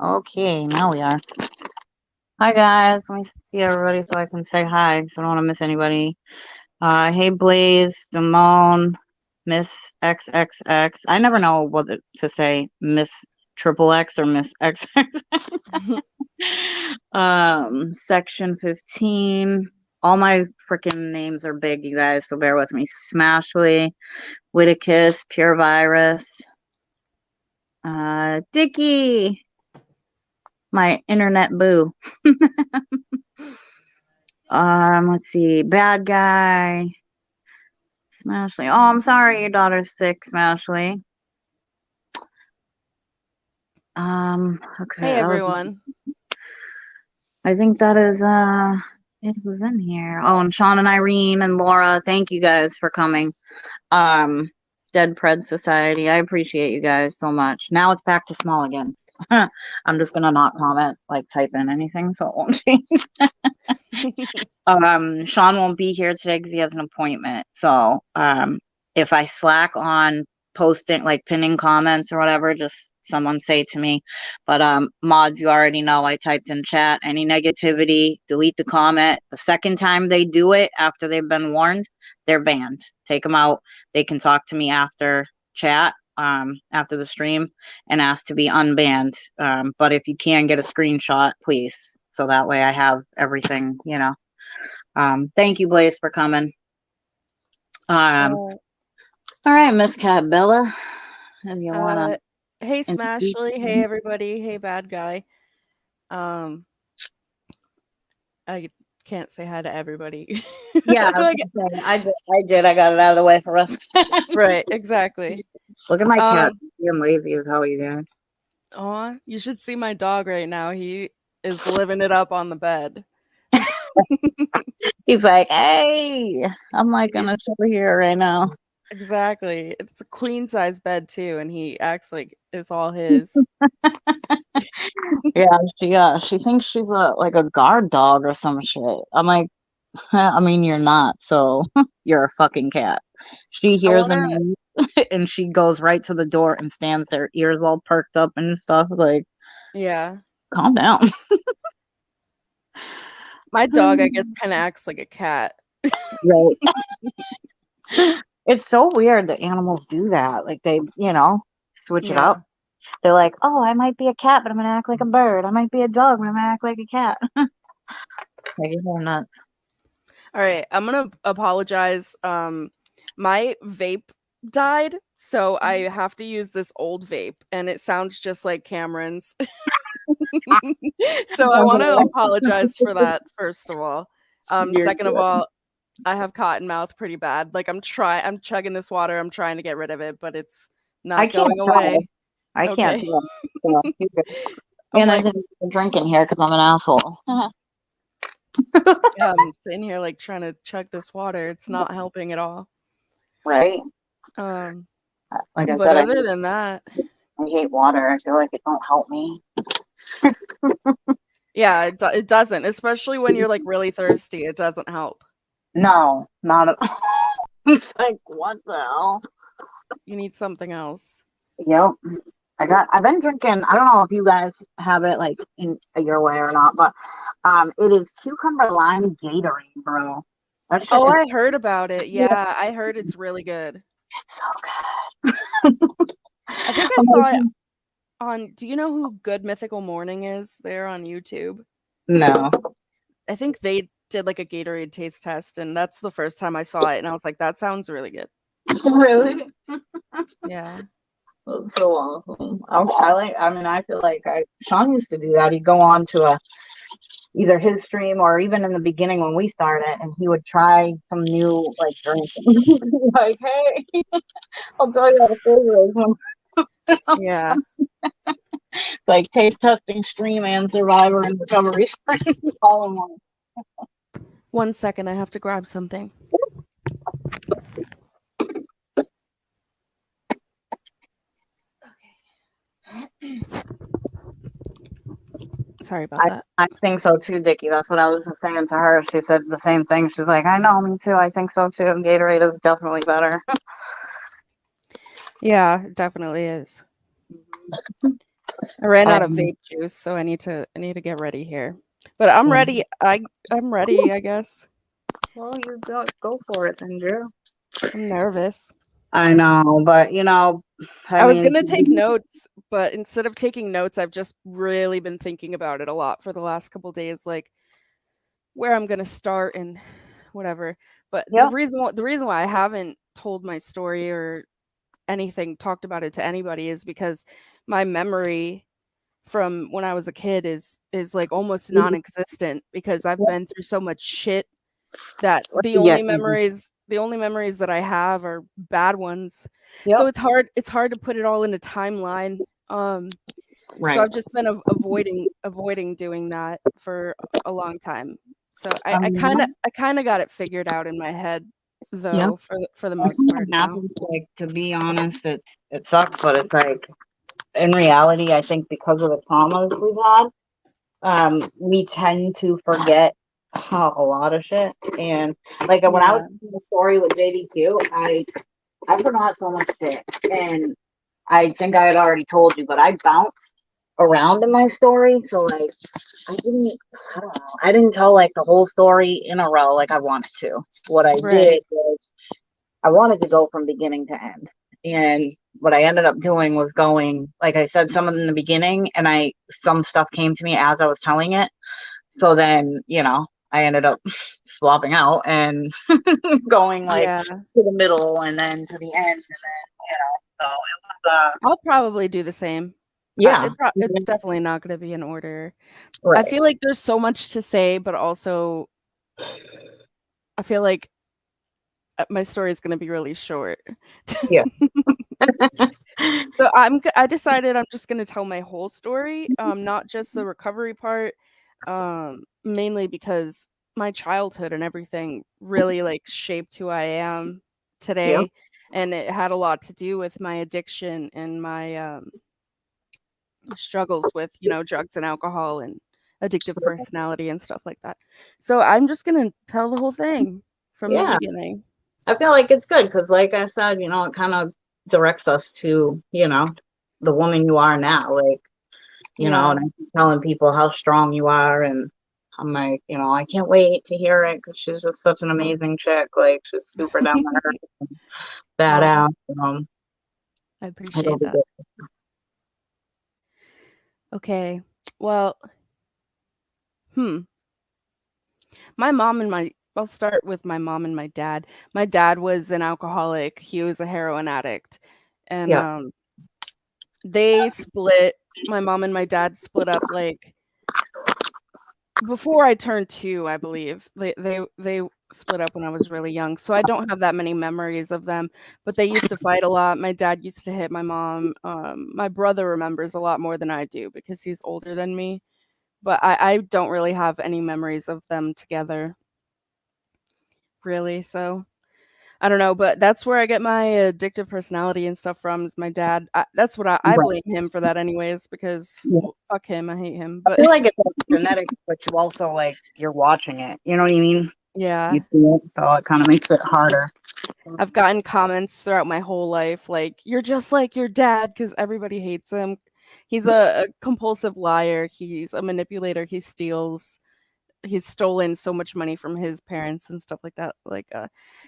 Okay, now we are. Hi guys, let me see everybody so I can say hi because I don't want to miss anybody. Hey Blaze, Damone, Miss XXX. I never know whether to say Miss Triple X or Miss XXX. Section 15. All my freaking names are big, you guys, so bear with me. Smashly, Whitticus, Pure Virus, Dicky, my internet boo. Let's see. Bad guy. Smashly. Oh, I'm sorry, your daughter's sick, Smashly. Okay. Hey everyone. I think that is it was in here. Oh, and Sean and Irene and Laura, thank you guys for coming. Dead Pred Society. I appreciate you guys so much. Now it's back to small again. I'm just gonna not comment, like type in anything, so it won't change. Sean won't be here today because he has an appointment. So if I slack on posting, like pinning comments or whatever, just someone say to me. But mods, you already know I typed in chat. Any negativity, delete the comment. The second time they do it after they've been warned, they're banned. Take them out. They can talk to me after chat, after the stream, and ask to be unbanned. But if you can get a screenshot, please, so that way I have everything, you know. Thank you, Blaze, for coming. All right, Miss Kaibella, if you wanna. Hey Smashly, hey everybody, hey bad guy. I can't say hi to everybody. Yeah, I did. I got it out of the way for us. Right, exactly. Look at my cat. I'm lazy as hell, you guys. Aw, you should see my dog right now. He is living it up on the bed. He's like, hey, I'm like gonna chill here right now. Exactly. It's a queen size bed too, and he acts like it's all his. Yeah, she thinks she's like a guard dog or some shit. I'm like, I mean, you're not, so you're a fucking cat. She hears a name and she goes right to the door and stands there, ears all perked up and stuff. Like, yeah, calm down. my dog, I guess, kind of acts like a cat. Right. It's so weird that animals do that. Like they, switch it up. They're like, oh, I might be a cat, but I'm gonna act like a bird. I might be a dog, but I'm gonna act like a cat. Like, you're nuts. All right, I'm gonna apologize. My vape died, so I have to use this old vape, and it sounds just like Cameron's. So I want to apologize for that, first of all. Second of all, I have cotton mouth pretty bad. Like I'm chugging this water, I'm trying to get rid of it, but it's not going away. I can't do it. I'm I didn't drink in here because I'm an asshole. Yeah, I'm sitting here like trying to chug this water. It's not helping at all. Right. Like I said, other than that, I hate water. I feel like it don't help me. Yeah, it doesn't, especially when you're like really thirsty. It doesn't help. No, not at all. It's like, what the hell? You need something else. Yep. I've been drinking, I don't know if you guys have it like in your way or not, but it is cucumber lime Gatorade, bro. I heard about it. Yeah, I heard it's really good. It's so good. I think I saw it on, do you know who Good Mythical Morning is? They're on YouTube. No. I think they did like a Gatorade taste test, and that's the first time I saw it, and I was like, that sounds really good. Really? Yeah. That's so awesome. I feel like Sean used to do that. He'd go on to either his stream or even in the beginning when we started, and he would try some new like drink. Like, hey, I'll tell you how the flavor is. Yeah. Like taste testing stream and Survivor and recovery stream all in one. 1 second, I have to grab something. Okay. Sorry about that. I think so too, Dickie. That's what I was just saying to her. She said the same thing. She's like, I know, me too. I think so too. Gatorade is definitely better. Yeah, it definitely is. I ran out of Um, vape juice, so I need to get ready here. But I'm ready. I'm ready, I guess. well, you go for it then, Drew. I'm nervous. I know, but I I was mean, gonna take notes, but instead of taking notes, I've just really been thinking about it a lot for the last couple days, like where I'm gonna start and whatever. But yep, the reason why I haven't told my story or anything, talked about it to anybody, is because my memory from when I was a kid is like almost non-existent because I've yep, been through so much shit that yeah, the only memories that I have are bad ones. So yep, it's hard to put it all in a timeline. So right. I've just been avoiding doing that for a long time. So Um, I kind of got it figured out in my head yeah, though for the I most think part it now. happens. Like, to be honest, it sucks, but it's like in reality, I think because of the traumas we've had, we tend to forget a lot of shit. And like when I was Yeah. in the story with JDQ, I forgot so much shit, and I think I had already told you, but I bounced around in my story, so like I didn't, I don't know, I didn't tell like the whole story in a row like I wanted to. What I Right. did was I wanted to go from beginning to end. And what I ended up doing was going, like I said, some in the beginning, and some stuff came to me as I was telling it. So then, I ended up swapping out and going like Yeah. to the middle and then to the end. And then, so it was, I'll probably do the same. yeah, It's definitely not going to be in order. I right. feel like there's so much to say, but also I feel like my story is going to be really short. Yeah. So I decided I'm just going to tell my whole story, not just the recovery part, mainly because my childhood and everything really like shaped who I am Yep. today, and it had a lot to do with my addiction and my struggles with, drugs and alcohol and addictive personality and stuff like that. So I'm just going to tell the whole thing from the Yeah. beginning. I feel like it's good because, like I said, it kind of directs us to, the woman you are now. Like, Yeah. and I keep telling people how strong you are. And I'm like, I can't wait to hear it because she's just such an amazing chick. Like, she's super down to earth, Yeah, badass. I It'll appreciate be that. good. Okay. Well, hmm. My mom and my I'll start with my mom and my dad. My dad was an alcoholic. He was a heroin addict. And Yeah. they split. My mom and my dad split up like before I turned 2, I believe. They split up when I was really young. So I don't have that many memories of them, but they used to fight a lot. My dad used to hit my mom. My brother remembers a lot more than I do because he's older than me, but I don't really have any memories of them together, really. So I don't know, but that's where I get my addictive personality and stuff from is my dad. That's what I Right. blame him for that anyways because Yeah. well, fuck him, I hate him. I But feel like it's like genetics, but you also like you're watching it. You know what I mean? You yeah, see it, so it kind of makes it harder. I've gotten comments throughout my whole life like you're just like your dad because everybody hates him. He's a compulsive liar. He's a manipulator. He steals. He's stolen so much money from his parents and stuff like that. Like,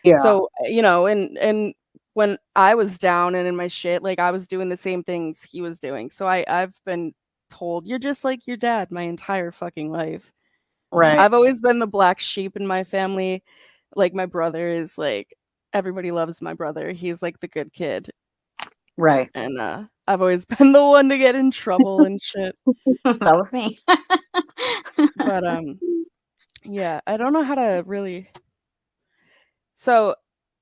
Yeah. so and when I was down and in my shit, like I was doing the same things he was doing. So I've been told you're just like your dad my entire fucking life. Right. I've always been the black sheep in my family. Like my brother is like everybody loves my brother. He's like the good kid. Right. And I've always been the one to get in trouble and shit. That was me. But yeah, I don't know how to really. So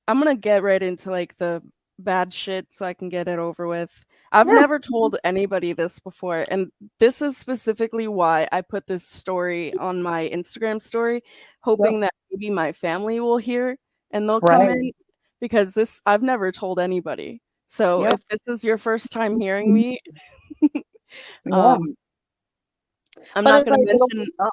I'm gonna get right into like the bad shit so I can get it over with. I've Yeah. never told anybody this before, and this is specifically why I put this story on my Instagram story, Yep. hoping that maybe my family will hear and they'll come Right. in because this I've never told anybody. So Yep. if this is your first time hearing me, Yeah. um, I'm But not it's gonna like it'll mention. be up,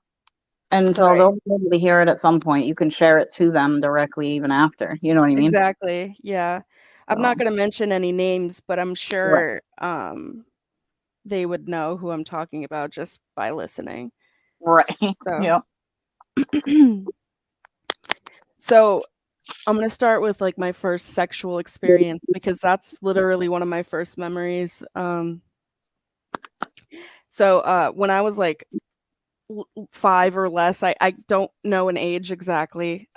and so Sorry. they'll be able to hear it at some point. You can share it to them directly even after. You know what I mean? Exactly. Yeah. I'm So not gonna mention any names, but I'm right. sure they would know who I'm talking about just by listening. Right. So, Yep. so I'm gonna start with like my first sexual experience because that's literally one of my first memories. When I was like 5 or less, I don't know an age exactly.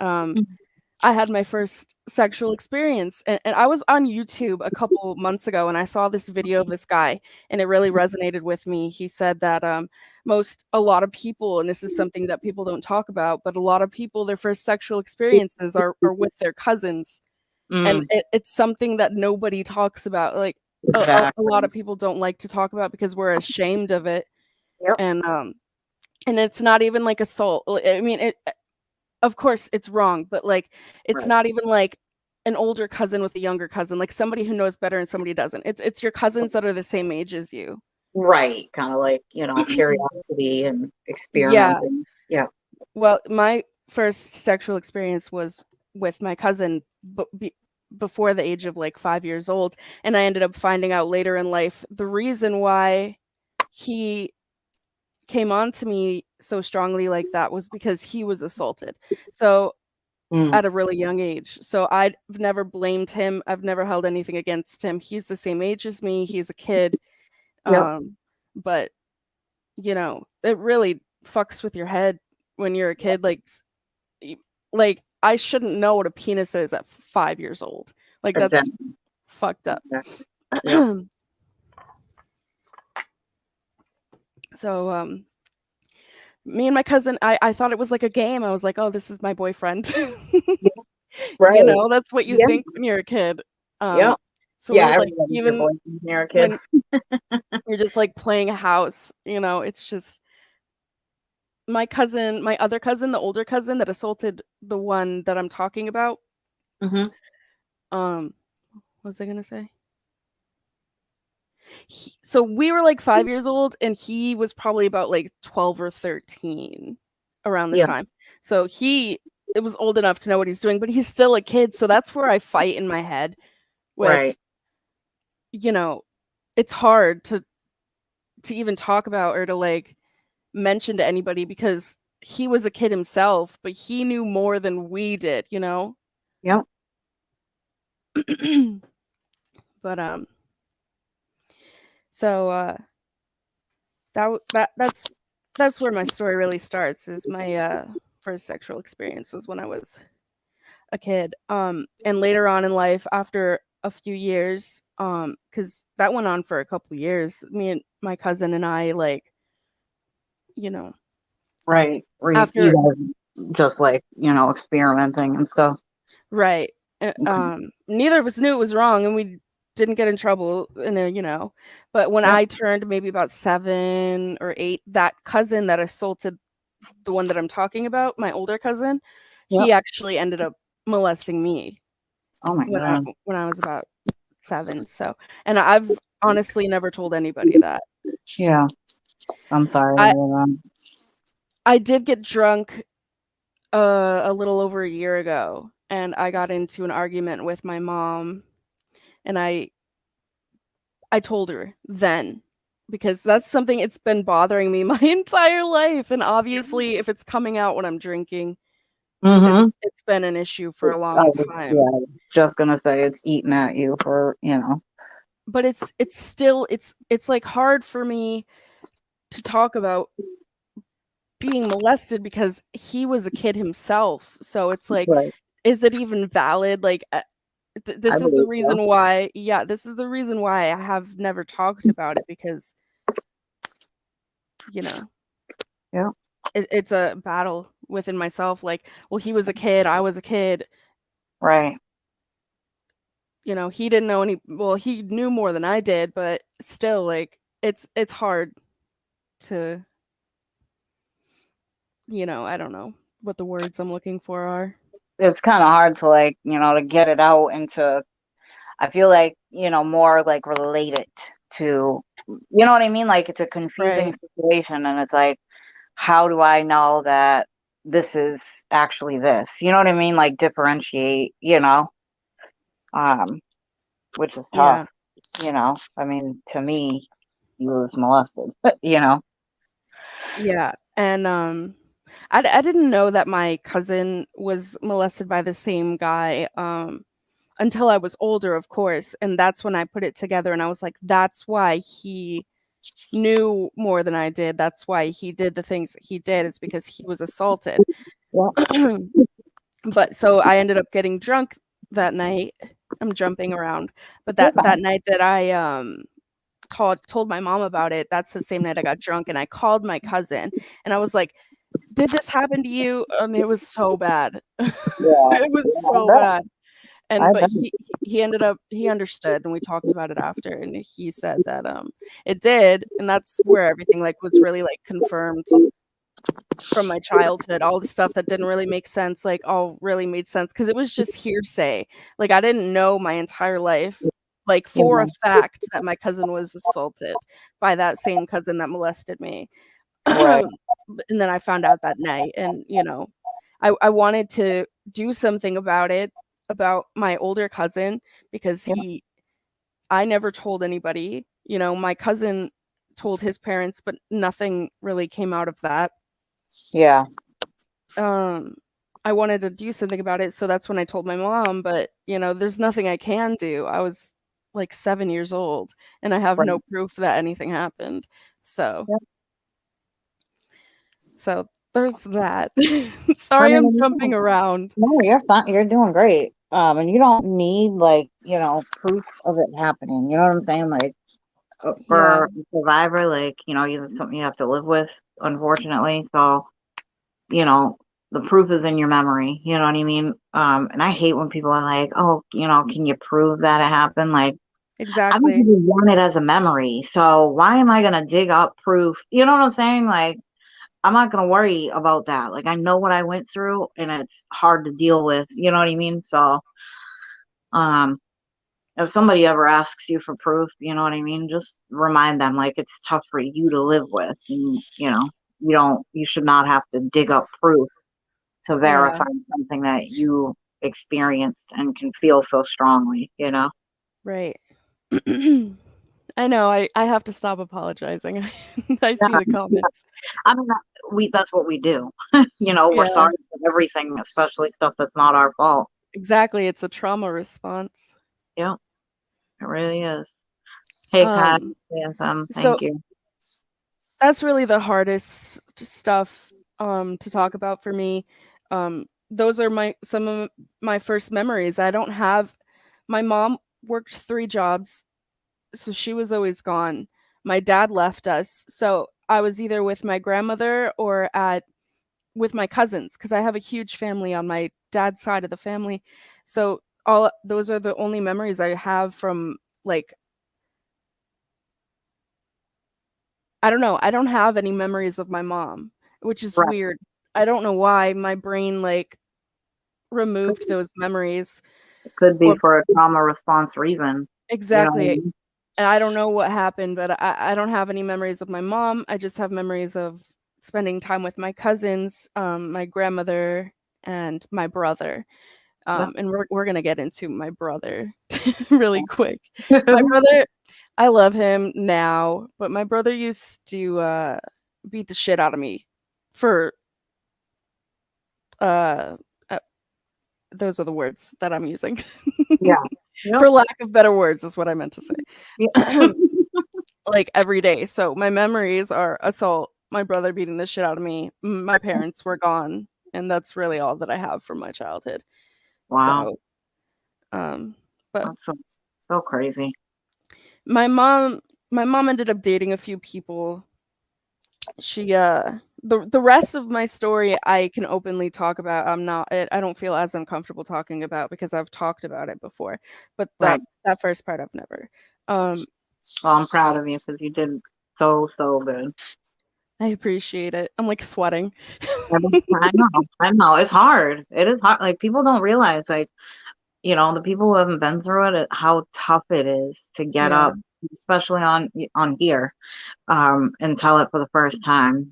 I had my first sexual experience, and I was on YouTube a couple months ago, and I saw this video of this guy, and it really resonated with me. He said that a lot of people, and this is something that people don't talk about, but a lot of people, their first sexual experiences are with their cousins, and Mm, it's something that nobody talks about. Like a lot exactly. of people don't like to talk about because we're ashamed of it, Yep. and it's not even like assault. I mean, of course it's wrong, but like it's Right. not even like an older cousin with a younger cousin, like somebody who knows better and somebody doesn't. It's your cousins that are the same age as you. Right. Kind of like, curiosity and Yeah. experimenting. Yeah. Well, my first sexual experience was with my cousin before the age of like 5 years old, and I ended up finding out later in life the reason why he came on to me so strongly like that was because he was assaulted. So Mm, at a really young age. So I've never blamed him. I've never held anything against him. He's the same age as me. He's a kid. yep. But it really fucks with your head when you're a kid. Y- like I shouldn't know what a penis is at 5 years old. Like that's Exactly. fucked up. Exactly. Yep. So me and my cousin, I thought it was like a game. I was like, oh, this is my boyfriend. Yep. Right. That's what you Yeah. think when you're a kid. Yep. So Yeah. we're like, Everybody's your even boyfriend when you're a kid. when you're just like playing a house, it's just my other cousin, the older cousin that assaulted the one that I'm talking about. Hmm. Um, what was I gonna say? So we were like 5 years old, and he was probably about like 12 or 13 around the Yeah. time. So it was old enough to know what he's doing, but he's still a kid. So that's where I fight in my head with, Right. you know, it's hard to even talk about or to like mention to anybody because he was a kid himself, but he knew more than we did. Yep. But so that's where my story really starts. Is my first sexual experience was when I was a kid. And later on in life, after a few years, because that went on for a couple years. Me and my cousin and I, like, you know, Right. You after guys just like, experimenting and stuff. right, Okay. neither of us knew it was wrong, and we didn't get in trouble, But when Yep. I turned maybe about 7 or 8, that cousin that assaulted the one that I'm talking about, my older cousin, Yep. he actually ended up molesting me Oh my God. when I was about 7. So, and I've honestly never told anybody that. Yeah. I'm sorry to I hear that. I did get drunk a little over a year ago, and I got into an argument with my mom, and I told her then because that's something it's been bothering me my entire life, and obviously if it's coming out when I'm drinking, Mm-hmm. it's been an issue for a I long was, yeah, time. I was just gonna say it's eating at you for, But it's still it's like hard for me to talk about being molested because he was a kid himself. So it's like, right. is it even valid? Like, I this is the believe so. reason why. Yeah, this is the reason why I have never talked about it because you know Yeah. it's a battle within myself. Like, well, he was a kid, I was a kid. Right. He didn't know any. Well, he knew more than I did, but still, like, it's hard to I don't know what the words I'm looking for are. It's kind of hard to like, to get it out into, I feel like, more like related to, you know what I mean? Like it's a confusing Right. situation and it's like, how do I know that this is actually this? You know what I mean? Like differentiate, um, which is tough, Yeah. I mean, to me. he was molested, you know? Yeah, and, I didn't know that my cousin was molested by the same guy, until I was older, of course, and that's when I put it together, and I was like, "That's why he knew more than I did, that's why he did the things that he did, is because he was assaulted." Yeah. But so I ended up getting drunk that night. I'm jumping around, but You're that fine. night that I, told my mom about it, that's the same night I got drunk, and I called my cousin, and I was like, "Did this happen to you?" And it was so bad. Yeah. It was Yeah, I so bet. bad. And I but bet. he ended up he understood, and we talked about it after, and he said that, it did, and that's where everything, like, was really, like, confirmed from my childhood. All the stuff that didn't really make sense, like, all really made sense because it was just hearsay. Like, I didn't know my entire life, like, for a Yeah. fact that my cousin was assaulted by that same cousin that molested me. Right. And then I found out that night, and, I wanted to do something about it, about my older cousin, because Yeah. I never told anybody. My cousin told his parents, but nothing really came out of that. Yeah. Um, I wanted to do something about it, so that's when I told my mom, but, there's nothing I can do. I was, like, 7 years old, and I have Right. no proof that anything happened. So Yeah. so there's that. I Sorry I'm mean, jumping around. no, you're fine. You're doing great. And you don't need like, proof of it happening. You know what I'm saying? Like Yeah, for a survivor, like, it's something you have to live with, unfortunately. So, you know, the proof is in your memory. You know what I mean? And I hate when people are like, oh, can you prove that it happened? Like, I don't exactly. even want it as a memory. So why am I gonna dig up proof? You know what I'm saying? Like, I'm not gonna worry about that. Like, I know what I went through and it's hard to deal with. You know what I mean? So, um, if somebody ever asks you for proof, you know what I mean? Just remind them like it's tough for you to live with. And, you should not have to dig up proof to Yeah, verify something that you experienced and can feel so strongly, you know? right. I know, I have to stop apologizing. I see the Yeah. comments. I mean, that's what we do. We're Yeah, sorry for everything, especially stuff that's not our fault. exactly, it's a trauma response. Yeah, it really is. Hey, Kai, Um, yes, so thank you. that's really the hardest stuff, to talk about for me. Those are some of my first memories. I don't have My mom worked 3 jobs, so she was always gone. My dad left us, so I was either with my grandmother or at with my cousins, because I have a huge family on my dad's side of the family. So all those are the only memories I have from, like, I don't know, I don't have any memories of my mom, which is Right. weird. I don't know why my brain, like, removed those memories, It could be or for a trauma response reason. You know what I exactly. mean? And I don't know what happened, but I don't have any memories of my mom. I just have memories of spending time with my cousins, my grandmother, and my brother. Yeah. And we're gonna get into my brother really quick. My brother, I love him now, but my brother used to beat the shit out of me for uh, uh those are the words that I'm using. Yeah. Yep. For lack of better words is what I meant to Yeah. say. Like, every day. So my memories are assault, my brother beating the shit out of me, my parents were gone, and that's really all that I have from my childhood. Wow. So, um, but That's so crazy. my mom my mom ended up dating a few people. She the rest of my story I can openly talk about. I don't feel as uncomfortable talking about because I've talked about it before. But Right. that first part I've never. Um, Well, I'm proud of you because you did so good. I appreciate it. I'm, like, sweating. I know. I know. It's hard. It is hard. Like people don't realize, like, the people who haven't been through it, how tough it is to get Yeah. up, especially on here, and tell it for the first time,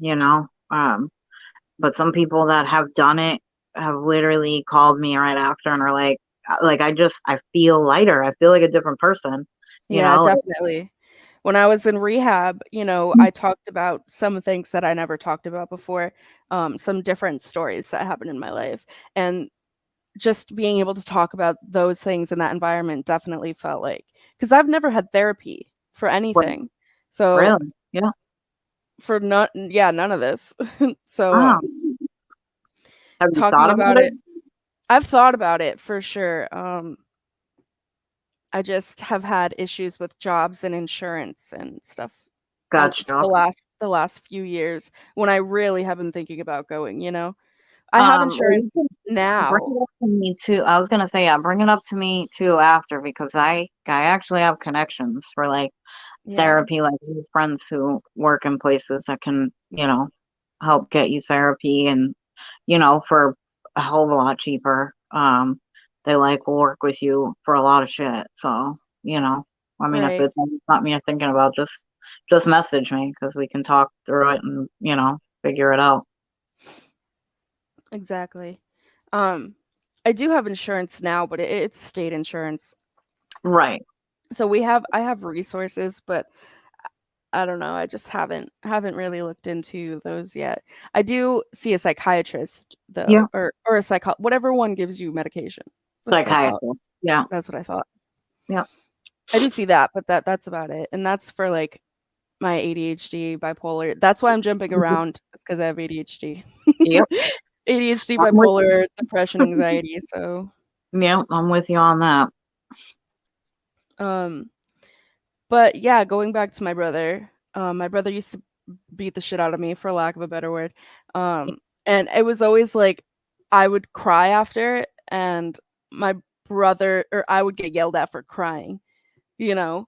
but some people that have done it have literally called me right after and are like I feel lighter. I feel like a different person, you Yeah, know? definitely. when I was in rehab, you know, I talked about some things that I never talked about before, some different stories that happened in my life. And just being able to talk about those things in that environment definitely felt like, because I've never had therapy for Right. anything. So Really? Yeah. for none, yeah, none of this. So Wow. Have you talking thought about about it? it, I've thought about it for sure. I just have had issues with jobs and insurance and stuff Gotcha. the Okay. last few years when I really have been thinking about going, you know. I have Well, you insurance can bring now. it up to me too. I was gonna say, yeah, bring it up to me too after because I actually have connections for like Yeah, therapy, like I have friends who work in places that can, help get you therapy and, for a hell of a lot cheaper. They like will work with you for a lot of shit. So, I mean, if right. it's something you're thinking about, just message me because we can talk through it and, figure it out. Exactly. Um, I do have insurance now, but it's state insurance. Right. So I have resources, but I don't know. I just haven't really looked into those yet. I do see a psychiatrist Yeah. though, or a whatever one gives you medication. The psycho Psychiatrist. Yeah. That's what I thought. Yeah. I do see that, but that's about it. And that's for like my ADHD, bipolar. That's why I'm jumping Mhm. around. It's because I have ADHD. Yep. ADHD, I'm with bipolar, depression, anxiety. So, yeah, I'm with you on that. um, but yeah, going back to my brother used to beat the shit out of me, for lack of a better word. And it was always like I would cry after it, and my brother or I would get yelled at for crying, you know?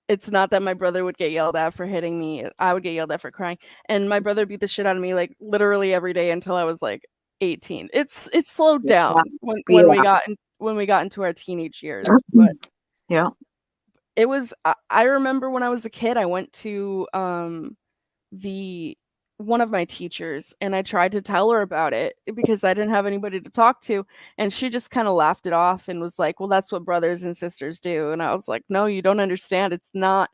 It's not that my brother would get yelled at for hitting me, I would get yelled at for crying, and my brother beat the shit out of me, like, literally every day until I was, like, 18. It slowed Yeah. down Yeah. when we got into our teenage years, but Yeah. it was I remember when I was a kid, I went to, the one of my teachers, and I tried to tell her about it because I didn't have anybody to talk to, and she just kinda laughed it off and was like, "Well, that's what brothers and sisters do," and I was like, "No, you don't understand, it's not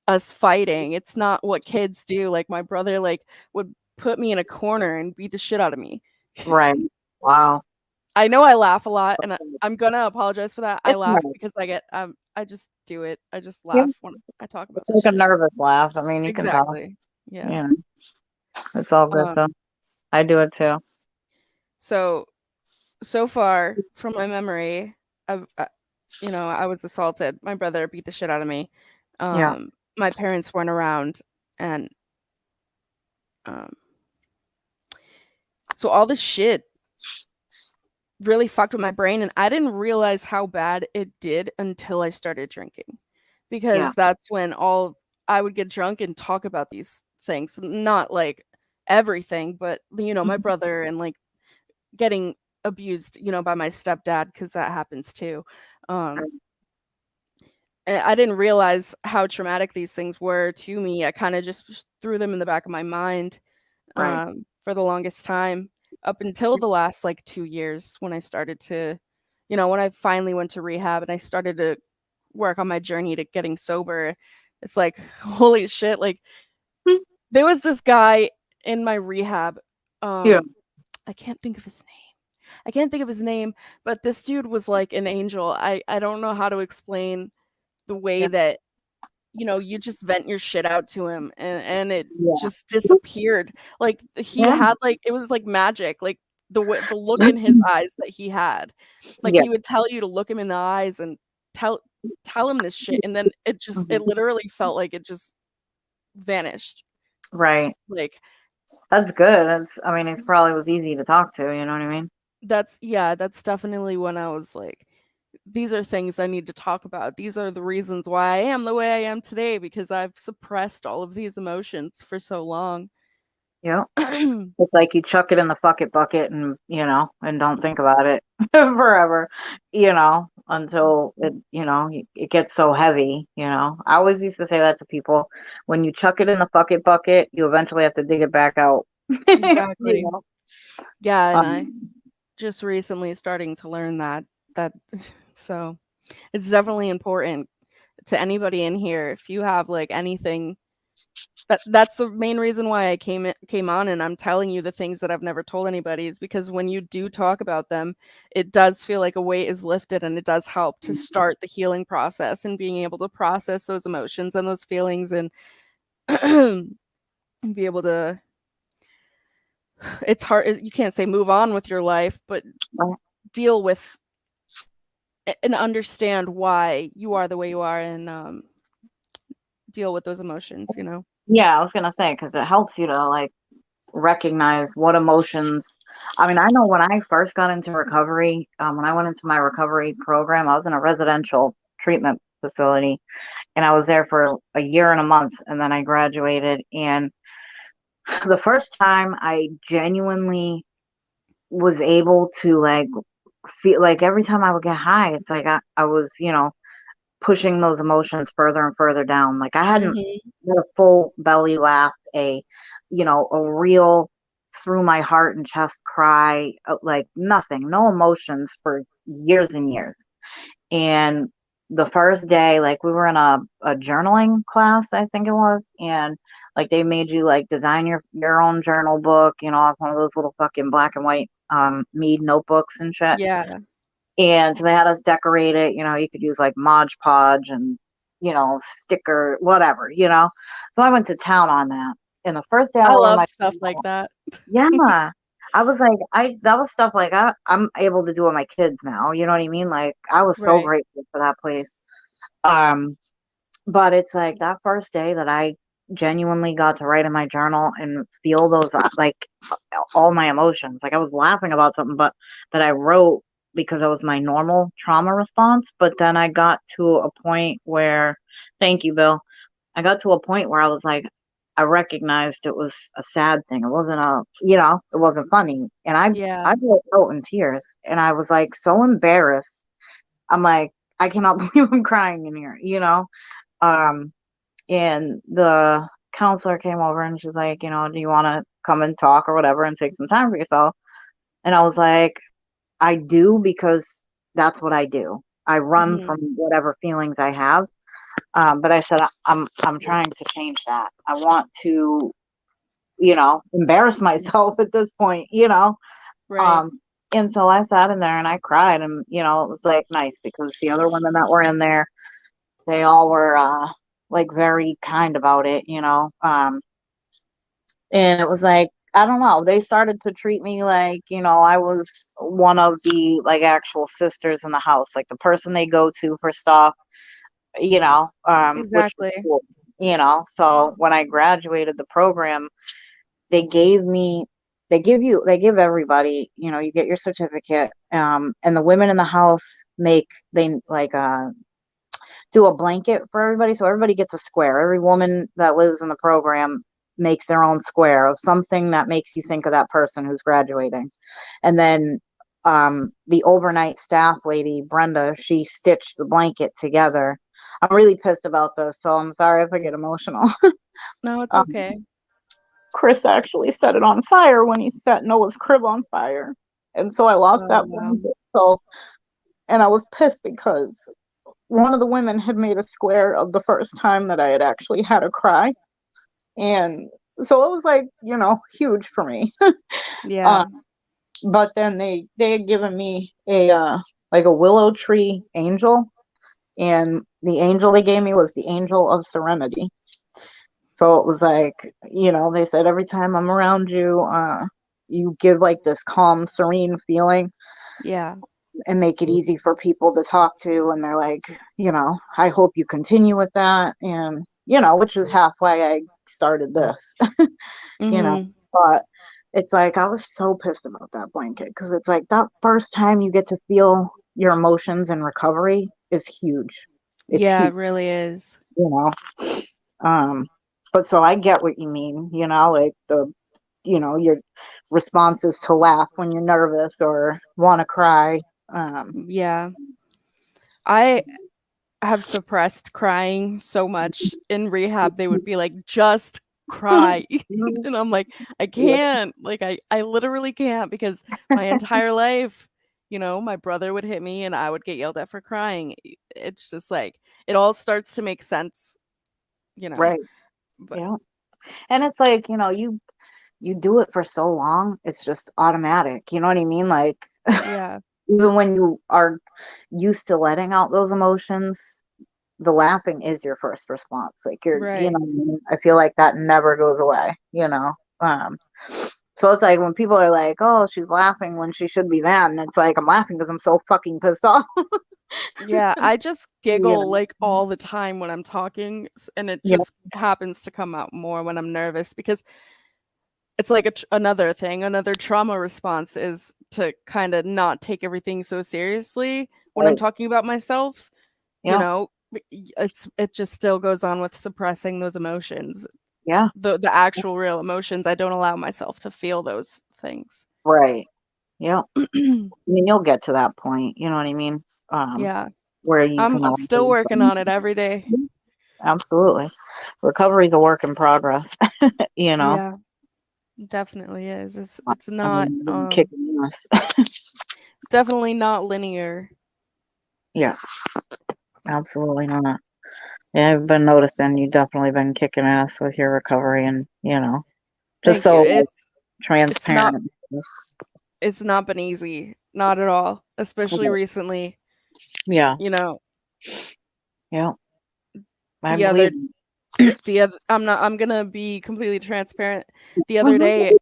us fighting, it's not what kids do," like, my brother, like, would put me in a corner and beat the shit out of me. Right. Wow. I know I laugh a lot, and I'm gonna apologize for that. I It's laugh nice. because I just do it. I just Yeah. laugh when I talk about It's this like a shit. nervous laugh. I mean, you can tell. Exactly. Yeah. Yeah. It's all good Um, though. I do it too. so so far from my memory, I've, you know, I was assaulted. My brother beat the shit out of me. Yeah. My parents weren't around, and um, so all this shit really fucked with my brain, and I didn't realize how bad it did until I started drinking, Yeah. because that's when all I would get drunk and talk about these things, not like everything, but you know, my Mhm. brother and like getting abused, you know, by my stepdad because that happens too. Um, Right. I didn't realize how traumatic these things were to me. I kind of just threw them in the back of my mind Right. for the longest time, up until the last like 2 years when I started to, you know, when I finally went to rehab and I started to work on my journey to getting sober. It's like, holy shit, like there was this guy in my rehab. Yeah. I can't think of his name. I can't think of his name, but this dude was like an angel. I don't know how to explain the way Yeah. that, you know, you just vent your shit out to him and it Yeah. just disappeared. Like he Yeah. had like it was like magic. Like the look in his eyes that he had. Like Yeah. he would tell you to look him in the eyes and tell tell him this shit, and then it Mhm. literally felt like it just vanished. Right. Like That's good. I mean, it probably was easy to talk to, you know what I mean? that's definitely when I was like, these are things I need to talk about. These are the reasons why I am the way I am today, because I've suppressed all of these emotions for so long. Yeah. It's like you chuck it in the bucket and, and don't think about it forever, until it gets so heavy, I always used to say that to people. When you chuck it in the bucket, you eventually have to dig it back out. You Exactly. know? Yeah, and I Um, just recently starting to learn that so it's definitely important, to anybody in here, if you have like anything, that's the main reason why I came on, and I'm telling you the things that I've never told anybody, is because when you do talk about them, it does feel like a weight is lifted, and it does help to start the healing process and being able to process those emotions and those feelings, and be able to, it's hard, you can't say move on with your life, but deal with and understand why you are the way you are, and deal with those emotions, you know. Yeah, I was gonna say, because it helps you to like recognize what emotions. I mean, I know when I first got into recovery, when I went into my recovery program, I was in a residential treatment facility, and I was there for a year and a month, and then I graduated. And the first time I genuinely was able to like feel like every time I would get high, it's like I was, pushing those emotions further and further down. Like I hadn't Mhm. had a full belly laugh, a real through my heart and chest cry, like nothing, no emotions for years and years. And the first day, like we were in a journaling class, I think it was, and like they made you like design your own journal book, off one of those little fucking black and white Mead notebooks and shit. Yeah. And so they had us decorate it. You could use like Mod Podge and, sticker, whatever, So I went to town on that. And the first day I I wrote love my stuff like journal, that. yeah, I was like, that was stuff like I'm able to do with my kids now. You know what I mean? Like I was so Right. grateful for that place. Um, but it's like that first day that I genuinely got to write in my journal and feel those like all my emotions. Like I was laughing about something, but that I wrote because that was my normal trauma response. But then I got to a point where, thank you, Bill. I got to a point where I was like, I recognized it was a sad thing. It wasn't it wasn't funny. And I Yeah. broke out in tears, and I was like so embarrassed. I'm like, I cannot believe I'm crying in here. Um, and the counselor came over and she's like, do you want to come and talk or whatever and take some time for yourself? And I was like, I do, because that's what I do. I run Mhm. from whatever feelings I have. But I said, I'm trying to change that. I want to, embarrass myself at this point. Right. Um, and so I sat in there and I cried, and, it was like nice because the other women that were in there, they all were, like very kind about it. And it was like, I don't know, they started to treat me like, I was one of the like actual sisters in the house, like the person they go to for stuff, which was Exactly. cool. So when I graduated the program, they gave me they give everybody, you get your certificate, and the women in the house they like do a blanket for everybody. So everybody gets a square. Every woman that lives in the program makes their own square of something that makes you think of that person who's graduating. And then the overnight staff lady, Brenda, she stitched the blanket together. I'm really pissed about this, so I'm sorry if I get emotional. No, it's um, okay. Chris actually set it on fire when he set Noah's crib on fire. And so I lost Oh, that wow. blanket. So, and I was pissed because one of the women had made a square of the first time that I had actually had a cry. And so it was like, huge for me. uh, Yeah. but then they had given me a like a willow tree angel, and the angel they gave me was the angel of serenity. So it was like, they said every time I'm around you, you give like this calm, serene feeling Yeah. and make it easy for people to talk to. And they're like, I hope you continue with that. And, which is half why I started this, you know, Mhm. but it's like, I was so pissed about that blanket because it's like that first time you get to feel your emotions in recovery is huge. It's Yeah, huge, it really is. you know. Um, but so I get what you mean, like your responses to laugh when you're nervous or want to cry. Um, Yeah. I have suppressed crying so much. In rehab, they would be like, "Just cry." yeah, And I'm like, "I can't." Like, I literally can't, because my entire life you know, my brother would hit me and I would get yelled at for crying. It's just like it all starts to make sense, you know. Right. But Yeah. And it's like, you do it for so long, it's just automatic. You know what I mean? Like, yeah, even when you are used to letting out those emotions, the laughing is your first response. Like, right. what I mean? I feel like that never goes away. Um, so it's like when people are like, oh, she's laughing when she should be mad. And it's like, I'm laughing because I'm so fucking pissed off. Yeah, I just You giggle know? like all the time when I'm talking, and it Yeah. just happens to come out more when I'm nervous because it's like another thing, another trauma response is to kind of not take everything so seriously when I'm Right. talking about myself, you Yeah. know. It just still goes on with suppressing those emotions. Yeah. The actual real emotions, I don't allow myself to feel those things. Right. Yeah. I mean, you'll get to that point. You know what I mean? Um, Yeah. where you can I'm allow still working on it every day. absolutely. Recovery is a work in progress, you know. Yeah, definitely is. It's I not mean, you're kicking ass. definitely not linear. Yeah, absolutely not. Yeah, I've been noticing you definitely been kicking ass with your recovery and, just Thank you. so like, It's not transparent. it's not been easy. Not at all. Especially recently. Yeah, You know, yeah, I the believe. other the other I'm gonna be completely transparent. The other day Mhm.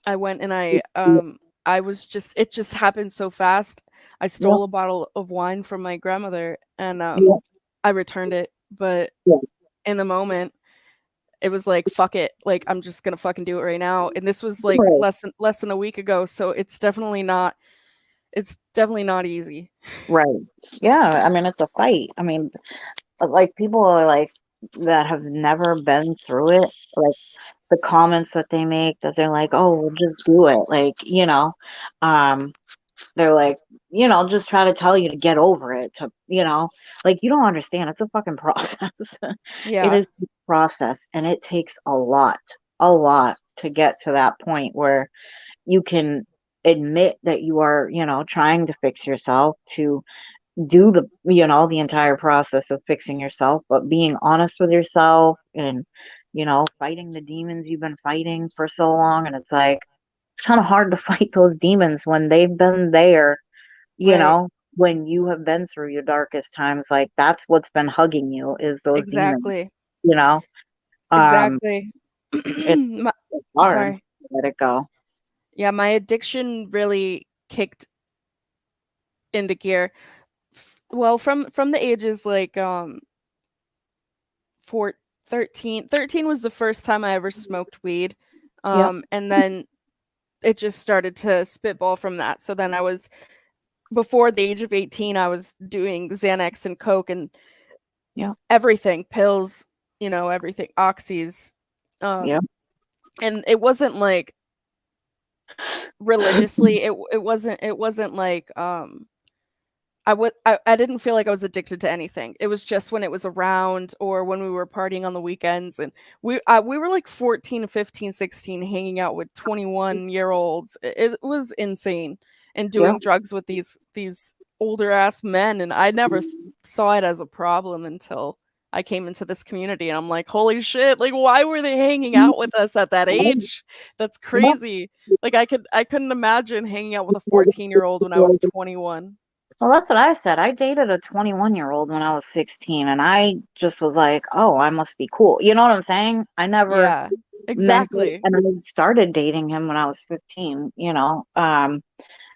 I went and I was just it just happened so fast. I Yeah, stole a bottle of wine from my grandmother and yeah, I returned it, but yeah. in the moment it was like fuck it, like I'm just gonna fucking do it right now. And this was like Right, less than a week ago, so it's definitely not easy. right. Yeah, I mean, it's a fight. I mean, like people are like that have never been through it, like the comments that they make that they're like, oh, we'll just do it. Like, um, they're like, just try to tell you to get over it, like you don't understand. It's a fucking process. It Yeah, is a process and it takes a lot to get to that point where you can admit that you are, trying to fix yourself, to do the entire process of fixing yourself, but being honest with yourself and, fighting the demons you've been fighting for so long. And it's like, it's kind of hard to fight those demons when they've been there, you right. know, when you have been through your darkest times. Like, that's what's been hugging you, is those demons, Exactly. you know? Um, Exactly. it's, My, it's hard to sorry. let it go. Yeah, my addiction really kicked into gear. Well, from the ages like for 13 was the first time I ever smoked weed. Yep. And then it just started to spitball from that. So then I was before the age of 18, I was doing Xanax and Coke and Yep. everything, pills, you know, everything, oxys. Um, Yep. and it wasn't like religiously. It wasn't like I didn't feel like I was addicted to anything. It was just when it was around or when we were partying on the weekends and we were like 14, 15, 16 hanging out with 21-year-olds. It was insane and Yep. doing drugs with these older ass men and I never saw it as a problem until I came into this community and I'm like, "Holy shit, like why were they hanging out with us at that age? That's crazy." Like I couldn't imagine hanging out with a 14-year-old when I was Yep. 21. Well, that's what I said. I dated a 21-year-old when I was 16, and I just was like, oh, I must be cool. You know what I'm saying? I never Yeah, meant it. exactly. And I started dating him when I was 15.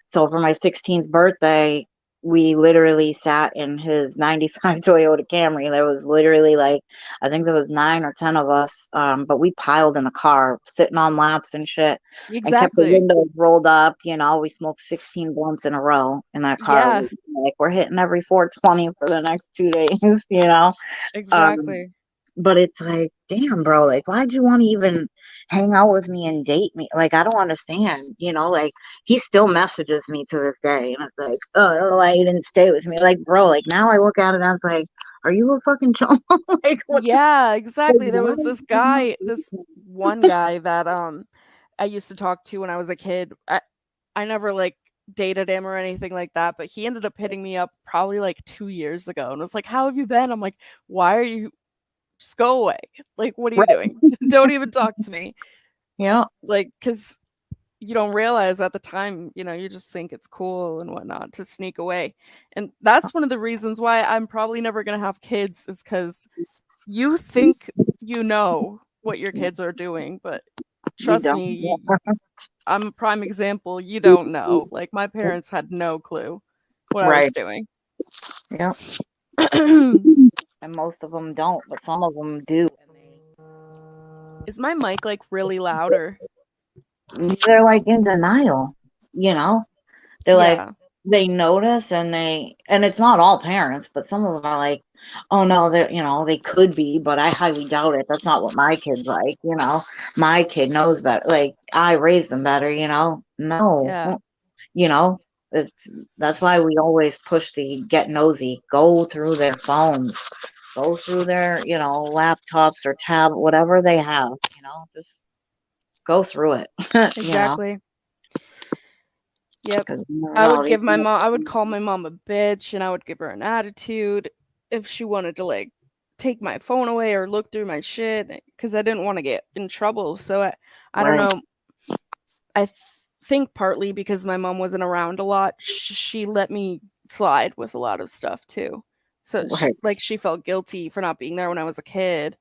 So for my 16th birthday, we literally sat in his 95 Toyota Camry. There was literally like, I think there was 9 or 10 of us. But we piled in the car, sitting on laps and shit, and kept the Exactly. windows rolled up. We smoked 16 blunts in a row in that car. Yeah, Like, we're hitting every 420 for the next 2 days, you know? Um, exactly. but it's like, damn, bro, like, why'd you want to even hang out with me and date me? Like, I don't understand, like, he still messages me to this day. And it's like, oh, I don't know why you didn't stay with me. Like, bro, like, now I look at it and I was like, are you a fucking chum? Like, what the, Yeah, like, exactly. There why was would you this do one guy that I used to talk to when I was a kid. I never like dated him or anything like that, but he ended up hitting me up probably like 2 years ago and was like, "How have you been?" I'm like, "Why are you just go away. Like, what are you Right. doing? Don't even talk to me." Yeah. Like, because you don't realize at the time, you just think it's cool and whatnot to sneak away. And that's one of the reasons why I'm probably never going to have kids, is because you think you know what your kids are doing, but You trust don't. me, I'm a prime example. You don't know. Like, my parents had no clue what I was Right. doing. Yeah. And most of them don't, but some of them do. Is my mic like really loud or? They're like in denial, you know? They're like, Yeah, they notice and it's not all parents, but some of them are like, oh no, they could be, but I highly doubt it. That's not what my kid's like. My kid knows better. Like, I raised them better. No, yeah, you know, it's, that's why we always push the get nosy, go through their phones, go through their laptops or tab, whatever they have, just go through it, you know, exactly. Yep. because I would call my mom a bitch and I would give her an attitude if she wanted to like take my phone away or look through my shit because I didn't want to get in trouble. So I don't right, know. I think partly because my mom wasn't around a lot, she let me slide with a lot of stuff too. So right, she felt guilty for not being there when I was a kid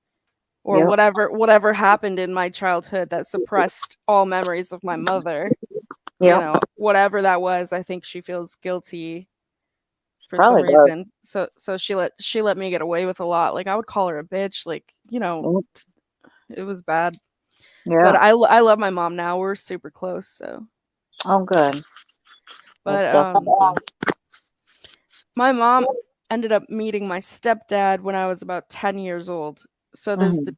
or yep, whatever happened in my childhood that suppressed all memories of my mother. yep, Whatever that was, I think she feels guilty for some probably does. reason. So she let me get away with a lot. Like I would call her a bitch, Mm, it was bad. But yeah. I love my mom now. We're super close, so. Oh, good. But That's definitely. my mom ended up meeting my stepdad when I was about 10 years old. So there's Hmm.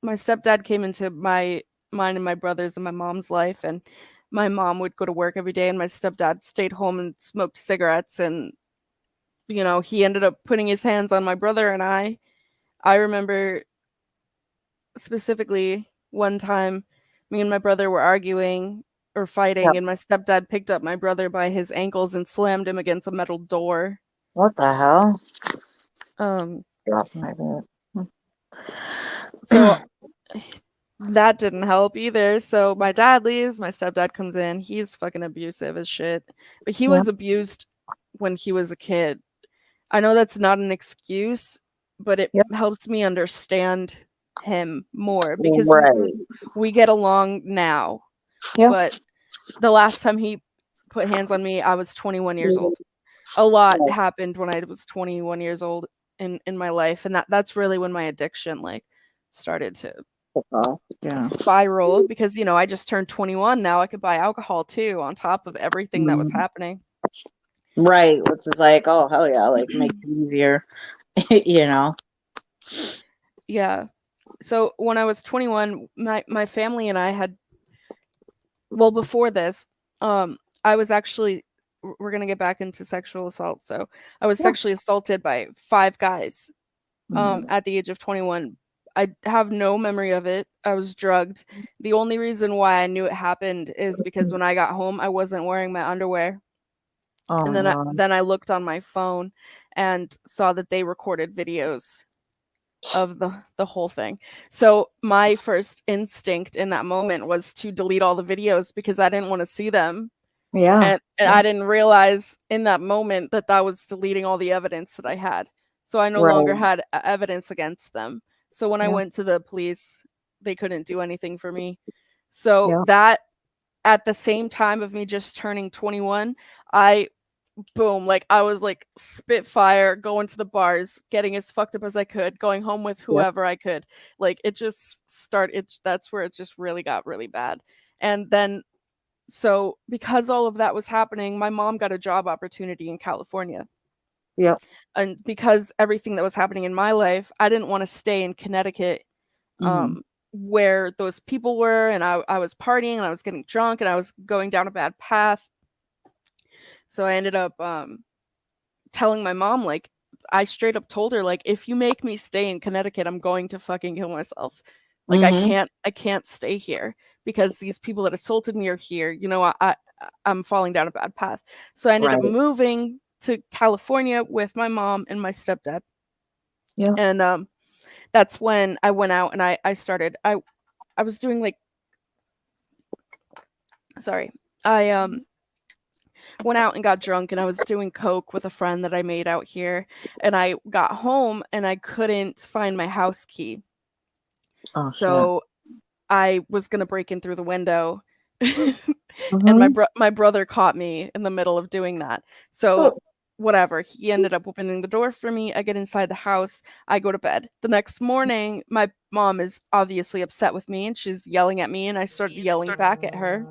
my stepdad came into mine and my brother's and my mom's life, and my mom would go to work every day and my stepdad stayed home and smoked cigarettes, and he ended up putting his hands on my brother and I remember specifically one time me and my brother were arguing or fighting Yep. and my stepdad picked up my brother by his ankles and slammed him against a metal door. What the hell? um Drop my bad. so that didn't help either. So my dad leaves, my stepdad comes in. He's fucking abusive as shit. But he Yep. was abused when he was a kid. I know that's not an excuse, but it Yep. helps me understand him more because Right. we get along now. Yep. But the last time he put hands on me, I was 21 years old. A lot happened when I was 21 years old in my life, and that's really when my addiction started to Yeah. spiral because I just turned 21. Now I could buy alcohol too on top of everything that was Mhm. happening. Right, which is like, oh hell yeah, like makes it easier, you know. Yeah. So when I was 21, my family and I had, well, before this, I was actually, we're going to get back into sexual assault. So I was Yeah. sexually assaulted by 5 guys Mhm. at the age of 21. I have no memory of it. I was drugged. The only reason why I knew it happened is because when I got home, I wasn't wearing my underwear. Oh And my then I god. then I looked on my phone and saw that they recorded videos of the whole thing. So my first instinct in that moment was to delete all the videos because I didn't want to see them. Yeah. And Yeah. I didn't realize in that moment that that was deleting all the evidence that I had. So I no longer Right. had evidence against them. So when I Yeah. went to the police, they couldn't do anything for me. So Yeah. that at the same time of me just turning 21, I boom, like I was like spitfire going to the bars, getting as fucked up as I could, going home with Yeah. whoever I could. Like it just started, that's where it just really got really bad. And then so because all of that was happening, my mom got a job opportunity in California. Yeah. And because everything that was happening in my life, I didn't want to stay in Connecticut, Mhm. where those people were, and I was partying and I was getting drunk and I was going down a bad path. So I ended up telling my mom, like, I straight up told her, like, if you make me stay in Connecticut, I'm going to fucking kill myself. Like Mm-hmm. I can't stay here because these people that assaulted me are here. You know, I'm falling down a bad path. So I ended up Right. moving to California with my mom and my stepdad. Yeah. And that's when I went out and I started I was doing like sorry. I went out and got drunk and I was doing coke with a friend that I made out here and I got home and I couldn't find my house key. Oh shit. So I was going to break in through the window and Mm-hmm. my brother caught me in the middle of doing that. So Oh, whatever, he ended up opening the door for me. I get inside the house, I go to bed. The next morning, my mom is obviously upset with me and she's yelling at me and I started yelling back at her.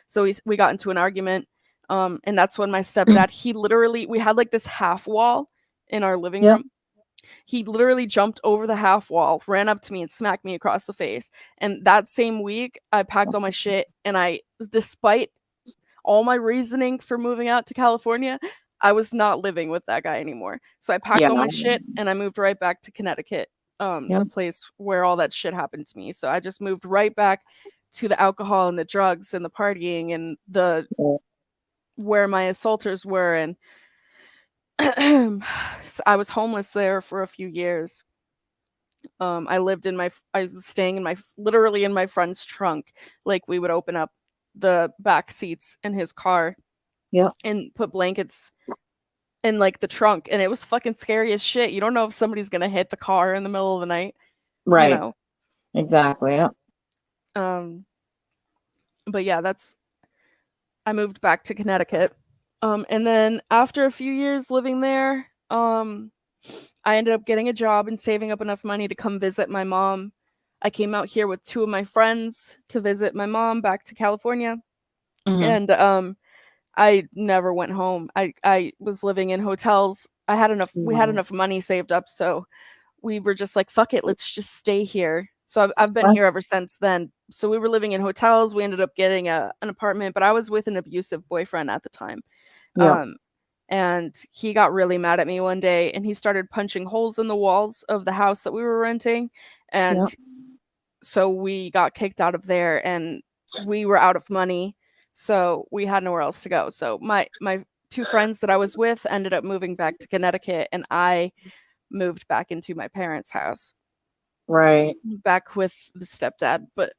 So we got into an argument. And that's when my stepdad, he literally, we had like this half wall in our living yeah. room. He literally jumped over the half wall, ran up to me, and smacked me across the face. And that same week, I packed all my shit. And despite all my reasoning for moving out to California, I was not living with that guy anymore. So I packed Yeah. all my shit and I moved right back to Connecticut, Yeah. the place where all that shit happened to me. So I just moved right back to the alcohol and the drugs and the partying and the Yeah. where my assaulters were. And so I was homeless there for a few years. I was staying in my literally in my friend's trunk. Like we would open up the back seats in his car Yeah. and put blankets in like the trunk, and it was fucking scary as shit. You don't know if somebody's gonna hit the car in the middle of the night, you Right. know. Exactly. Yeah. Um, but yeah, that's I moved back to Connecticut. And then after a few years living there, I ended up getting a job and saving up enough money to come visit my mom. I came out here with two of my friends to visit my mom back to California. Mm-hmm. And I never went home. I was living in hotels. We had Yeah. enough money saved up, so we were just like, fuck it, let's just stay here. So I've been What? here ever since then. So we were living in hotels. We ended up getting an apartment, but I was with an abusive boyfriend at the time. Yeah. Um, and he got really mad at me one day and he started punching holes in the walls of the house that we were renting. And Yeah. so we got kicked out of there and we were out of money. So we had nowhere else to go. So my two friends that I was with ended up moving back to Connecticut and I moved back into my parents' house, Right. back with the stepdad. But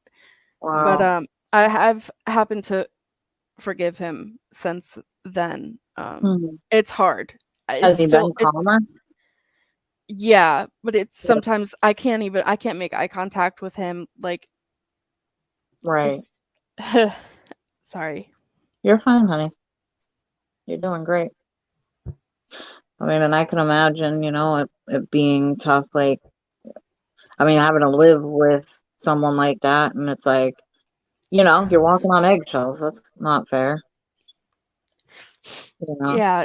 Wow. I have happened to forgive him since then. Hmm. It's hard. Has It's he still been it's calmer? yeah, but it's Yeah. sometimes I can't make eye contact with him. Like Right. it's sorry. You're fine, honey. You're doing great. I mean, and I can imagine, it being tough. Like, I mean, having to live with someone like that, and it's like, you're walking on eggshells. That's not fair, you know? Yeah,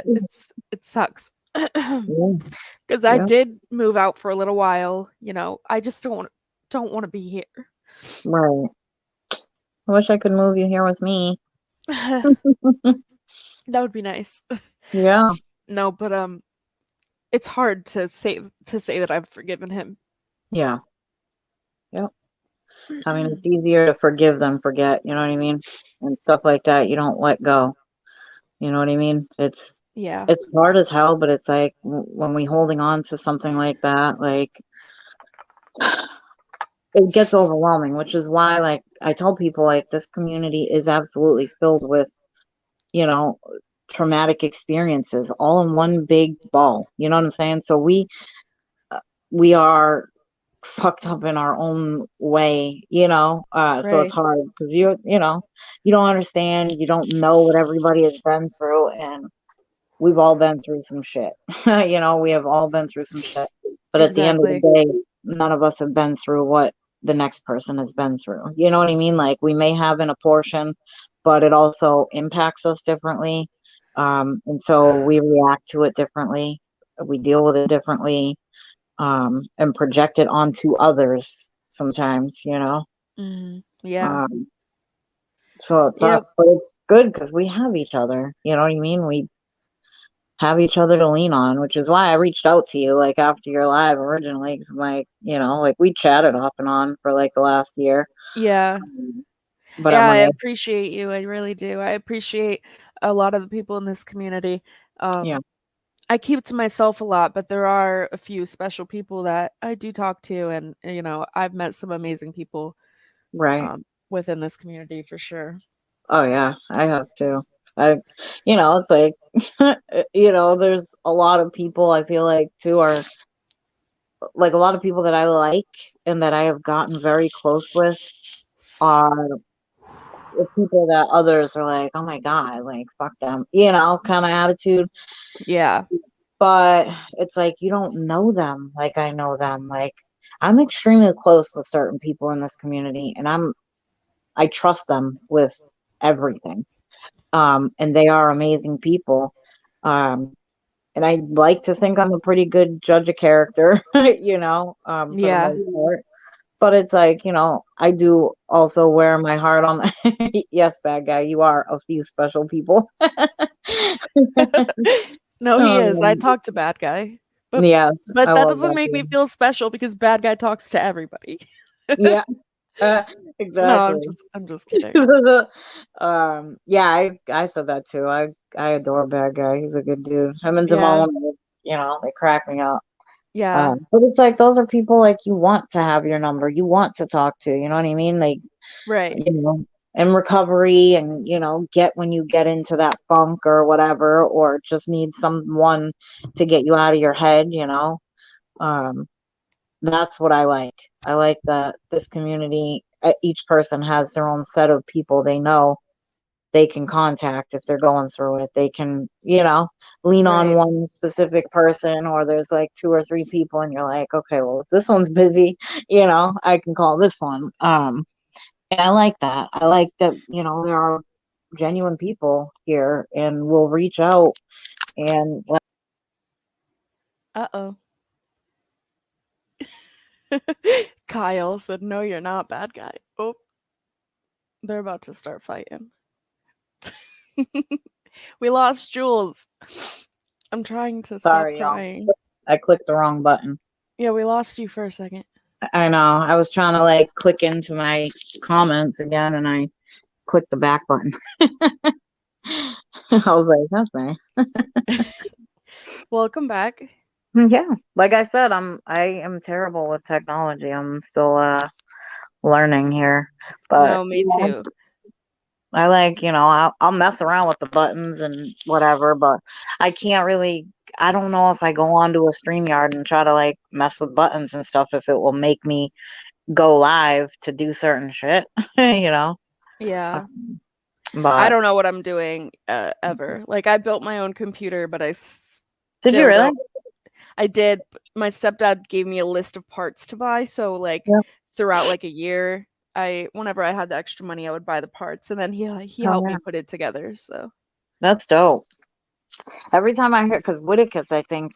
it sucks. Yeah. Because I Yeah. did move out for a little while, you know. I just don't want to be here. Right. I wish I could move you here with me. That would be nice. Yeah. No, but it's hard to say that I've forgiven him. Yeah. Yep. I mean, it's easier to forgive than forget, you know what I mean? And stuff like that, you don't let go. You know what I mean? Yeah, It's hard as hell, but it's like when we holding on to something like that, like it gets overwhelming, which is why like I tell people like this community is absolutely filled with, you know, traumatic experiences all in one big ball. You know what I'm saying? So we are fucked up in our own way, so it's right. hard because you don't understand, you don't know what everybody has been through, and we've all been through some shit. We have all been through some shit. But at the end of the Exactly. day, none of us have been through what the next person has been through. You know what I mean? Like we may have in a portion, but it also impacts us differently. And so we react to it differently. We deal with it differently, and project it onto others sometimes. Yeah. Um, so it Yep. sucks, but it's good because we have each other. You know what I mean? have each other to lean on, which is why I reached out to you like after your live originally. Cause I'm like, like we chatted off and on for like the last year. Yeah. But Yeah, I'm I like, appreciate you, I really do. I appreciate a lot of the people in this community. yeah, I keep to myself a lot, but there are a few special people that I do talk to, and, I've met some amazing people, right. within this community for sure. Oh yeah, I have to. I, it's like, there's a lot of people I feel like too are like a lot of people that I like and that I have gotten very close with are the people that others are like, oh my God, like fuck them, kind of attitude. Yeah, But it's like you don't know them like I know them. Like I'm extremely close with certain people in this community and I trust them with everything. And they are amazing people. Um, and I like to think I'm a pretty good judge of character, for the yeah. most part. But it's like, I do also wear my heart on yes, bad guy, you are a few special people. No, he is. I um, talk to bad guy, but yes, but I that love doesn't that make me too. feel special because bad guy talks to everybody. Yeah, No, exactly. I'm just kidding. Yeah, I said that too. I adore bad guy. He's a good dude. Him and Yeah, Timon, they crack me up. yeah, But it's like those are people like you want to have your number, you want to talk to, you know what I mean? Like, right, you know, in recovery and, get when you get into that funk or whatever, or just need someone to get you out of your head. Um, that's what I like. I like that this community, each person has their own set of people they know they can contact if they're going through it. They can, lean on right. one specific person, or there's like two or three people, and you're like, okay, well, if this one's busy, I can call this one. And I like that. I like that, there are genuine people here and will reach out and like, Uh-oh. Kyle said, "No, you're not, bad guy." Oh, they're about to start fighting. We lost Jules. I'm trying to stop sorry, y'all. crying. I clicked the wrong button. Yeah, we lost you for a second. I know. I was trying to like click into my comments again and I clicked the back button. I was like, that's nice. Welcome back. Yeah, like I said, I am terrible with technology. I'm still learning here, but No, me too. I like I'll mess around with the buttons and whatever, but I can't really. I don't know if I go onto a StreamYard and try to like mess with buttons and stuff if it will make me go live to do certain shit, you know. Yeah. I But don't know what I'm doing, ever. Like, I built my own computer, but I did you still really? don't. I did. My stepdad gave me a list of parts to buy, so, like, Yeah. throughout, like, a year, whenever I had the extra money, I would buy the parts, and then he Oh helped yeah, me put it together, so that's dope. Every time I hear, because Whitakis, I think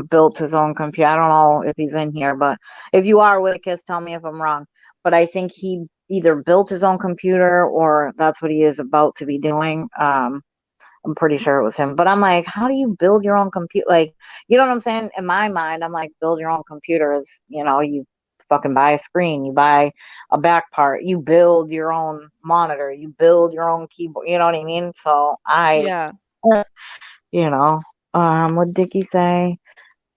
built his own computer. I don't know if he's in here, but if you are Wickus, tell me if I'm wrong. But I think he either built his own computer or that's what he is about to be doing. I'm pretty sure it was him. But I'm like, how do you build your own computer? Like, you know what I'm saying? In my mind, I'm like, build your own computer is, you fucking buy a screen, you buy a back part, you build your own monitor, you build your own keyboard. You know what I mean? So yeah. you know, what did Dickie say?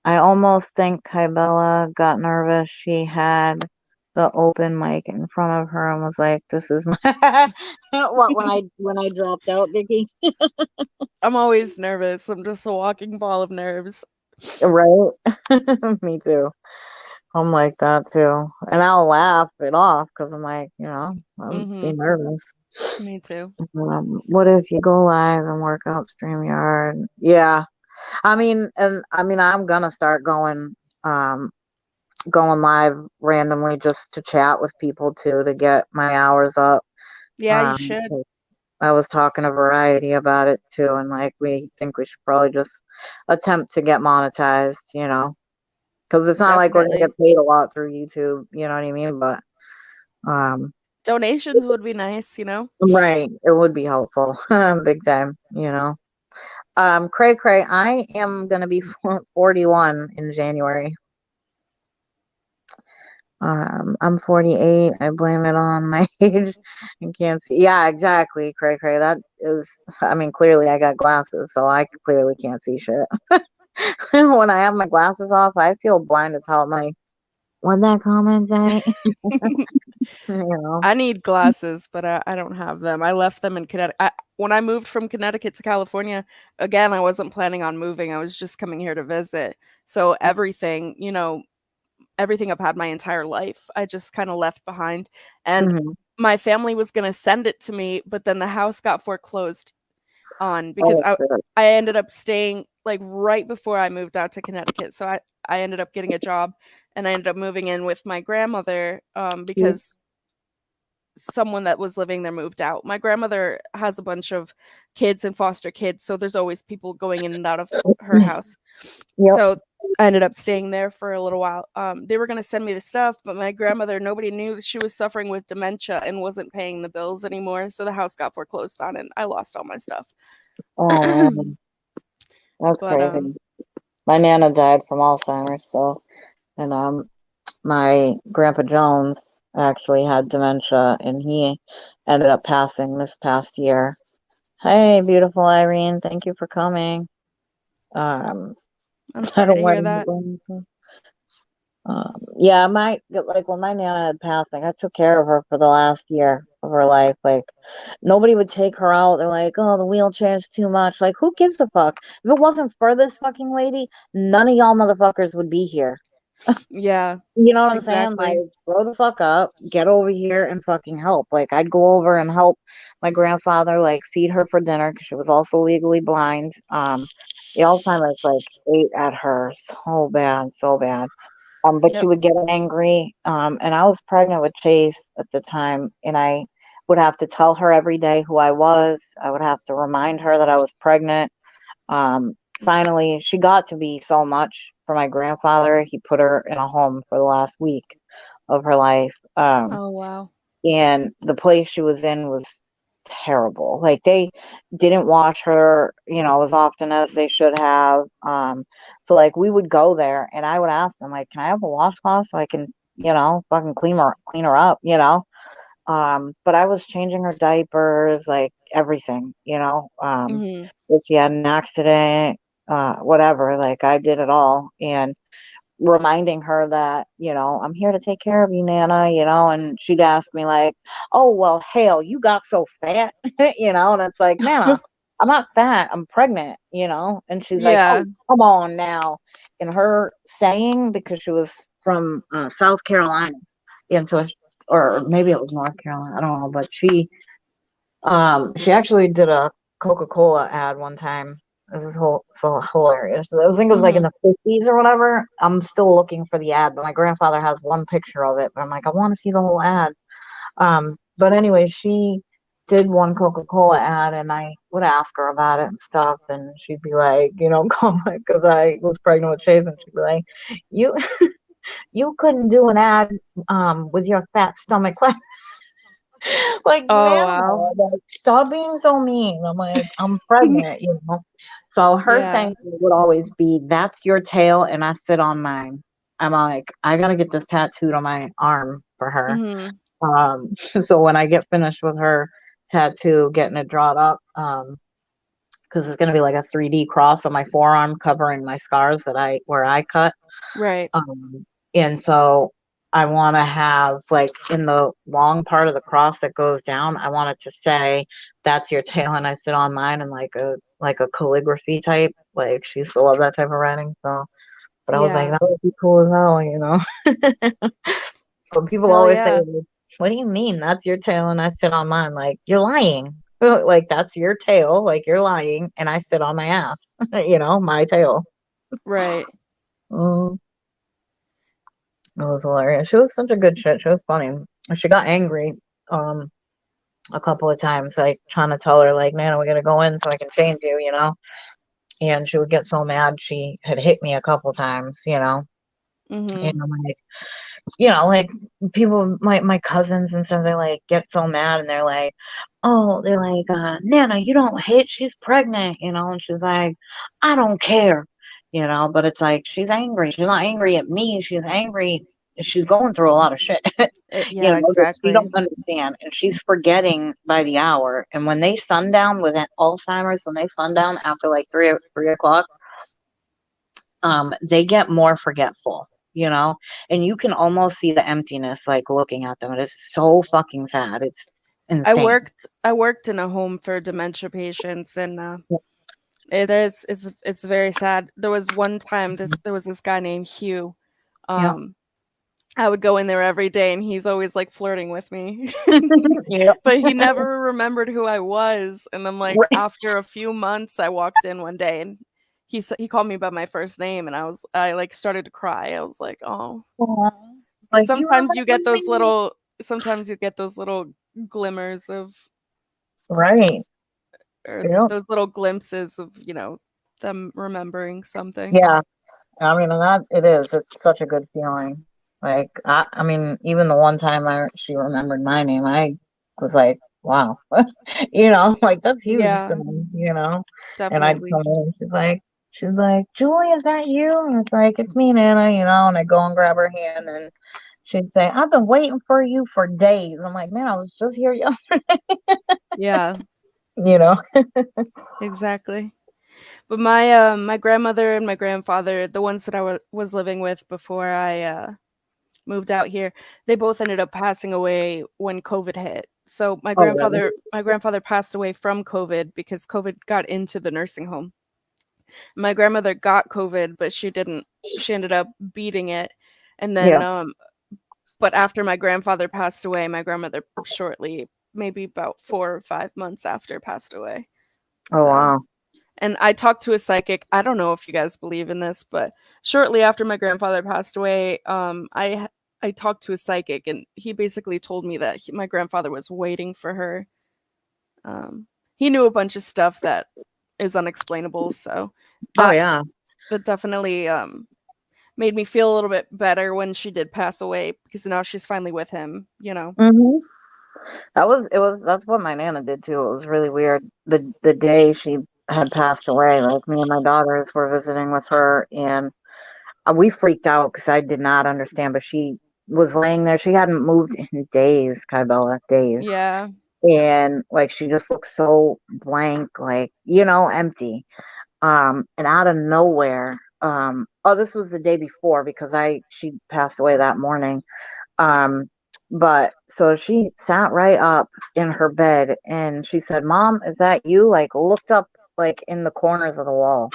I almost think Kaibella got nervous. She had the open mic in front of her and was like, "This is my what when I dropped out, Vicky." I'm always nervous. I'm just a walking ball of nerves. Right? Me too. I'm like that too, and I'll laugh it off because I'm like, I'll be Mhm. nervous. Me too. What if you go live and work out StreamYard? Yeah, I mean, I'm gonna start um going live randomly just to chat with people too to get my hours up. Yeah, you Um, should. I was talking to Variety about it too, and like we think we should probably just attempt to get monetized, because it's not like we're gonna Definitely. get paid a lot through YouTube. You know what I mean? But um, Donations would be nice, you know? right, it would be helpful, big time. Cray Cray, I am gonna be 41 in January. I'm 48. I blame it on my age. I can't see. Yeah, exactly, Cray Cray. That is, I mean, clearly I got glasses, so I clearly can't see shit. When I have my glasses off, I feel blind as hell. My what that comment say? You know. I need glasses, but I don't have them. I left them in Connecticut. When I moved from Connecticut to California, again, I wasn't planning on moving. I was just coming here to visit. So everything, everything I've had my entire life, I just kind of left behind. And Mhm. my family was going to send it to me, but then the house got foreclosed on because Oh I shit. I ended up staying like right before I moved out to Connecticut. So I ended up getting a job and I ended up moving in with my grandmother Yeah. because someone that was living there moved out. My grandmother has a bunch of kids and foster kids, so there's always people going in and out of her house. Yep. So I ended up staying there for a little while. They were going to send me the stuff, but my grandmother, nobody knew that she was suffering with dementia and wasn't paying the bills anymore. So the house got foreclosed on and I lost all my stuff. Oh, that's But crazy. My nana died from Alzheimer's, so and my grandpa Jones actually had dementia, and he ended up passing this past year. Hey, beautiful Irene, thank you for coming. Um, I'm at sorry a to hear wedding. that. Yeah, my like when my nana had passed, like I took care of her for the last year of her life. Like nobody would take her out. They're like, oh, the wheelchair's too much. Like, who gives a fuck? If it wasn't for this fucking lady, none of y'all motherfuckers would be here. Yeah, You know what I'm saying? Like, exactly. grow the fuck up, get over here and fucking help. Like, I'd go over and help my grandfather, like, feed her for dinner because she was also legally blind. The Alzheimer's, like, ate at her so bad, so bad. But she Yep. would get angry. And I was pregnant with Chase at the time, and I would have to tell her every day who I was. I would have to remind her that I was pregnant. Finally, she got to be so much for my grandfather. He put her in a home for the last week of her life. Oh, wow. And the place she was in was terrible. Like they didn't wash her, as often as they should have. So like we would go there and I would ask them, like, can I have a washcloth so I can, fucking clean her up, but I was changing her diapers, like everything, Mhm. if she had an accident, whatever, like I did it all. And reminding her that, I'm here to take care of you, Nana, and she'd ask me like, oh, well, hell, you got so fat, and it's like, Nana, I'm not fat, I'm pregnant, and she's like, Yeah. oh, come on now. And her saying, because she was from South Carolina, and so, or maybe it was North Carolina, I don't know, but she actually did a Coca-Cola ad one time. This is so hilarious. I think it was like in Mhm. the 50s or whatever. I'm still looking for the ad, but my grandfather has one picture of it. But I'm like, I want to see the whole ad. But anyway, she did one Coca-Cola ad, and I would ask her about it and stuff, and she'd be like, because I was pregnant with Chase, and she'd be like, you you couldn't do an ad with your fat stomach. Like, Oh, now, wow. like, stop being so mean. I'm like, I'm pregnant. So her Yeah. thing would always be, that's your tail, and I sit on mine. I'm like, I gotta get this tattooed on my arm for her. Mhm. So when I get finished with her tattoo, getting it drawn up, because it's gonna be like a 3D cross on my forearm covering my scars where I cut. Right. Um, and so I want to have like in the long part of the cross that goes down, I want it to say, "That's your tail," and I sit on mine and like a calligraphy type. Like she used to love that type of writing. So, but I was like, Yeah. that would be cool as hell. But people Hell always say, yeah. "What do you mean? That's your tail?" And I sit on mine. Like you're lying. Like that's your tail. Like you're lying, and I sit on my ass. My tail. Right. Mm. It was hilarious. She was such a good shit. She was funny. She got angry um a couple of times, like trying to tell her, like, Nana, we gotta go in so I can change you. And she would get so mad she had hit me a couple times. And Mhm. I'm like, like people, my cousins and stuff, they like get so mad and they're like, oh, they're like, Nana, you don't hit, she's pregnant, and she's like, I don't care, but it's like she's angry. She's not angry at me, she's angry. She's going through a lot of shit, Yeah, that she exactly. don't understand, and she's forgetting by the hour. And when they sundown with Alzheimer's, when they sundown after like 3 o'clock, they get more forgetful, and you can almost see the emptiness like looking at them. It is so fucking sad. It's insane. I worked in a home for dementia patients, and it's very sad. There was one time there was this guy named Hugh. Yeah. Um, I would go in there every day, and he's always like flirting with me, Yep. but he never remembered who I was. And then, like Right. after a few months, I walked in one day, and he called me by my first name, and I like started to cry. I was like, oh, Aw. Like, you sometimes you remember get those me? little sometimes you get those little glimmers of Right. or Yep. those little glimpses of, them remembering something. Yeah. I mean, and that it is. It's such a good feeling. Like, I mean, even the one time she remembered my name, I was like, wow, like that's huge to Yeah, me. And I'd definitely. come in, and she's like, Julie, is that you? And it's like, it's me, Nana, and I go and grab her hand, and she'd say, I've been waiting for you for days. I'm like, man, I was just here yesterday, Yeah, you know. exactly. But my grandmother and my grandfather, the ones that was living with before I moved out here, they both ended up passing away when COVID hit. So Oh, really? my grandfather passed away from COVID because COVID got into the nursing home. My grandmother got COVID, but she didn't. She ended up beating it. And then Yeah. but after my grandfather passed away, my grandmother shortly, maybe about 4 or 5 months after, passed away. Oh, So, wow. and I talked to a psychic. I don't know if you guys believe in this, but shortly after my grandfather passed away, I talked to a psychic, and he basically told me that my grandfather was waiting for her. Um, he knew a bunch of stuff that is unexplainable, so Oh, that yeah. that definitely made me feel a little bit better when she did pass away because now she's finally with him. Hmm. That's what my Nana did too. It was really weird. The day she had passed away, like me and my daughters were visiting with her, and we freaked out because I did not understand. But she was laying there. She hadn't moved in days, Kaibella, days. Yeah. And like she just looked so blank, like, empty. And out of nowhere, oh, this was the day before because she passed away that morning. Um, but so she sat right up in her bed and she said, Mom, is that you? Like looked up like in the corners of the wall.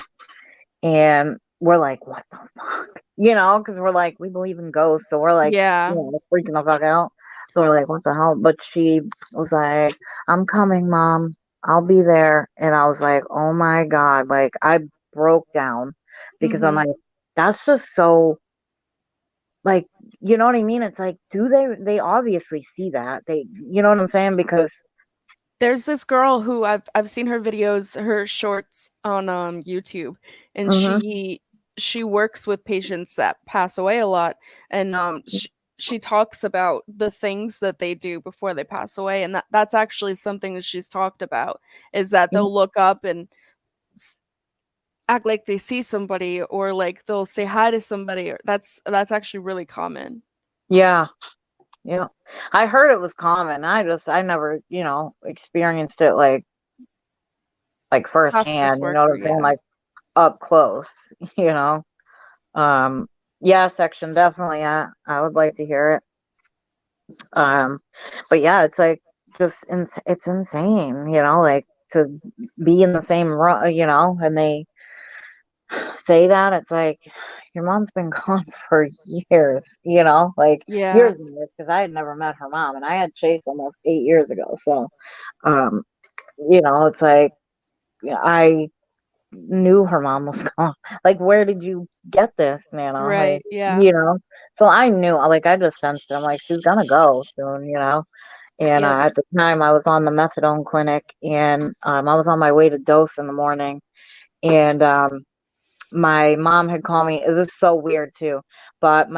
And we're like, what the fuck? Because we're like, we believe in ghosts. So we're like, Yeah. freaking the fuck out. So we're like, what the hell? But she was like, I'm coming, Mom. I'll be there. And I was like, oh my God. Like I broke down because I'm Mhm. like, that's just so like, you know what I mean? It's like, do they obviously see that. You know what I'm saying? Because There's this girl who I've seen her videos, her shorts on YouTube, and mhm, she works with patients that pass away a lot, and she talks about the things that they do before they pass away, and that's actually something that she's talked about is that they'll look up and s- act like they see somebody, or like they'll say hi to somebody, or that's actually really common. yeah, yeah. I heard it was common. I never, experienced it like Hospice firsthand, you know what worker, I'm saying? yeah. Like up close, you know. Um yeah, section definitely. I would like to hear it. But yeah, it's like it's insane, like to be in the same room, and they say that it's like your mom's been gone for years, like Yeah. years and years because I had never met her mom and I had Chase almost 8 years ago. So um, it's like yeah, I knew her mom was gone. Like, where did you get this, Nana? Like, Right. Yeah. you know. So I knew, like, I just sensed it. I'm like, she's gonna go soon. And Yep. at the time, I was on the methadone clinic, and I was on my way to dose in the morning, and my mom had called me. This is so weird too, but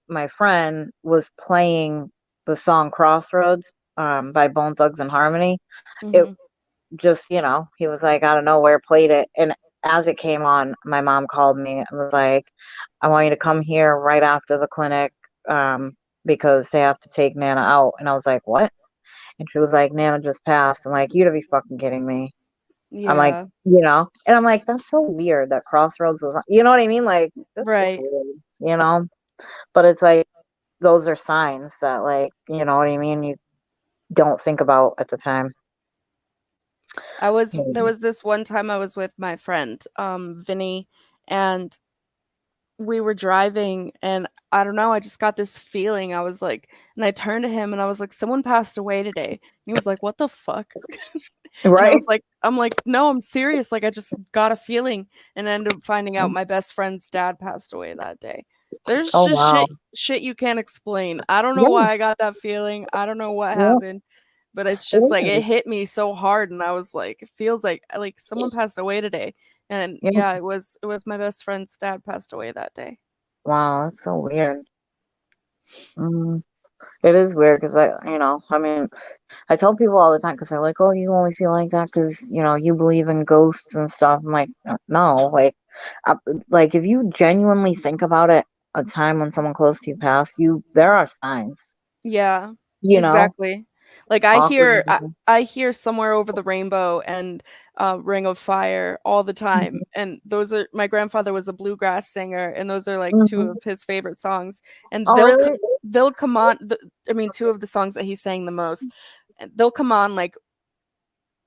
my friend was playing the song Crossroads by Bone Thugs and Harmony. It Mhm. just, he was like out of nowhere played it. And as it came on, my mom called me and was like, I want you to come here right after the clinic because they have to take Nana out. And I was like, what? And she was like, Nana just passed. I'm like, you to be fucking kidding me. I'm like, Yeah. and I'm like, that's so weird that Crossroads was, you know what I mean? Like, that's just Right. weird, But it's like, those are signs that, like, you know what I mean? You don't think about at the time. There Mm. was this one time I was with my friend, Vinny, and we were driving and I don't know, I just got this feeling. I was like, and I turned to him and I was like, someone passed away today. And he was like, what the fuck? And I Right? was like, I'm like, no, I'm serious. Like I just got a feeling and ended up finding out my best friend's dad passed away that day. There's Oh, just wow. shit you can't explain. I don't know Yeah, why I got that feeling. I don't know what yeah, happened, but it's it just like it is. hit me so hard and I was like, it feels like someone passed away today. And Yeah. yeah, it was my best friend's dad passed away that day. Wow, that's so weird. Mm. It is weird because I mean, I tell people all the time because they're like, "Oh, you only feel like that because you believe in ghosts and stuff." I'm like, no, uh, like if you genuinely think about it, a time when someone close to you passed, there are signs, Yeah, you know, exactly. Like I awkward. hear I, I hear Somewhere Over the Rainbow and Ring of Fire all the time. And those are my grandfather was a bluegrass singer and those are like two Mm-hmm. of his favorite songs. And Oh, really? they'll come on I mean two of the songs that he sang the most. And they'll come on like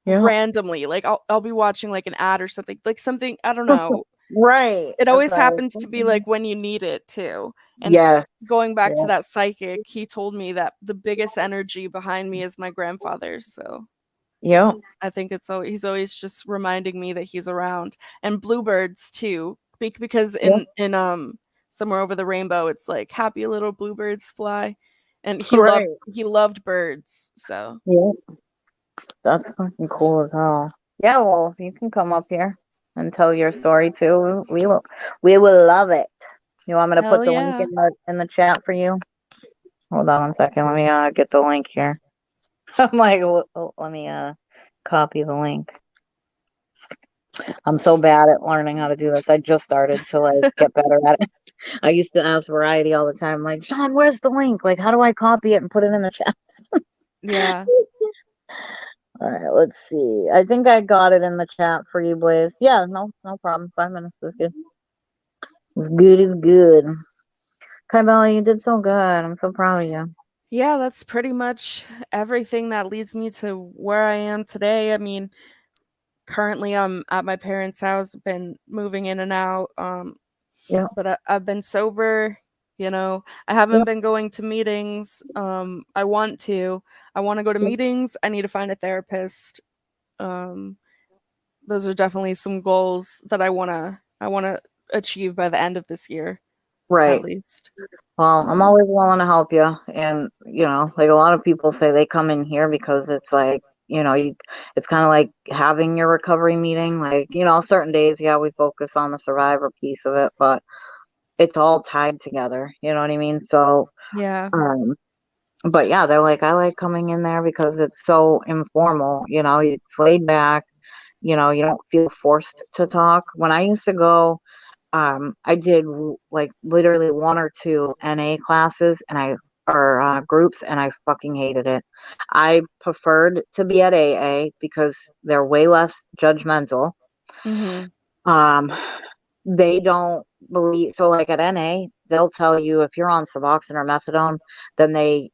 Yeah. randomly. Like I'll be watching like an ad or something. Like something I don't know. Right. It That's always what I was happens to be, thinking. like, when you need it too, and Yes. going back to Yeah. that psychic, he told me that the biggest energy behind me is my grandfather, so Yeah. I think he's always just reminding me that he's around, and bluebirds too, because Yeah. in Somewhere Over the Rainbow, it's like, "Happy little bluebirds fly," and Right. he loved birds, so Yeah. That's fucking cool as hell. Yeah, well, you can come up here and tell your story too. We will love it. You want me to hell put the link yeah. in the chat for you? Hold on one second. Let me get the link here. I'm like, let me copy the link. I'm so bad at learning how to do this. I just started to like get better at it. I used to ask Variety all the time, like, Sean, where's the link? Like, how do I copy it and put it in the chat? Yeah. All right, let's see. I think I got it in the chat for you, Blaze. Yeah, no problem. 5 minutes is good. It's good is good. Kaibella, you did so good. I'm so proud of you. Yeah, that's pretty much everything that leads me to where I am today. I mean, currently I'm at my parents' house, been moving in and out, Yeah, but I've been sober, you know. I haven't yeah, been going to meetings. I want to. I want to go to yeah. meetings. I need to find a therapist. Um, those are definitely some goals that I wanna achieve by the end of this year, at Right. least. Well, I'm Um, always willing to help you. And, like a lot of people say they come in here because it's like, it's kind of like having your recovery meeting. Like, certain days, yeah, we focus on the survivor piece of it, but it's all tied together. You know what I mean? So, yeah. um, but yeah, they're like, I like coming in there because it's so informal. It's laid back. You don't feel forced to talk. When I used to go, I did like literally one or two NA classes and or groups, and I fucking hated it. I preferred to be at AA because they're way less judgmental. Mhm. Um, they don't believe, so like at NA, they'll tell you if you're on Suboxone or methadone, then they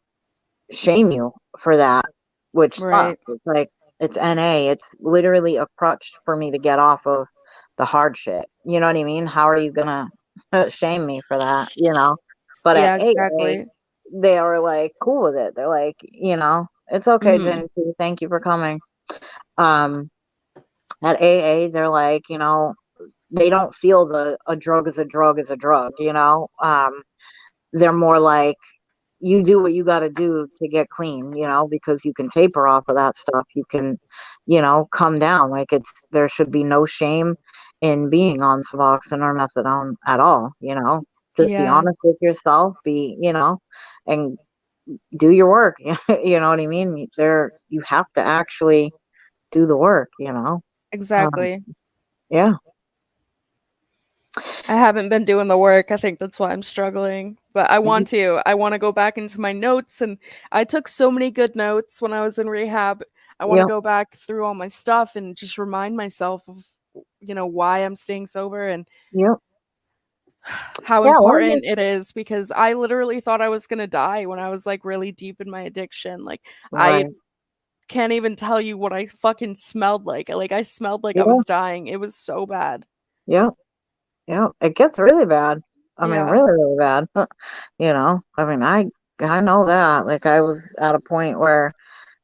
shame you for that, which Right. sucks. It's like it's NA. It's literally a crutch for me to get off of the hard shit. You know what I mean? How are you gonna shame me for that? But at Yeah, AA, exactly. they are like cool with it. They're like, it's okay, Mhm. Jen. Thank you for coming. Um, at AA, they're like, they don't feel a drug is a drug is a drug. They're more like you do what you got to do to get clean, because you can taper off of that stuff. You can, come down. Like there should be no shame in being on Suboxone or methadone at all, Just be Yeah, honest with yourself, and do your work. You know what I mean? You have to actually do the work. Um, exactly. yeah. I haven't been doing the work. I think that's why I'm struggling. But I want Mhm. to. I want to go back into my notes, and I took so many good notes when I was in rehab. I want to Yep. go back through all my stuff and just remind myself of why I'm staying sober and Yep. how Yeah. Why not? important it is because I literally thought I was going to die when I was like really deep in my addiction. Like I Right. can't even tell you what I fucking smelled like. Like I smelled like I Yeah. was dying. It was so bad. Yep. Yep. It gets really bad. I mean, Yeah. really, really bad. I mean, I know that. Like, I was at a point where,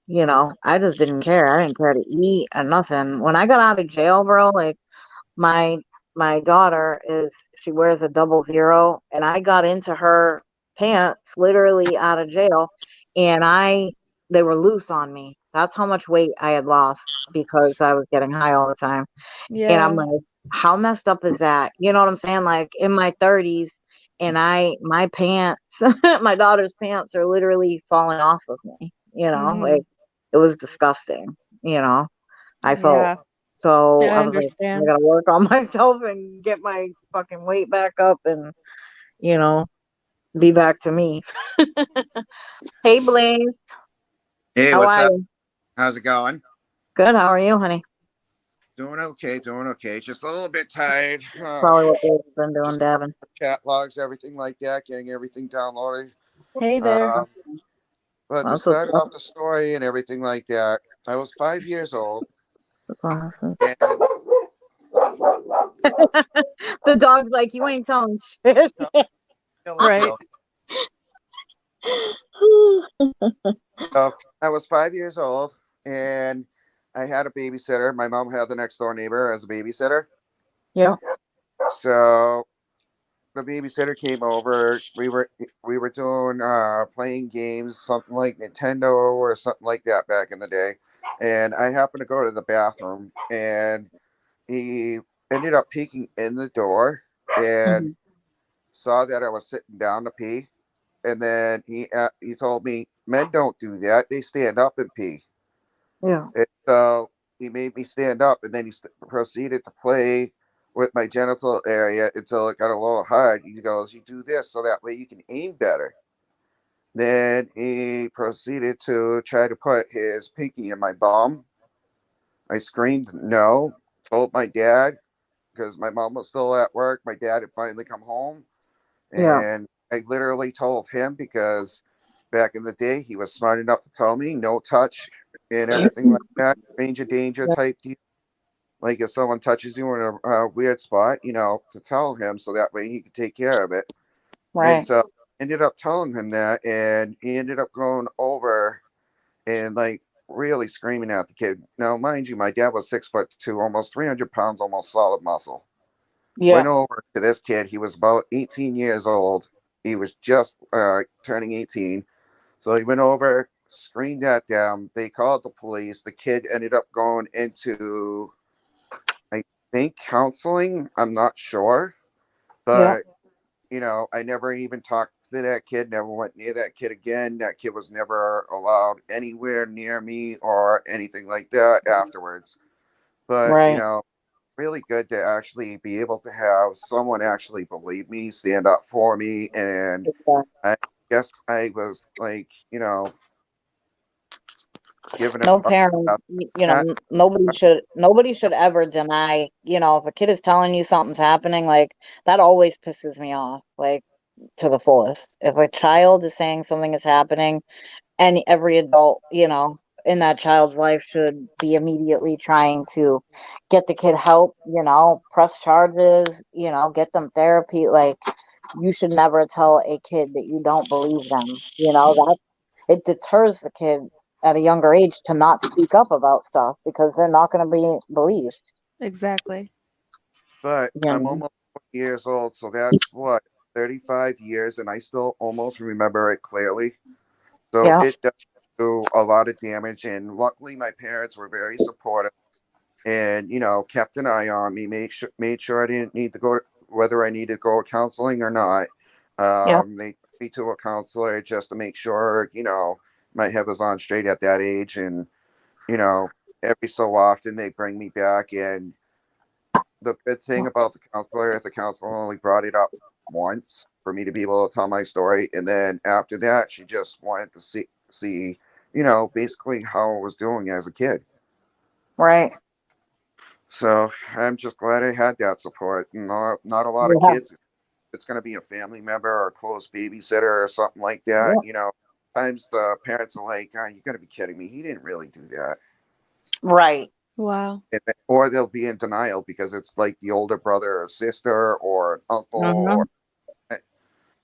I just didn't care. I didn't care to eat or nothing. When I got out of jail, bro, like my my daughter she wears a 00, and I got into her pants literally out of jail, and they were loose on me. That's how much weight I had lost because I was getting high all the time. And I'm Yeah. like, how messed up is that? You know what I'm saying? Like in my 30s, and my pants, my daughter's pants are literally falling off of me. Like Mhm. it was disgusting. You know, I felt Yeah. so. Yeah, I I was like, I understand. gotta work on myself and get my fucking weight back up, and you know, be back to me. Hey, Blaze, Hey, how what's are up? you? How's it going? Good. How are you, honey? Doing okay, doing okay. Just a little bit tired. Probably what Blaze has been doing, Just dabbing. chat logs, everything like that, getting everything downloaded. Hey there. Um, but to That's what's start up. off the story and everything like that, I was 5 years old, That's awesome. and The dog's like, you ain't telling shit. Billy Right. Billy. So I was 5 years old, and I had a babysitter. My mom had the next door neighbor as a babysitter. Yeah. So the babysitter came over. We were doing playing games, something like Nintendo or something like that back in the day. And I happened to go to the bathroom, and he ended up peeking in the door and Mhm. saw that I was sitting down to pee. And then he told me, "Men don't do that; they stand up and pee." Yeah. And so he made me stand up, and then he proceeded to play with my genital area until it got a little hard. He goes, "You do this so that way you can aim better." Then he proceeded to try to put his pinky in my bum. I screamed no, told my dad because my mom was still at work. My dad had finally come home, Yeah. and I literally told him because back in the day he was smart enough to tell me no touch and everything like that, danger, danger Yeah. type deal. Like if someone touches you in a weird spot, to tell him so that way he could take care of it. And Right. so I ended up telling him that, and he ended up going over and like really screaming at the kid. Now, mind you, my dad was 6'2", almost 300 pounds, almost solid muscle. Yeah. Went over to this kid. He was about 18 years old. He was just turning 18. So he went over, screamed at them. They called the police. The kid ended up going into, I think, counseling. I'm not sure. Yeah. But, I never even talked to that kid, never went near that kid again. That kid was never allowed anywhere near me or anything like that afterwards. But, Right. really good to actually be able to have someone actually believe me, stand up for me. And Exactly. I guess I was like, given a No call parent, about that. nobody should ever deny, if a kid is telling you something's happening, like that always pisses me off, like to the fullest. If a child is saying something is happening, and every adult, in that child's life should be immediately trying to get the kid help, press charges, get them therapy. Like, you should never tell a kid that you don't believe them. That it deters the kid at a younger age to not speak up about stuff because they're not going to be believed. Exactly. But You I'm know? almost 20 years old, so that's what, 35 years, and I still almost remember it clearly. So Yeah. it does do a lot of damage, and luckily my parents were very supportive and kept an eye on me, made sure I didn't need to go to, whether I needed to go to counseling or not. Yeah. They took me to a counselor just to make sure, my head was on straight at that age. And, you know, every so often they bring me back. And the good thing about the counselor only brought it up once for me to be able to tell my story. And then after that, she just wanted to see, basically how I was doing as a kid. Right. So I'm just glad I had that support. Not a lot of Yeah. kids, it's going to be a family member or a close babysitter or something like that. Yeah. Sometimes the parents are like, oh, you got to be kidding me. He didn't really do that. Right. Wow. Or they'll be in denial because it's like the older brother or sister or uncle, Mm-hmm.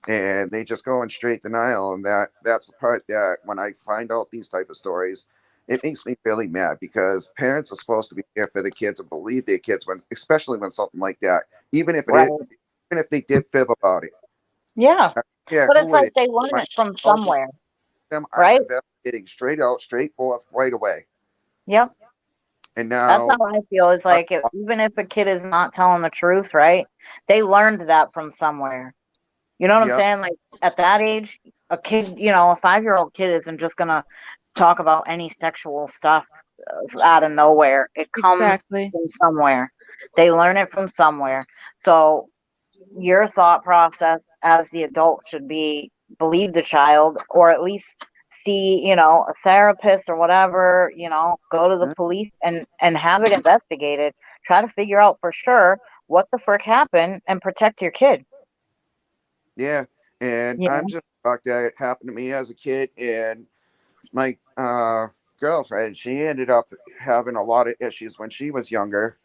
and they just go in straight denial. And that's the part that when I find out these type of stories, it makes me really mad because parents are supposed to be there for the kids and believe their kids when, especially when something like that, even if it is, Right. even if they did fib about it. Yeah. Yeah, But it's who it like is. they learn My it from tells me somewhere, them, I'm right? investigating straight out, straight forth, right away. Yep. And That's now, how I feel. It's uh, like even if a kid is not telling the truth, right? They learned that from somewhere. You know what I'm yep, saying? Like at that age, a kid, a 5-year-old kid isn't just gonna talk about any sexual stuff out of nowhere. It comes Exactly. from somewhere. They learn it from somewhere. So your thought process as the adult should be believe the child or at least see a therapist or whatever, go to the mhm, police and have it investigated, try to figure out for sure what the frick happened and protect your kid. yeah. And you I'm know just shocked that it happened to me as a kid. And my girlfriend, she ended up having a lot of issues when she was younger.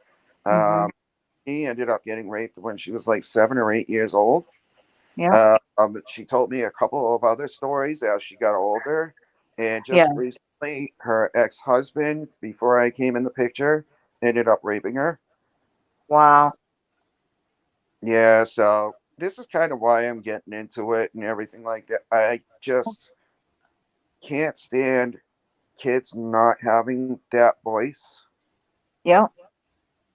hmm Um, she ended up getting raped when she was like 7 or 8 years old. yeah She told me a couple of other stories as she got older. And yeah just recently, her ex husband, before I came in the picture, ended up raping her. wow Yeah, so this is kind of why I'm getting into it and everything like that. I just can't stand kids not having that voice yeah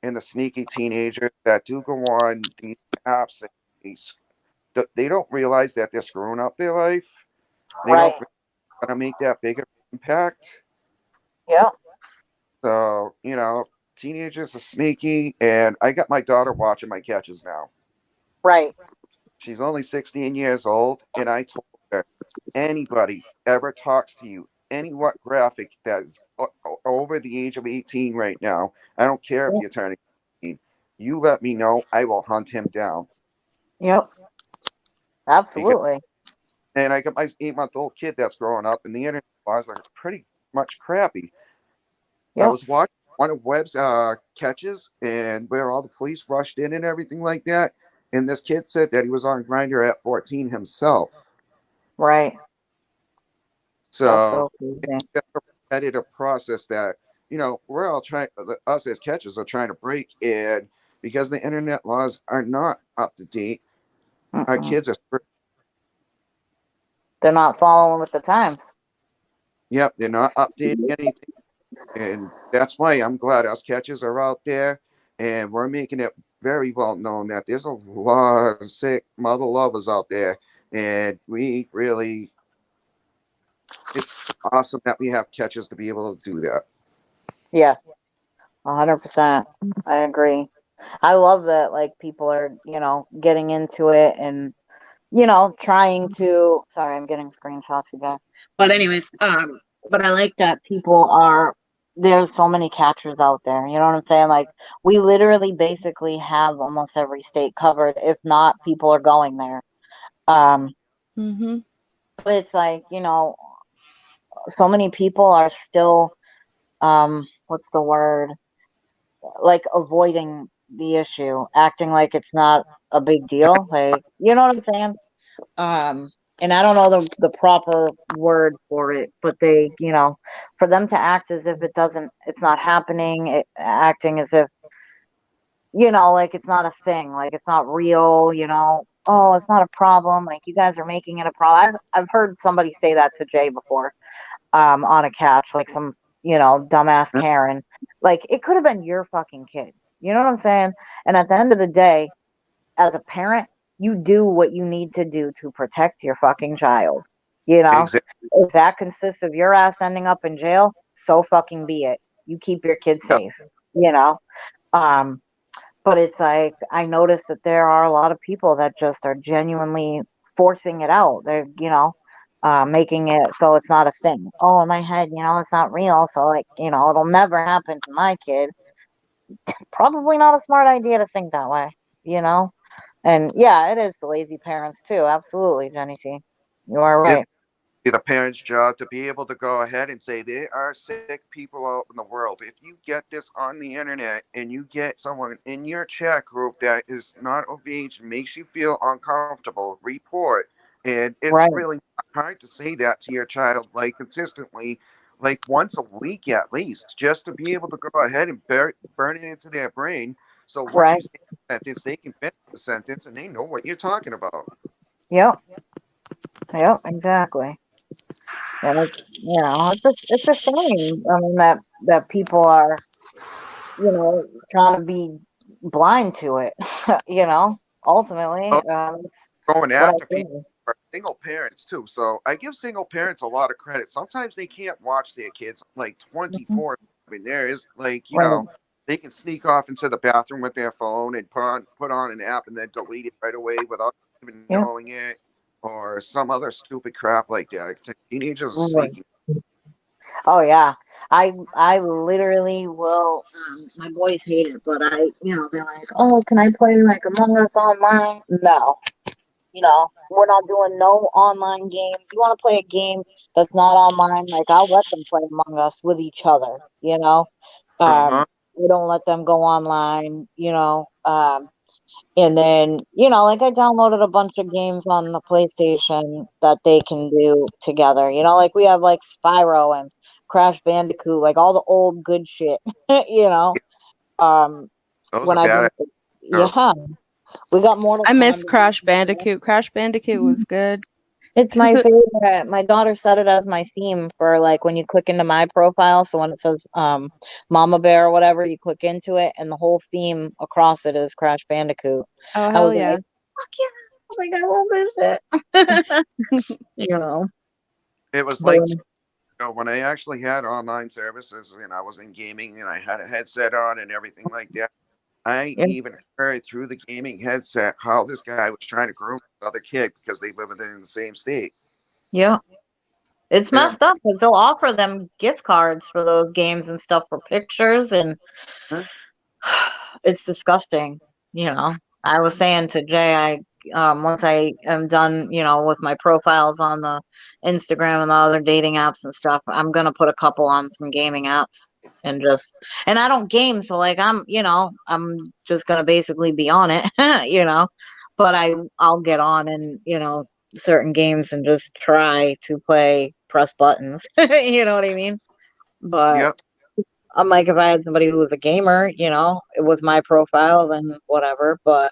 and the sneaky teenagers that do go on these apps. And they don't realize that they're screwing up their life. They right don't want to make that bigger impact. yeah So, teenagers are sneaky. And I got my daughter watching my catches now. right She's only 16 years old, and I told her, anybody ever talks to you, any what graphic that's over the age of 18 right now, I don't care if yeah you're turning 18, you let me know, I will hunt him down. yep Because, absolutely and I got my 8-month-old kid that's growing up, and the internet laws are pretty much crappy. I yep was watching one of Webb's catches, and where all the police rushed in and everything like that, and this kid said that he was on Grinder at 14 himself. right that's So so it's crazy. just a repetitive process that, we're all trying, us as catchers are trying to break. And because the internet laws are not up to date, our Mm-mm. kids are, They're not following with the times. yep, they're not updating anything. And that's why I'm glad us catchers are out there and we're making it very well known that there's a lot of sick mother lovers out there. And we really, it's awesome that we have catchers to be able to do that. Yeah, 100%. I agree. I love that like people are, getting into it and, trying to sorry, I'm getting screenshots again. But anyways, but I like that people are there's so many catchers out there. You know what I'm saying? Like we literally basically have almost every state covered. If not, people are going there. Um, Mhm. but it's like, so many people are still what's the word? Like avoiding the issue, acting like it's not a big deal. Like, you know what I'm saying? And I don't know the proper word for it, but they, for them to act as if it's not happening, acting as if, like it's not a thing, like it's not real, oh, it's not a problem. Like you guys are making it a problem. I've heard somebody say that to Jay before, on a catch, like some, dumbass Karen. Like it could have been your fucking kid. You know what I'm saying? And at the end of the day, as a parent, you do what you need to do to protect your fucking child. You know, Exactly. if that consists of your ass ending up in jail, so fucking be it. You keep your kids Yep. safe, you know? Um, but it's like, I notice that there are a lot of people that just are genuinely forcing it out. They're, making it so it's not a thing. Oh, in my head, it's not real. So, like, it'll never happen to my kid. Probably not a smart idea to think that way, you know? And yeah, it is the lazy parents too. Absolutely, Jenny T. You are It's right. the parent's job to be able to go ahead and say there are sick people out in the world. If you get this on the internet and you get someone in your chat group that is not of age and makes you feel uncomfortable, report. And it's Right, really not hard to say that to your child, like consistently, like once a week at least, just to be able to go ahead and burn it into their brain. So once you right. say the sentence, they can finish the sentence and they know what you're talking about. Yep, yep, exactly. And it's a shame. I mean that people are, trying to be blind to it. Ultimately, that's Going what I after people think. are single parents too. So I give single parents a lot of credit. Sometimes they can't watch their kids like Mhm. 24. I mean, there is like, Right. they can sneak off into the bathroom with their phone and put on an app and then delete it right away without even Yeah. knowing it, or some other stupid crap like that. Teenagers are Right. sneaking. Oh yeah. I literally will. My boys hate it, but they're like, "Oh, can I play like Among Us online?" No. We're not doing no online games. You want to play a game that's not online, like I'll let them play Among Us with each other, Uh huh. we don't let them go online, and then, like I downloaded a bunch of games on the PlayStation that they can do together. Like we have like Spyro and Crash Bandicoot, like all the old good shit, you know. Um, Those when are I bad. bring, yeah, we got Mortal I miss Kombat. Crash Bandicoot. Crash Bandicoot was good. It's my favorite. My daughter set it as my theme for like when you click into my profile. So when it says Mama Bear or whatever, you click into it and the whole theme across it is Crash Bandicoot. Oh, I hell was yeah. like, fuck yeah. Like I love this shit. you know. It was But like, when I actually had online services and I was in gaming and I had a headset on and everything like that. I yeah, even heard through the gaming headset how this guy was trying to groom this other kid because they live in the same state. yeah. It's And I'm messed up because they'll offer them gift cards for those games and stuff for pictures and like, it's disgusting. I was saying to Jay, once I am done, with my profiles on the Instagram and the other dating apps and stuff, I'm gonna put a couple on some gaming apps and and I don't game, so like I'm just gonna basically be on it, but I'll get on and certain games and just try to press buttons, you know what I mean? But yep, I'm like, if I had somebody who was a gamer, it was my profile, then whatever. But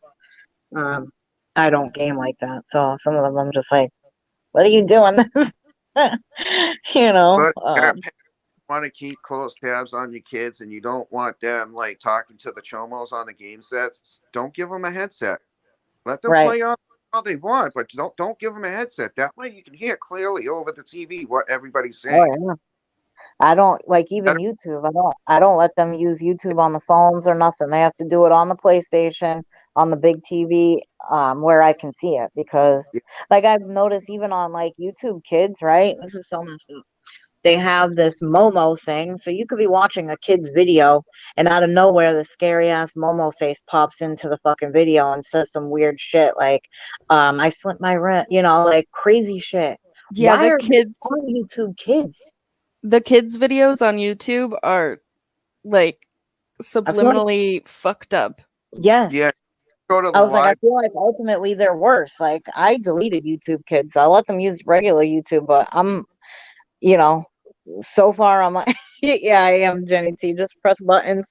um, I don't game like that. So some of them, I'm just like, what are you doing? you know, but um, want to keep close tabs on your kids and you don't want them like talking to the chomos on the game sets. Don't give them a headset. Let them right. play on all they want, but don't give them a headset. That way you can hear clearly over the TV what everybody's Oh saying. yeah. I don't like even Better, YouTube. I don't let them use YouTube on the phones or nothing. They have to do it on the PlayStation, on the big TV, where I can see it because yeah, like I've noticed even on like YouTube Kids, right? This is so messed up. They have this Momo thing. So you could be watching a kid's video and out of nowhere the scary ass Momo face pops into the fucking video and says some weird shit like I slipped my rent, like crazy shit. Yeah, Why are you on YouTube Kids? the kids videos on YouTube are like I feel like subliminally fucked up. yeah. yes. Go to the I was like, I live. feel like ultimately they're worse. Like I deleted YouTube Kids. I let them use regular YouTube, but you know, so far I'm like, yeah, I am Jenny T. Just press buttons.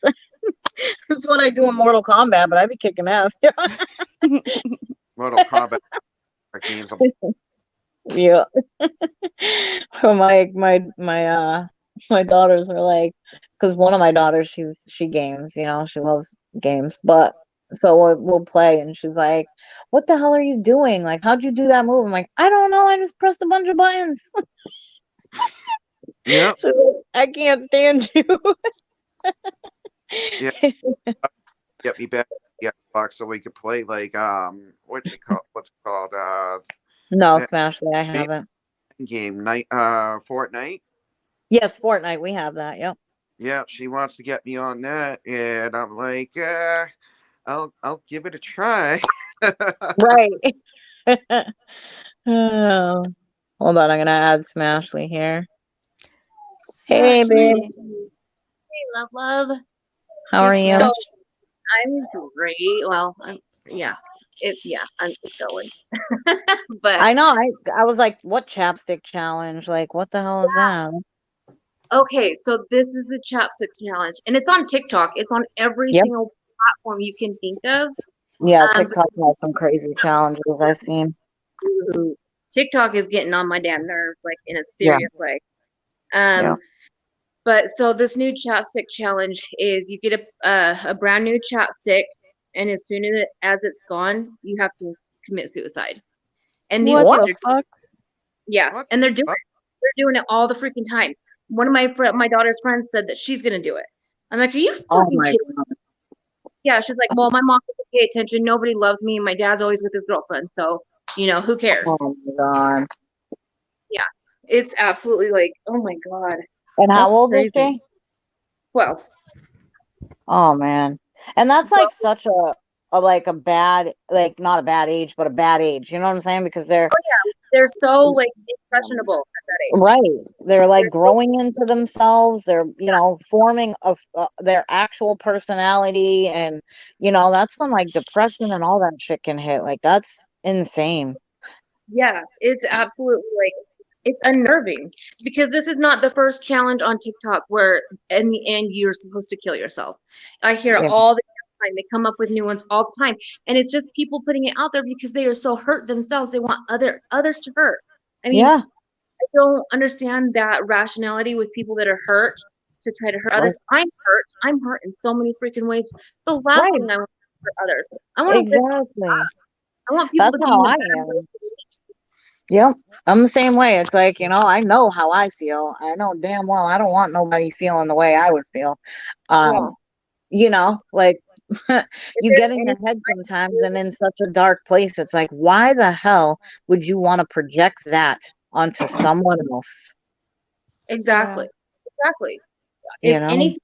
That's what I do in Mortal Kombat, but I be kicking ass. Mortal Kombat games. yeah. But my daughters are like, because one of my daughters, she games, she loves games, but So we'll play, and she's like, "What the hell are you doing? Like, how'd you do that move?" I'm like, "I don't know. I just pressed a bunch of buttons." Yeah, She's like, "I can't stand you." yeah. Get me back. Yeah, box so we could play like what's it called? What's it called? No, That Smashly, I main haven't. game night. Fortnite. Yes, Fortnite, we have that. Yep. Yeah, she wants to get me on that, and I'm like, I'll give it a try. Right. Oh, hold on, I'm gonna add Smashly here. Hey, babe. Smashley. Hey, love. How Hey, are you? So Smash. I'm great. Well, yeah, it's going. But I know. I was like, what chapstick challenge? Like, what the hell is that? okay, so this is the chapstick challenge, and it's on TikTok. It's on every Yep. single platform you can think of. Yeah, Um, TikTok has some crazy challenges I've seen. TikTok is getting on my damn nerves, like in a Yeah. serious way. Yeah. But so this new chapstick challenge is you get a brand new chapstick, and as soon as it's gone, you have to commit suicide. And these What kids What? the are fuck? yeah, What? and Fuck? they're doing it all the freaking time. One of my daughter's friends said that she's gonna do it. I'm like, are you Oh fucking my kidding? God. Yeah, she's like, well, my mom doesn't pay attention. Nobody loves me. My dad's always with his girlfriend, so who cares? Oh my God. Yeah, it's absolutely like, oh my god, And how That's old is crazy. she? 12. Oh man. And that's 12. like such a like a bad, like not a bad age, but a bad age. You know what I'm saying? Because they're They're so like impressionable at that age. right. They're like They're so growing into themselves. They're, forming their actual personality. And, that's when like depression and all that shit can hit. Like, that's insane. Yeah, it's absolutely like it's unnerving because this is not the first challenge on TikTok where in the end you're supposed to kill yourself. I hear it Yeah. all the time. They come up with new ones all the time. And it's just people putting it out there because they are so hurt themselves. They want others to hurt. I mean, Yeah. I don't understand that rationality with people that are hurt to try to hurt Right. others. I'm hurt. I'm hurt in so many freaking ways. The last Right. thing I want to hurt others. I want to live. Exactly. I want people That's to be how in a I better place. am. Yep. I'm the same way. It's like, I know how I feel. I know damn well I don't want nobody feeling the way I would feel. Yeah. Like If you there's get in your anything head I can sometimes do, and in such a dark place, it's like, why the hell would you want to project that onto someone else? Yeah. exactly. Exactly. If You know? anything,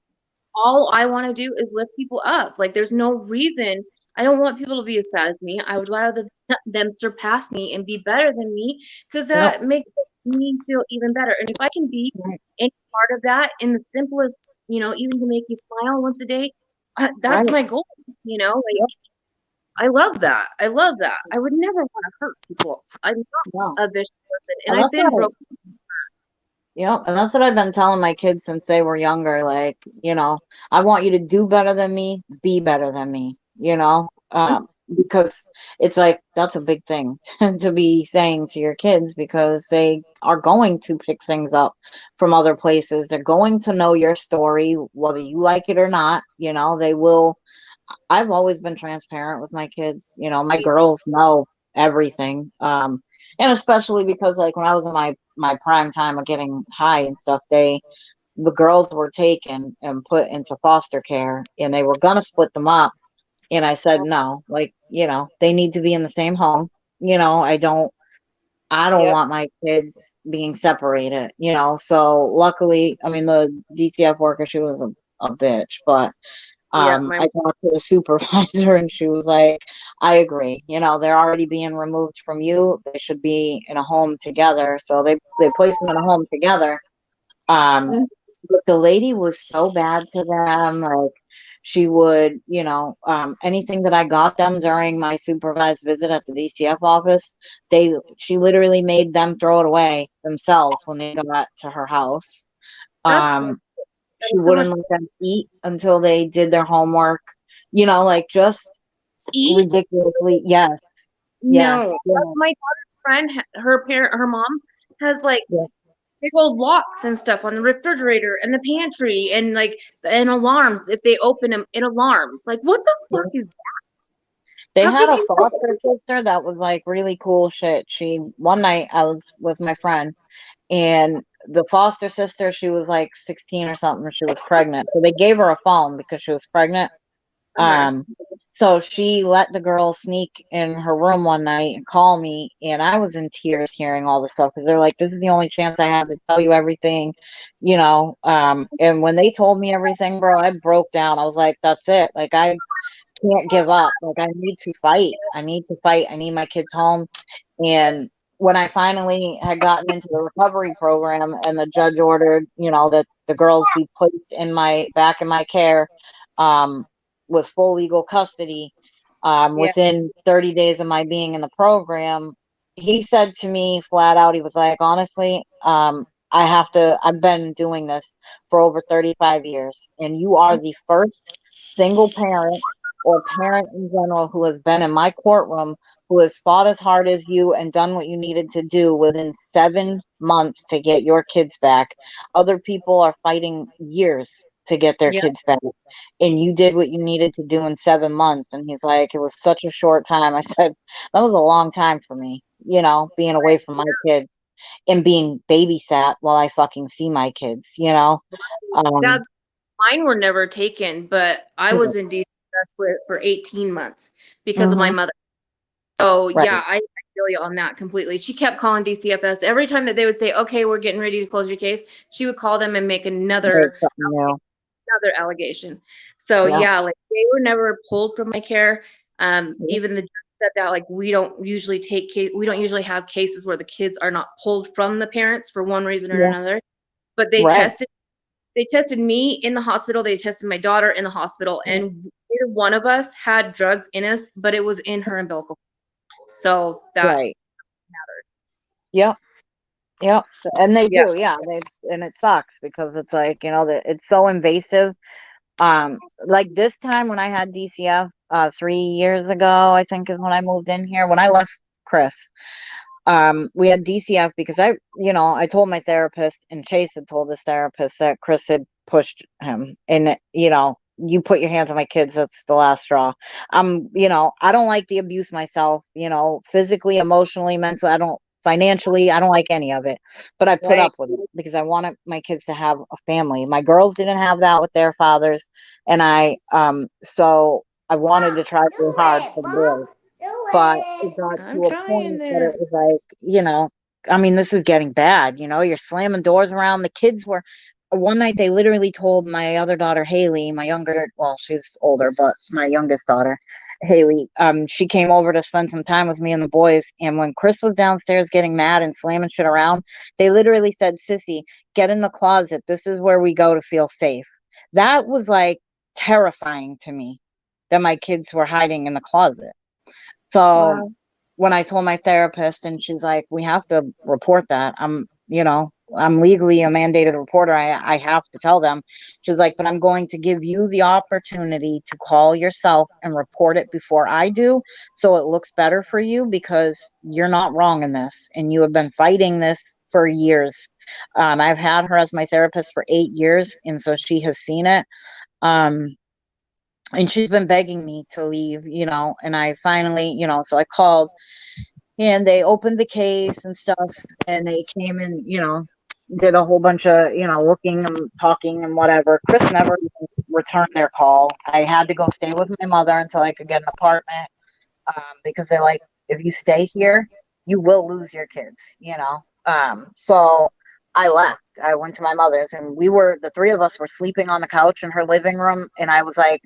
all I want to do is lift people up. Like there's no reason. I don't want people to be as sad as me. I would rather them surpass me and be better than me because Yep. that makes me feel even better. And if I can be Right. any part of that in the simplest, even to make you smile once a day, that's Right. my goal. Like Yep. I love that. I love that. I would never want to hurt people. I'm No. not a vicious person, and And I've that's been what broken. and that's what I've been telling my kids since they were younger. Like, I want you to do better than me, be better than me, because it's like that's a big thing to be saying to your kids because they are going to pick things up from other places. They're going to know your story, whether you like it or not. They will. I've always been transparent with my kids. My girls know everything. And especially because like when I was in my prime time of getting high and stuff, the girls were taken and put into foster care and they were gonna split them up. And I said no, like, they need to be in the same home. I don't Yep. want my kids being separated, So luckily, I mean the DCF worker, she was a bitch, but Yeah. My I talked to the supervisor and she was like, I agree. They're already being removed from you. They should be in a home together. So they placed them in a home together. Um, Mhm. but the lady was so bad to them. Like she would, anything that I got them during my supervised visit at the DCF office, she literally made them throw it away themselves when they got to her house. that's that She is so much wouldn't let them eat until they did their homework, like just eat. ridiculously. Yes, yes, No, yes, my daughter's friend, her mom has like yes, big old locks and stuff on the refrigerator and the pantry and like and alarms. If they open them, it alarms. Like what the fuck yes. is that? They How had could a you? foster sister that was like really cool shit. One night I was with my friend, and the foster sister, she was like 16 or something. She was pregnant. So they gave her a phone because she was pregnant. Uh-huh. Um, so she let the girl sneak in her room one night and call me, and I was in tears hearing all this stuff because they're like, "This is the only chance I have to tell you everything," you know. And when they told me everything, bro, I broke down. I was like, "That's it. Like, I can't give up. Like, I need to fight. I need to fight. I need my kids home." And when I finally had gotten into the recovery program and the judge ordered, that the girls be placed back in my care, um, with full legal custody, Yeah. within 30 days of my being in the program, he said to me flat out, he was like, honestly, I've been doing this for over 35 years, and you are the first single parent or parent in general who has been in my courtroom, who has fought as hard as you and done what you needed to do within 7 months to get your kids back. Other people are fighting years to get their Yeah. kids back. And you did what you needed to do in 7 months. And he's like, it was such a short time. I said, that was a long time for me, being away from my kids and being babysat while I fucking see my kids. That Um, mine were never taken, but I yeah. was in DCFS for 18 months because of my Hmm. mother. So Right. yeah, I feel you on that completely. She kept calling DCFS every time that they would say, "Okay, we're getting ready to close your case." She would call them and make Right. Something new. another allegation. So Yeah. yeah, like they were never pulled from my care. Yeah. Even the judge said that like we don't usually have cases where the kids are not pulled from the parents for one reason or Yeah. another. But Right. they tested me in the hospital, they tested my daughter in the hospital, and neither one of us had drugs in us, but it was in her umbilical. So that Right. Yep. Yep. And they yeah, do. Yeah. And it sucks because it's like, that it's so invasive. Like this time when I had DCF, 3 years ago, I think is when I moved in here. When I left Chris, we had DCF because I told my therapist, and Chase had told this therapist that Chris had pushed him, and you put your hands on my kids, that's the last straw. I don't like the abuse myself, physically, emotionally, mentally. Financially, I don't like any of it, but I put right. up with it because I wanted my kids to have a family. My girls didn't have that with their fathers, and so I wanted to try really hard for the boys, but it got I'm to a trying point that it there. was like, I mean, this is getting bad. You're slamming doors around. The kids were, one night they literally told my other daughter, Haley, my younger, well, she's older, but my youngest daughter, Haley, she came over to spend some time with me and the boys. And when Chris was downstairs getting mad and slamming shit around, they literally said, Sissy, get in the closet. This is where we go to feel safe. That was like terrifying to me that my kids were hiding in the closet. So Wow. when I told my therapist, and she's like, we have to report that. I'm legally a mandated reporter. I have to tell them. She's like, but I'm going to give you the opportunity to call yourself and report it before I do. So it looks better for you because you're not wrong in this. And you have been fighting this for years. I've had her as my therapist for 8 years. And so she has seen it. Um, and she's been begging me to leave, and I finally, so I called, and they opened the case and stuff, and they came and, did a whole bunch of, looking and talking and whatever. Chris never even returned their call. I had to go stay with my mother until I could get an apartment, because they're like, if you stay here, you will lose your kids. So I left. I went to my mother's, and the three of us were sleeping on the couch in her living room, and I was like,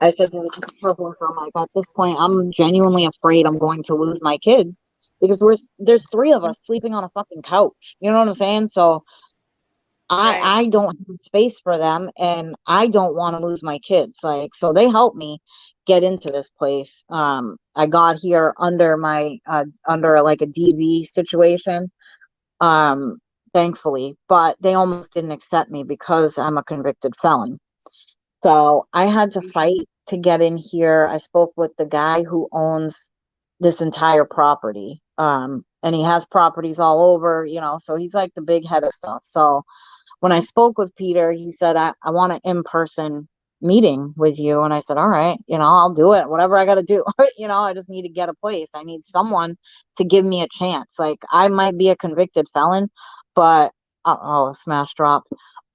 I said to the couple, I'm like, at this point, I'm genuinely afraid I'm going to lose my kids because there's three of us sleeping on a fucking couch. You know what I'm saying? So Right. I don't have space for them, and I don't want to lose my kids. Like, so they helped me get into this place. I got here under under like a DV situation. Um, Thankfully, but they almost didn't accept me because I'm a convicted felon. So I had to fight to get in here. I spoke with the guy who owns this entire property. And he has properties all over, so he's like the big head of stuff. So when I spoke with Peter, he said, I want an in person meeting with you. And I said, all right, I'll do it, whatever I got to do. I just need to get a place. I need someone to give me a chance. Like, I might be a convicted felon, but oh, smash drop.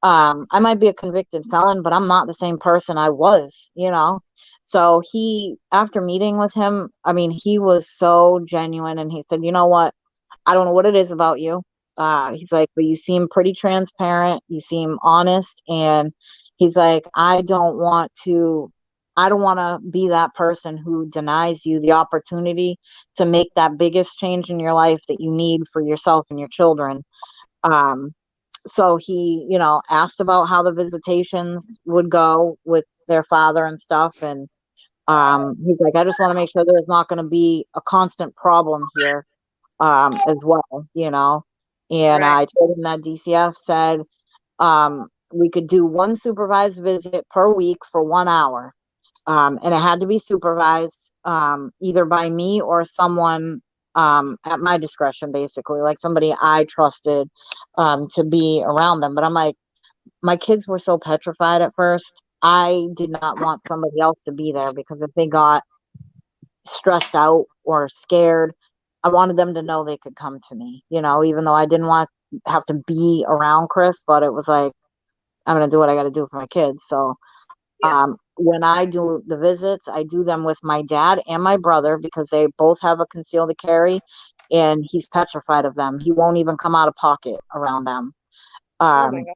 I might be a convicted felon, but I'm not the same person I was, So after meeting with him, I mean, he was so genuine, and he said, you know what? I don't know what it is about you. He's like, but you seem pretty transparent. You seem honest. And he's like, I don't want to be that person who denies you the opportunity to make that biggest change in your life that you need for yourself and your children. So he, asked about how the visitations would go with their father and stuff. And he's like, I just want to make sure there's not going to be a constant problem here as well, And Right. I told him that DCF said we could do one supervised visit per week for 1 hour. And it had to be supervised either by me or someone at my discretion, basically, like somebody I trusted to be around them. But I'm like, my kids were so petrified at first. I did not want somebody else to be there, because if they got stressed out or scared, I wanted them to know they could come to me, even though I didn't want to have to be around Chris, but it was like, I'm going to do what I got to do for my kids. So when I do the visits, I do them with my dad and my brother, because they both have a concealed carry, and he's petrified of them. He won't even come out of pocket around them. Oh my God.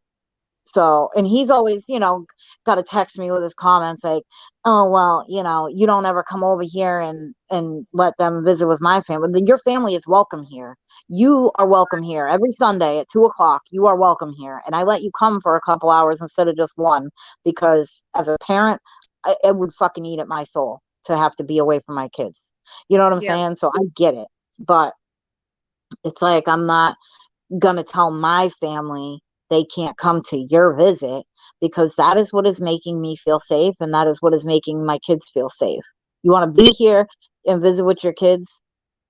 So, and he's always, got to text me with his comments like, oh, well, you don't ever come over here and let them visit with my family. Your family is welcome here. You are welcome here every Sunday at 2:00. You are welcome here. And I let you come for a couple hours instead of just one, because as a parent, it would fucking eat at my soul to have to be away from my kids. You know what I'm Yeah. saying? So I get it, but it's like, I'm not gonna tell my family they can't come to your visit, because that is what is making me feel safe, and that is what is making my kids feel safe. You want to be here and visit with your kids,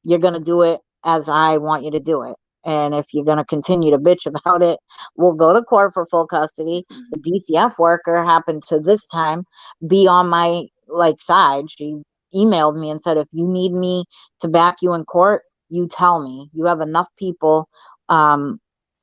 you're going to do it as I want you to do it. And if you're going to continue to bitch about it, we'll go to court for full custody. The DCF worker happened to this time be on my side. She emailed me and said, if you need me to back you in court, you tell me. You have enough people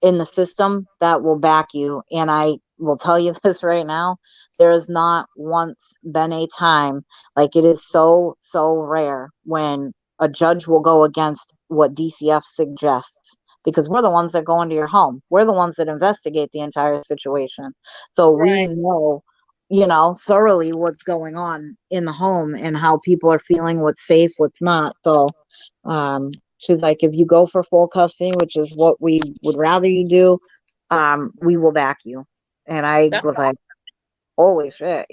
in the system that will back you. And I will tell you this right now, there has not once been a time, like, it is so, so rare when a judge will go against what DCF suggests, because we're the ones that go into your home. We're the ones that investigate the entire situation. So we Right. know, thoroughly what's going on in the home and how people are feeling, what's safe, what's not. So she's like, if you go for full custody, which is what we would rather you do, we will back you. And I That's was like, holy shit,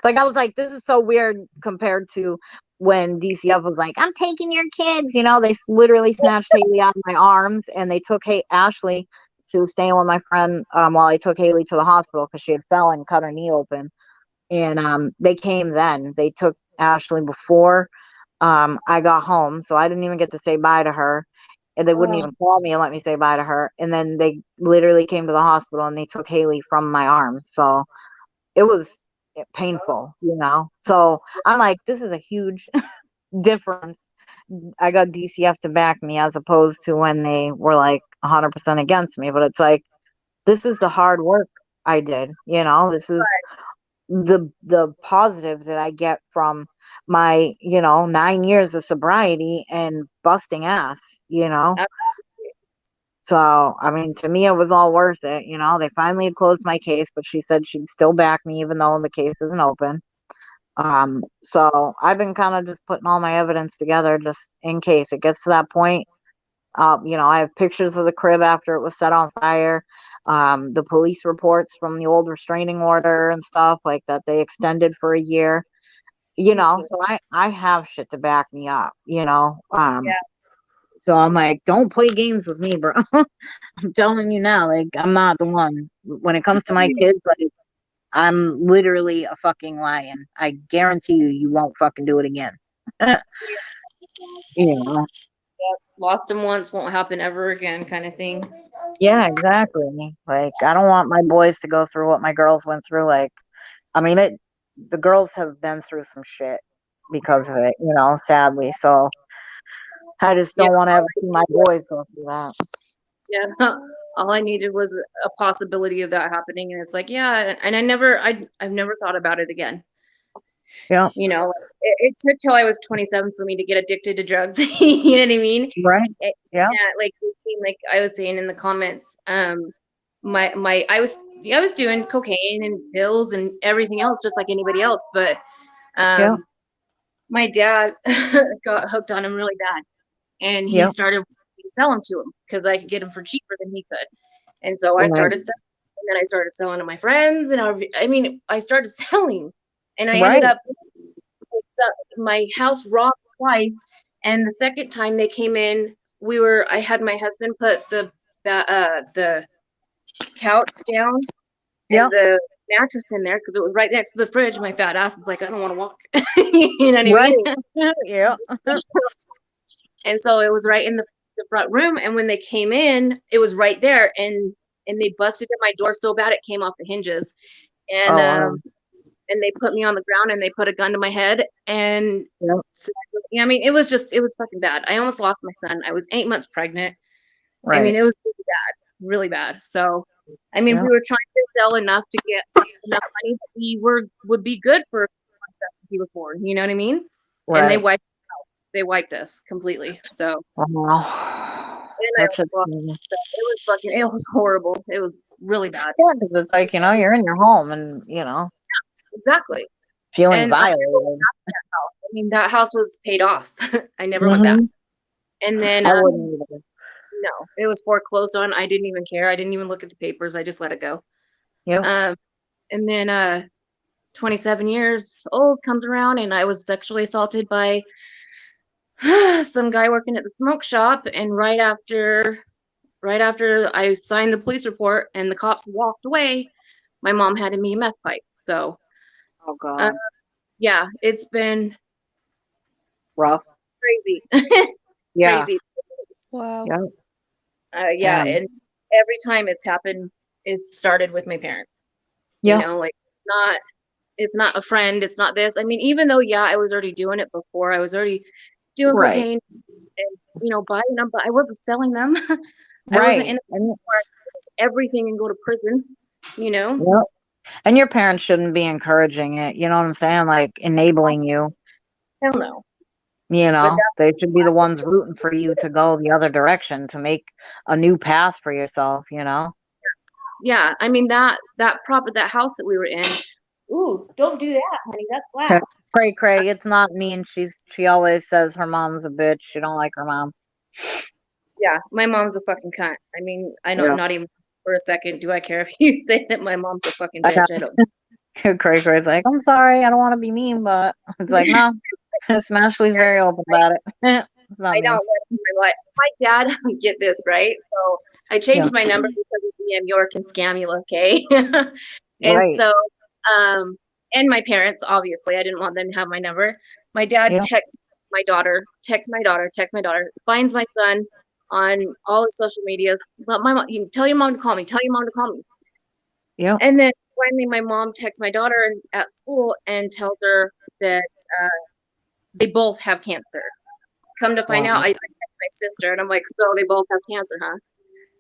Like, I was like, this is so weird compared to when DCF was like, I'm taking your kids. They literally snatched Haley out of my arms, and they took Ashley. She was staying with my friend while I took Haley to the hospital because she had fell and cut her knee open. And they came then. They took Ashley before I got home, so I didn't even get to say bye to her. And they wouldn't even call me and let me say bye to her. And then they literally came to the hospital and they took Haley from my arms. So it was painful, So I'm like, this is a huge difference. I got DCF to back me, as opposed to when they were like 100% against me. But it's like, this is the hard work I did, This is the positive that I get from my 9 years of sobriety and busting ass. So, I mean, to me, it was all worth it. They finally closed my case, but she said she'd still back me even though the case isn't open. So I've been kind of just putting all my evidence together just in case it gets to that point. I have pictures of the crib after it was set on fire, the police reports from the old restraining order and stuff like that they extended for a year. So I have shit to back me up. So I'm like, don't play games with me, bro. I'm telling you now, like, I'm not the one. When it comes to my kids, like, I'm literally a fucking lion. I guarantee you won't fucking do it again. you know? lost them once, won't happen ever again, kind of thing. Yeah, exactly. Like, I don't want my boys to go through what my girls went through. Like, I mean, the girls have been through some shit because of it, you know, sadly. So I just Yeah, don't want to ever see my boys go through that. yeah. All I needed was a possibility of that happening, and it's like, yeah. And I've never thought about it again. Yeah. You know, it took till I was 27 for me to get addicted to drugs. You know what I mean? Right. Yeah. Yeah, like I was saying in the comments, I was doing cocaine and pills and everything else just like anybody else, but Yeah. my dad got hooked on him really bad, and he Yeah. started to sell them to him because I could get them for cheaper than he could, and so I Right. started selling, and then I started selling to my friends, and I mean, I started selling, and I ended Right. up my house robbed twice, and the second time they came in, I had my husband put the couch down Yeah. and the mattress in there because it was right next to the fridge. My fat ass is like, I don't want to walk. You know what I Right. mean? Yeah. And so it was right in the front room. And when they came in, it was right there. And they busted at my door so bad it came off the hinges. And Oh, wow. and they put me on the ground and they put a gun to my head. And Yeah. so, I mean, it was fucking bad. I almost lost my son. I was 8 months pregnant. I mean, Right. it was really bad. So, I mean, Yeah. we were trying to sell enough to get enough money that would be good for after he was born. You know what I mean? And Right. they wiped us completely. So, Wow. and I That's almost just, lost. It was horrible. It was really bad. yeah, because it's like, you know, you're in your home and, you know, Exactly. feeling And I violated. never went back to that house. I mean, that house was paid off. I never went back. Mm-hmm. And then, I wouldn't either. no, it was foreclosed on. I didn't even care. I didn't even look at the papers. I just let it go. Yep. And then 27 years old comes around and I was sexually assaulted by some guy working at the smoke shop. And right after I signed the police report and the cops walked away, my mom handed me a meth pipe. So Oh, uh, God. yeah, it's been Rough. crazy. Yeah. Crazy. Wow. Yeah. Yeah, Damn. and every time it's happened, it started with my parents. You Yeah. know, like not it's not a friend, it's not this. I mean, even though yeah, I was already doing it before. I was already doing Right. cocaine and buying them, but I wasn't selling them. I wasn't in Right. it for everything and go to prison, you know? Yep. And your parents shouldn't be encouraging it. You know what I'm saying? Like enabling you. Hell no. You But know, they should be the ones rooting for you to go the other direction to make a new path for yourself, you know? yeah, I mean that house that we were in. Ooh, don't do that, honey. That's glass. Cray, it's not mean. She always says her mom's a bitch. She don't like her mom. Yeah, my mom's a fucking cunt. I mean, I don't Yeah. not even for a second do I care if you say that my mom's a fucking I bitch. I don't. know. Cray's like, I'm sorry, I don't want to be mean, but it's like, no. Smashley's very open about it. It's not I mean. don't let my dad get this right. So I Yeah. changed my number because of DM York and Scamula, okay? And Right. so and my parents, obviously, I didn't want them to have my number. My dad Yeah. texts my daughter, finds my son on all his social medias. But my mom, you tell your mom to call me, tell your mom to call me. Yeah. And then finally my mom texts my daughter at school and tells her that they both have cancer. Come to find out, Wow. I text my sister and I'm like, so they both have cancer, huh?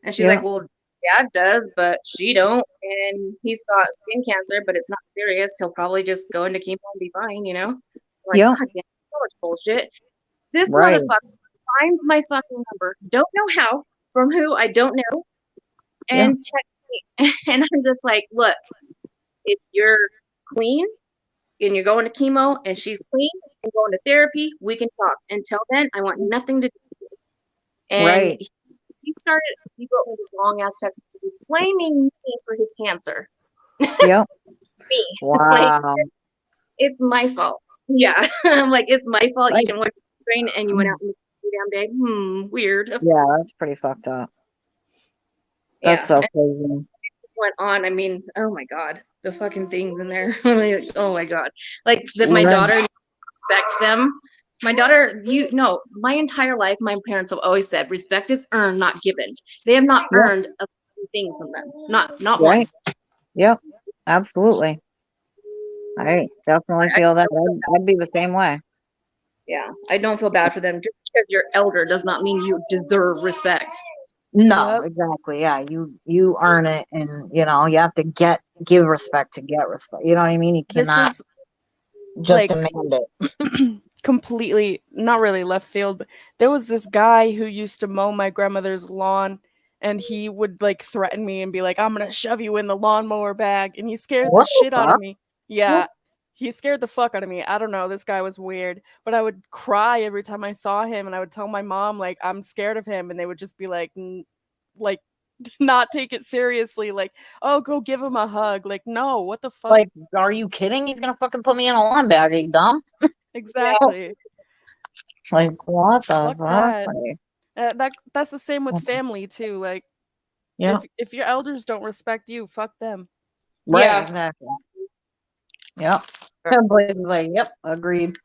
And she's Yeah. like, well, dad does, but she don't. And he's got skin cancer, but it's not serious. He'll probably just go into chemo and be fine, you know? I'm like, Yeah. God damn, so much bullshit. This Right. motherfucker finds my fucking number, don't know how, from who, I don't know, Yeah. and text me. And I'm just like, look, if you're clean and you're going to chemo and she's clean and going to therapy, we can talk. Until then, I want nothing to do with it. And Right. he wrote me this long ass text blaming me for his cancer. Yep. Me. Like, Wow. it's my fault. Yeah. I'm like, it's my fault. You Like, didn't want to train and you went out and damn day. Weird. yeah, that's pretty fucked up. That's Yeah. so And crazy. it went on. I mean, oh my God. The fucking things in there. Oh my God. Like that my Right. daughter respect them. My daughter, my entire life, my parents have always said respect is earned, not given. They have not Yep. earned a thing from them. Not one. Right. Yep. Absolutely. I definitely feel that. I'd be the same way. Yeah, I don't feel bad for them. Just because you're elder does not mean you deserve respect. No, Yep. exactly. Yeah, you earn it, and you have to give respect to get respect. You know what I mean? You This cannot is just like demand it. completely not really left field, but there was this guy who used to mow my grandmother's lawn, and he would like threaten me and be like, "I'm gonna shove you in the lawnmower bag," and he scared the What the shit out of fuck? me. Yeah, he scared the fuck out of me. I don't know, this guy was weird, but I would cry every time I saw him, and I would tell my mom like I'm scared of him, and they would just be like, like not take it seriously, like, "Oh, go give him a hug." Like, no, what the fuck? Like, are you kidding? He's gonna fucking put me in a lawn bag. Are you dumb? Exactly. Like, what the Fuck fuck? that. Like, That's the same with family too. Like yeah, if your elders don't respect you, fuck them. right, Yeah, exactly. Yep. Everybody's like, yep, agreed.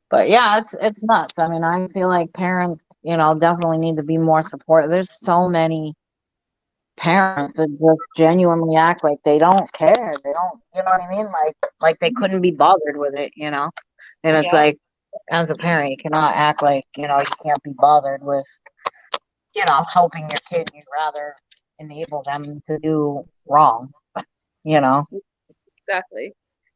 But yeah, it's nuts. I mean, I feel like parents, definitely need to be more supportive. There's so many parents that just genuinely act like they don't care. They don't, you know what I mean? Like they couldn't be bothered with it. And it's yeah, like, as a parent, you cannot act like, you can't be bothered with, helping your kid. You'd rather enable them to do wrong, you know? exactly.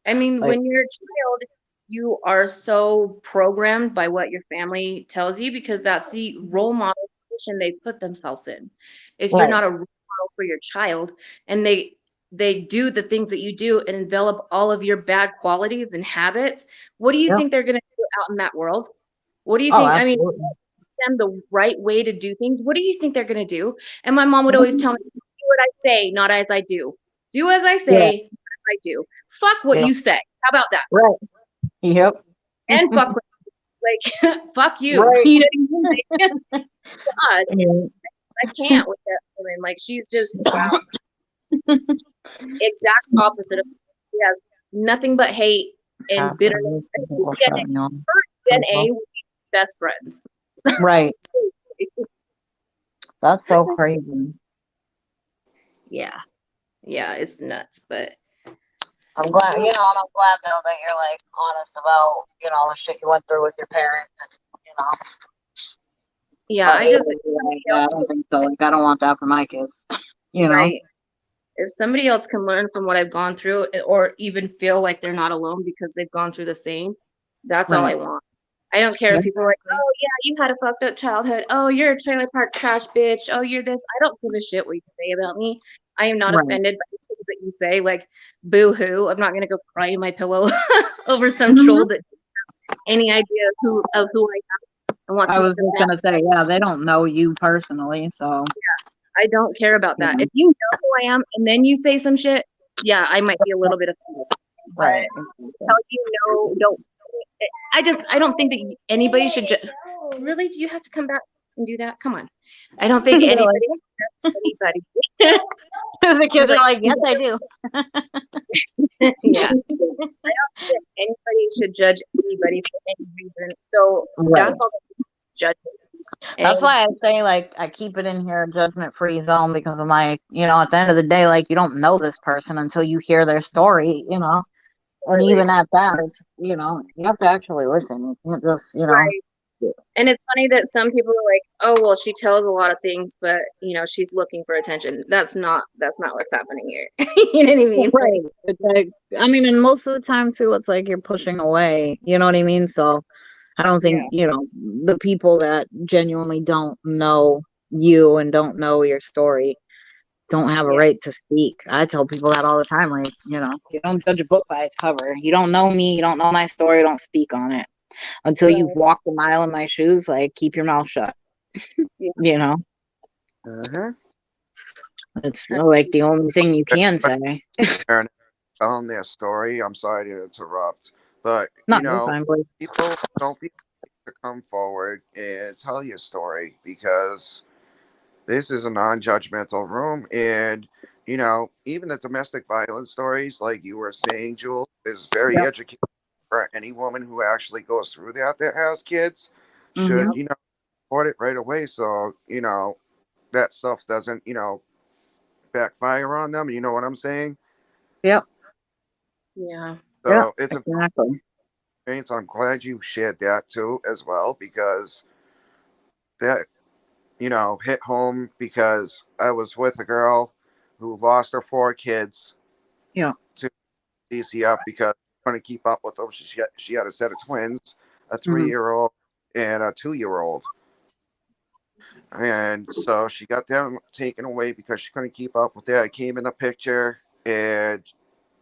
I mean, Like, when you're a child, you are so programmed by what your family tells you because that's the role model position they put themselves in. If you're right. not a role model for your child and they do the things that you do and envelop all of your bad qualities and habits, what do you Yeah. think they're going to do out in that world? What do you Oh, think? I mean, absolutely. them the right way to do things, what do you think they're going to do? And my mom would always tell me, do what I say, not as I do. Do as I Yeah. say, not as I do. Fuck what Yeah. you say. How about that? Right. Yep. And fuck what, like, fuck you. Right. You know what I mean? Like, God, Yeah. I can't with that woman. Like, she's just, wow, exact opposite of, she has nothing but hate and After bitterness. this, And people Gen, shut me on. her Gen A would be best friends. Right. That's so crazy. Yeah. Yeah, it's nuts, but I'm glad, and I'm glad though that you're like honest about, the shit you went through with your parents, you know. yeah, But I just, yeah, I don't think so. Like, I don't want that for my kids, you know. right. If somebody else can learn from what I've gone through or even feel like they're not alone because they've gone through the same, that's all Right. I want. I don't care if people are like, oh yeah, you had a fucked up childhood. Oh, you're a trailer park trash bitch. Oh, you're this. I don't give a shit what you say about me. I am not Right. offended by the things that you say. Like, boo hoo. I'm not gonna go cry in my pillow over some Mhm. troll that any idea of who I am and wants I to make was this just now. gonna say, yeah, they don't know you personally, so I don't care about you that. know. If you know who I am and then you say some shit, yeah, I might be a little bit offended. But Right. how you know, don't. I don't think that anybody should just. Really, do you have to come back and do that? Come on. I don't think They're anybody like, should judge anybody. the He's kids are like, like, yes, I do. yeah. I don't think that anybody should judge anybody for any reason. So Right. that's all that judgment. That's And why I say, like, I keep it in here a judgment free zone because I'm like, at the end of the day, like, you don't know this person until you hear their story. And really, even at that, it's, you have to actually listen. You can't just. right. And it's funny that some people are like, "Oh, well, she tells a lot of things, but she's looking for attention." That's not what's happening here. You know what I mean? Right. It's like, I mean, and most of the time too, it's like you're pushing away. You know what I mean? So I don't Yeah, think, the people that genuinely don't know you and don't know your story don't have a yeah, right to speak. I tell people that all the time. Like, you don't judge a book by its cover. You don't know me. You don't know my story. Don't speak on it until you've right, walked a mile in my shoes. Like, keep your mouth shut. yeah. You know, Uh-huh. it's like the only thing you can say. And telling their story. I'm sorry to interrupt, but Not no time, but people don't be afraid to come forward and tell your story because this is a non-judgmental room, and even the domestic violence stories, like you were saying, Jules, is very yep. educating for any woman who actually goes through that has kids. Hmm. Should report it right away, so that stuff doesn't backfire on them. You know what I'm saying? Yep. Yeah. Yeah, So it's a exactly. experience. I'm glad you shared that too as well, because that, hit home, because I was with a girl who lost her 4 kids Yeah. to DCF because she couldn't keep up with them. She had a set of twins, a Hmm. 3-year-old and a 2-year-old. And so she got them taken away because she couldn't keep up with that. I came in the picture and,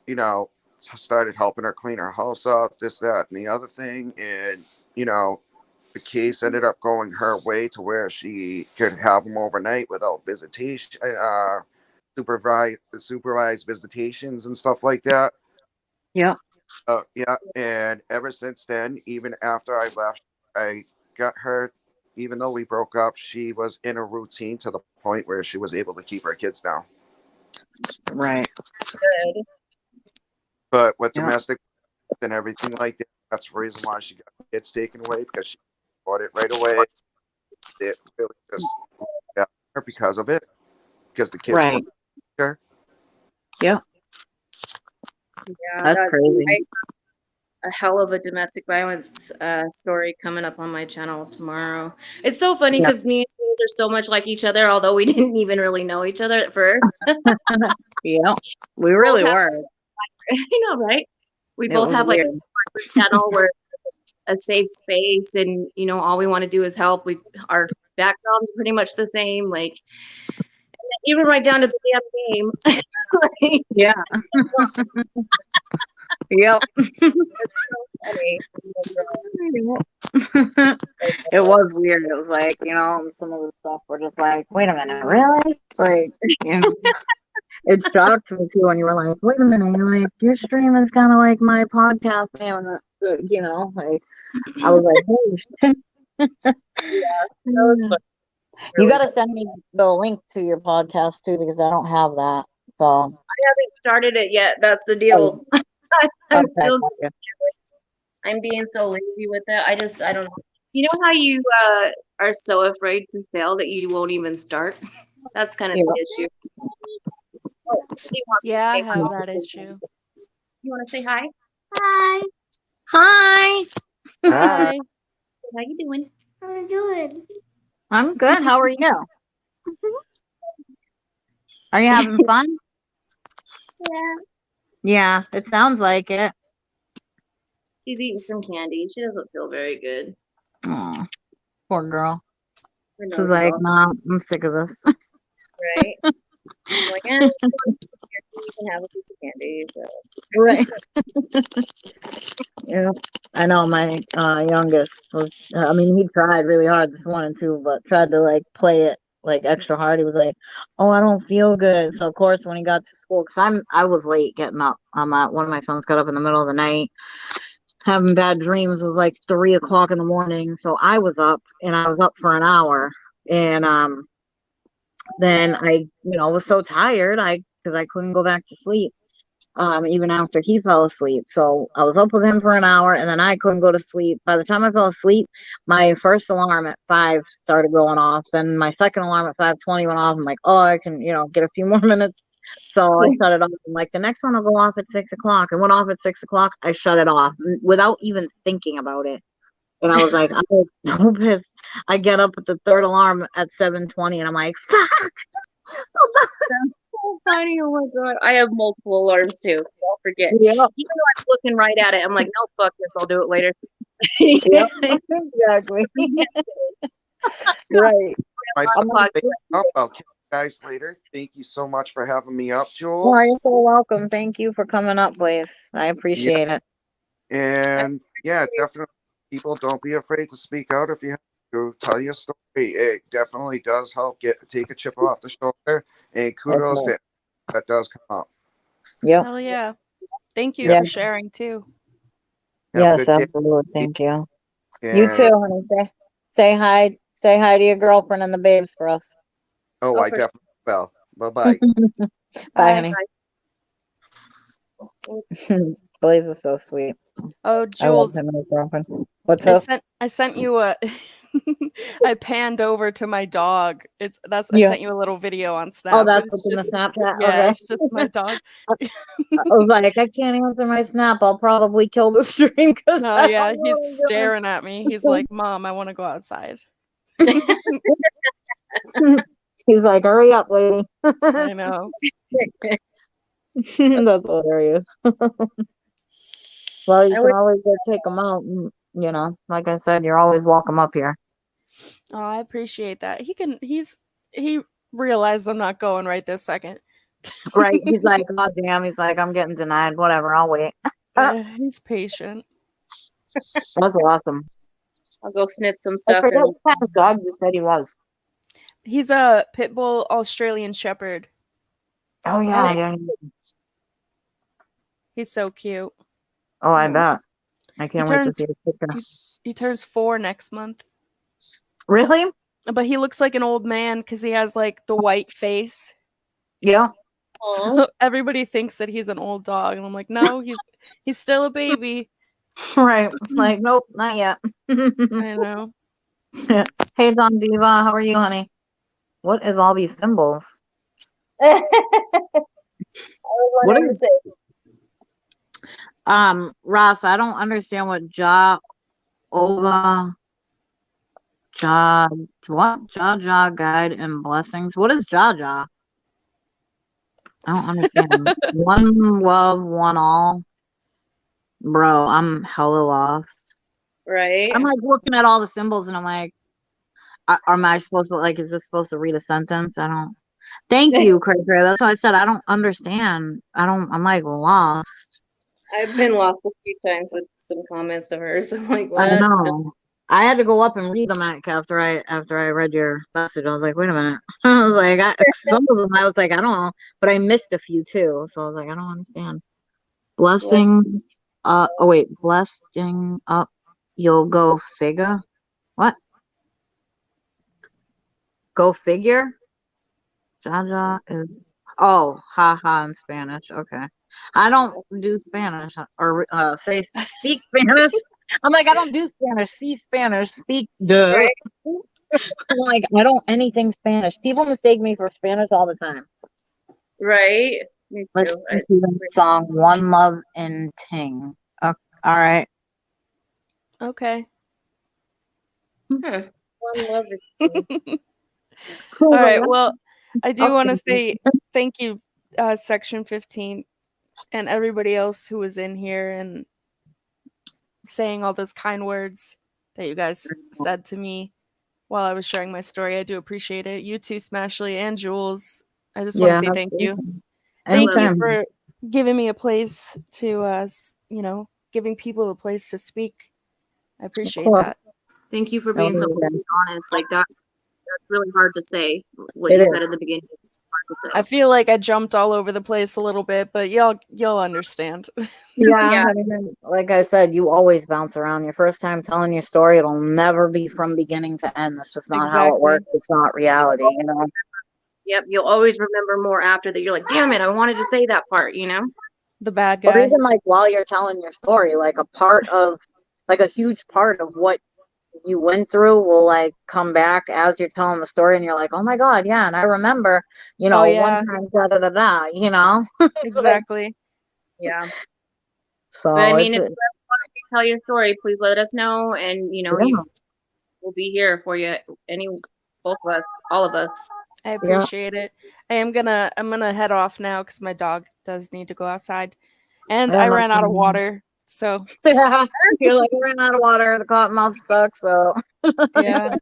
you know, started helping her clean her house up, this, that, and the other thing. And, the case ended up going her way to where she could have them overnight without visitation, supervised visitations and stuff like that. Yeah. Yeah, and ever since then, even after I left, I got her. Even though we broke up, she was in a routine to the point where she was able to keep her kids down. Right. Good. But with Yeah. domestic and everything like that, that's the reason why she got kids taken away, because she bought it right away. It really just got her because of it, because the kids were Right. her. Yeah. Yeah, That's crazy. a hell of a domestic violence story coming up on my channel tomorrow. It's so funny Yeah. because me and Jules are so much like each other, although we didn't even really know each other at first. Yeah. We both really have, were. I know, right? We It both was have like weird. a channel where a safe space, and all we want to do is help. Our backgrounds are pretty much the same, like even right down to the damn name. Like, Yeah. Yep. funny. It was weird. It was like, and some of the stuff were just like, wait a minute, really? Like, you know, it shocked me too when you were like, wait a minute, you're like, your stream is kind of like my podcast name. And, like, I was like, holy shit. That was fun. You Really got to send me the link to your podcast too, because I don't have that. So, haven't started it yet. That's the oh, deal. I'm okay. still Gotcha. I'm being so lazy with it. I don't know. You know how you are so afraid to fail that you won't even start? That's kind of Yeah. the issue. Oh, somebody wants to Yeah, I say have hi. that issue. You want to say hi? Hi. Hi. Hi. How you doing? How you doing? I'm good. How are you? Are you having fun? Yeah. Yeah, it sounds like it. She's eating some candy. She doesn't feel very good. Oh, poor girl. Her She's nose is like, all Mom, I'm sick of this. right. I'm like, you can have a piece of candy. So. Right. Yeah. I know my youngest was, I mean, he tried really hard this morning too, but tried to like play it like extra hard. He was like, oh, I don't feel good. So of course, when he got to school, because I was late getting up. One of my sons got up in the middle of the night having bad dreams. It was like 3 o'clock in the morning. So I was up, and I was up for an hour. And then I, was so tired, because I couldn't go back to sleep, even after he fell asleep. So I was up with him for an hour, and then I couldn't go to sleep. By the time I fell asleep, my first alarm at 5 started going off. Then my second alarm at 5:20 went off. I'm like, oh, I can, get a few more minutes. So I shut it off. I'm like, the next one will go off at 6 o'clock. It went off at 6 o'clock. I shut it off without even thinking about it. And I was like, I was so pissed. I get up at the third alarm at 7:20, and I'm like, fuck. So funny. Oh my god. I have multiple alarms too. I'll forget. Yep. Even though I'm looking right at it, I'm like, no, fuck this. I'll do it later. Yep. Exactly. Right. My I'm son like, wakes up. I'll catch you guys later. Thank you so much for having me up, oh, Jules. you're so welcome. Thank you for coming up, Blaze. I Yeah, appreciate it. and yeah, definitely, people, don't be afraid to speak out if you have to tell your story. It definitely does help take a chip off the shoulder. And kudos Okay. to that does come up. Yep. Hell yeah. Thank you Yeah, Yeah. for sharing too. have a Yes, good day. absolutely. Thank you. You And too, honey. Say hi. Say hi to your girlfriend and the babes for us. oh, Oh, I for definitely will. Bye bye. Bye, Bye. honey. Blaze is so sweet. Oh, I love Jules, him and his girlfriend. What's up? I sent you a I panned over to my dog. I Yeah. sent you a little video on Oh, Snap, but that's it's what's in the just Snapchat. yeah, Okay. it's just my dog. I was like, I can't answer my Snap. I'll probably kill the stream because No, I yeah, don't know he's what I'm staring at me. He's like, "Mom, I want to go outside." doing. He's like, hurry up, lady. I know. That's hilarious. Well, you I can would, always go take them out. And, you know, like I said, you're always welcome up here. Oh, I appreciate that. He realized I'm not going right this second. Right. He's like, oh, damn. He's like, I'm getting denied. Whatever. I'll wait. He's patient. That's awesome. I'll go sniff some I stuff forget and what kind of dog you said he was. He's a pit bull Australian Shepherd. Oh, yeah. Like, Yeah. he's so cute. Oh, I bet. I He can't wait to turns see his picture. he turns 4 next month. Really? But he looks like an old man because he has like the white face. Yeah. So everybody thinks that he's an old dog, and I'm like, no, he's still a baby. Right. Like, nope, not yet. I know. Hey, Don Diva. How are you, honey? What is all these symbols? I was What wondering is the same. Ross, I don't understand what Ova Jaw guide and blessings. What is Jaw? I don't understand. One love, one all. Bro, I'm hella lost. Right? I'm like looking at all the symbols and I'm like, am I supposed to is this supposed to read a sentence? I don't. Thank you, Craig. That's why I said I don't understand. I'm like lost. I've been lost a few times with some comments of hers. I'm like, I what? know. I had to go up and read them after I read your message. I was like, wait a minute. I was like, some of them I was like, I don't know, but I missed a few too. So I was like, I don't understand. Blessings. Oh wait, blessing up. You'll go figure. What? Go figure. Jaja is. Oh, haha in Spanish. Okay. I don't do Spanish or speak Spanish. I'm like, I don't do Spanish. See Spanish. Speak. Duh. Right? I'm like, I don't anything Spanish. People mistake me for Spanish all the time. Right? Me Let's too. listen to the song One Love in Ting. Oh, all right. Okay. One love is All right. Well, I do I'll want to speak. say thank you, Section 15, and everybody else who was in here and saying all those kind words that you guys said to me while I was sharing my story. I do appreciate it. You too, Smashley and Jules. I just want to Yeah. say thank you. Anytime. Thank you for giving me a place to, giving people a place to speak. I appreciate that. Thank you for being so honest. Like that's really hard to say. What It you is. said in the beginning. Hard to say. I feel like I jumped all over the place a little bit, but you'll understand. Yeah, I mean, like I said, you always bounce around. Your first time telling your story, it'll never be from beginning to end. That's just not how it Exactly. works. It's not reality, you know? Yep, you'll always remember more after that. You're like, damn it, I wanted to say that part, you know? The bad Or guy. even like while you're telling your story, like a huge part of what you went through will like come back as you're telling the story and you're like, oh my God, yeah. And I remember, Oh, yeah. one time, da da da da, you know? Exactly. Yeah. So, But I mean, if you ever want to tell your story, please let us know. And, we'll be here for you. Both of us, all of us. I appreciate it. I'm gonna head off now because my dog does need to go outside, and I ran out of water. So yeah, you're like, I ran out of water. The cottonmouth sucks. So yeah,